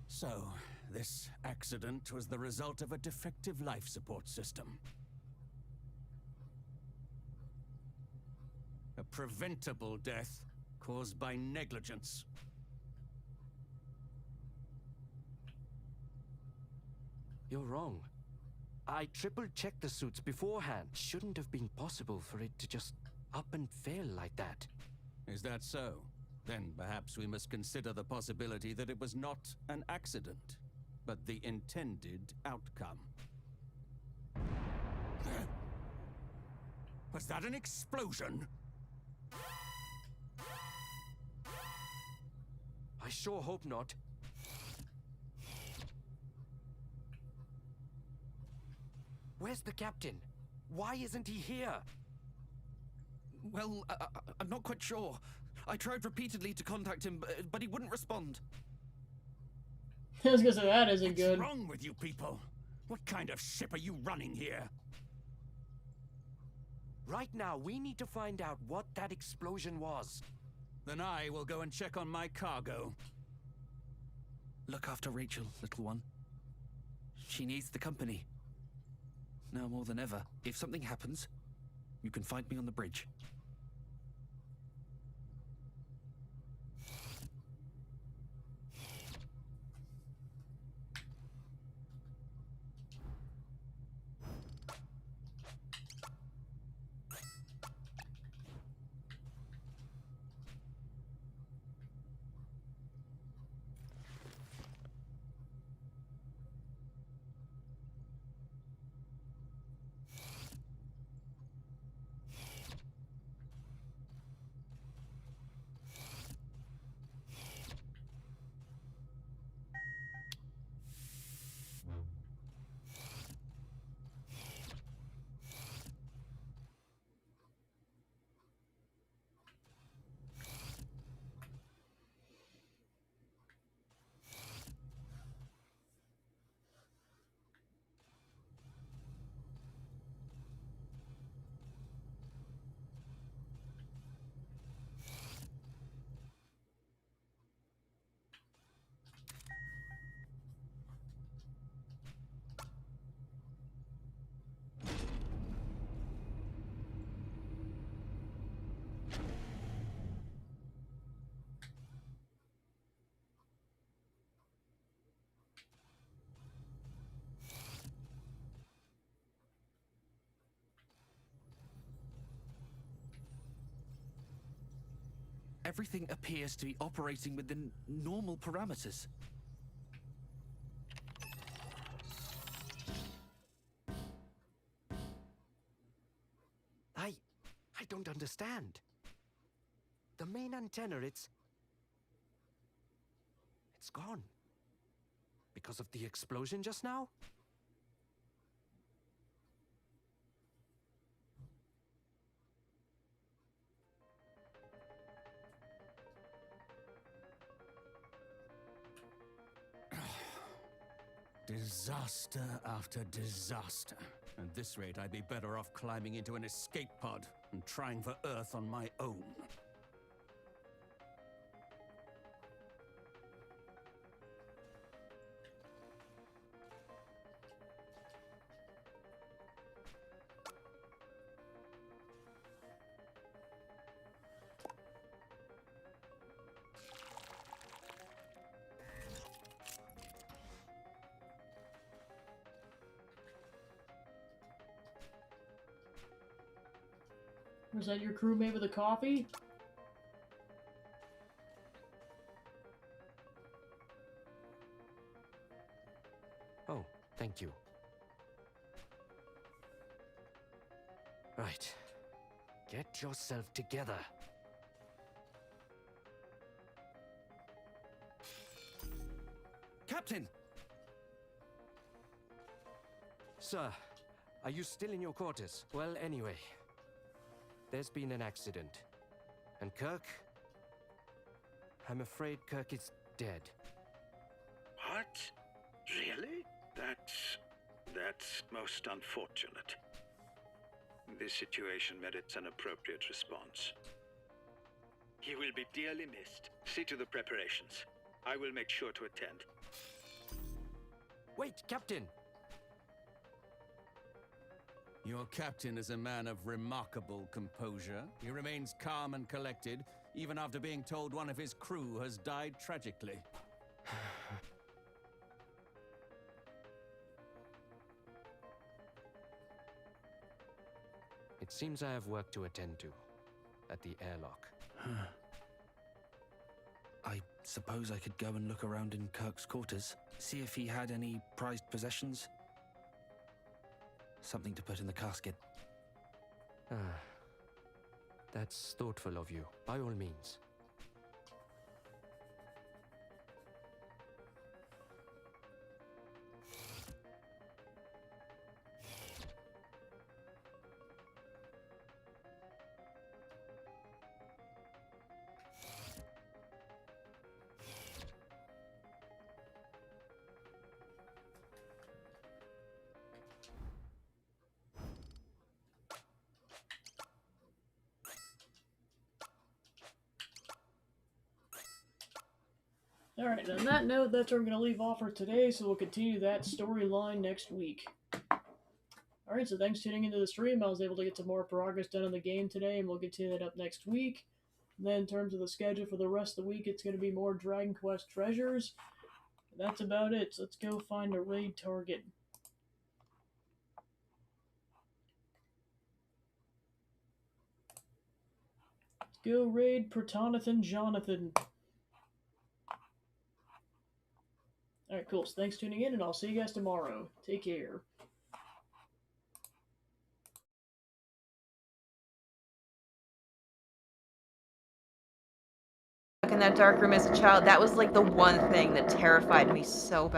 So, this accident was the result of a defective life support system. A preventable death caused by negligence. You're wrong. I triple-checked the suits beforehand. Shouldn't have been possible for it to just... up and fail like that. Is that so? Then perhaps we must consider the possibility that it was not an accident, but the intended outcome. Was that an explosion? I sure hope not. Where's the captain? Why isn't he here? Well, I'm not quite sure. I tried repeatedly to contact him, but he wouldn't respond. I was gonna say that isn't good. What's wrong with you people? What kind of ship are you running here? Right now, we need to find out what that explosion was. Then I will go and check on my cargo. Look after Rachel, little one. She needs the company. Now more than ever, if something happens, you can find me on the bridge. Everything appears to be operating within normal parameters. I don't understand. The main antenna, it's gone. Because of the explosion just now? Disaster after disaster. At this rate, I'd be better off climbing into an escape pod and trying for Earth on my own. Was that your crewmate with a coffee? Oh, thank you. Right. Get yourself together. Captain! Sir, are you still in your quarters? Well, anyway, there's been an accident. And Kirk? I'm afraid Kirk is dead. What? Really? That's most unfortunate. This situation merits an appropriate response. He will be dearly missed. See to the preparations. I will make sure to attend. Wait, Captain! Your captain is a man of remarkable composure. He remains calm and collected, even after being told one of his crew has died tragically. It seems I have work to attend to. at the airlock. I suppose I could go and look around in Kirk's quarters, see if he had any prized possessions. Something to put in the casket. That's thoughtful of you, by all means. Alright, on that note, that's where I'm going to leave off for today, so we'll continue that storyline next week. Alright, so thanks for tuning into the stream. I was able to get some more progress done in the game today, and we'll continue that up next week. And then in terms of the schedule for the rest of the week, it's going to be more Dragon Quest treasures. That's about it, so let's go find a raid target. Let's go raid Protonathan Jonathan. Alright, cool. So thanks for tuning in, and I'll see you guys tomorrow. Take care. In that dark room as a child, that was like the one thing that terrified me so bad.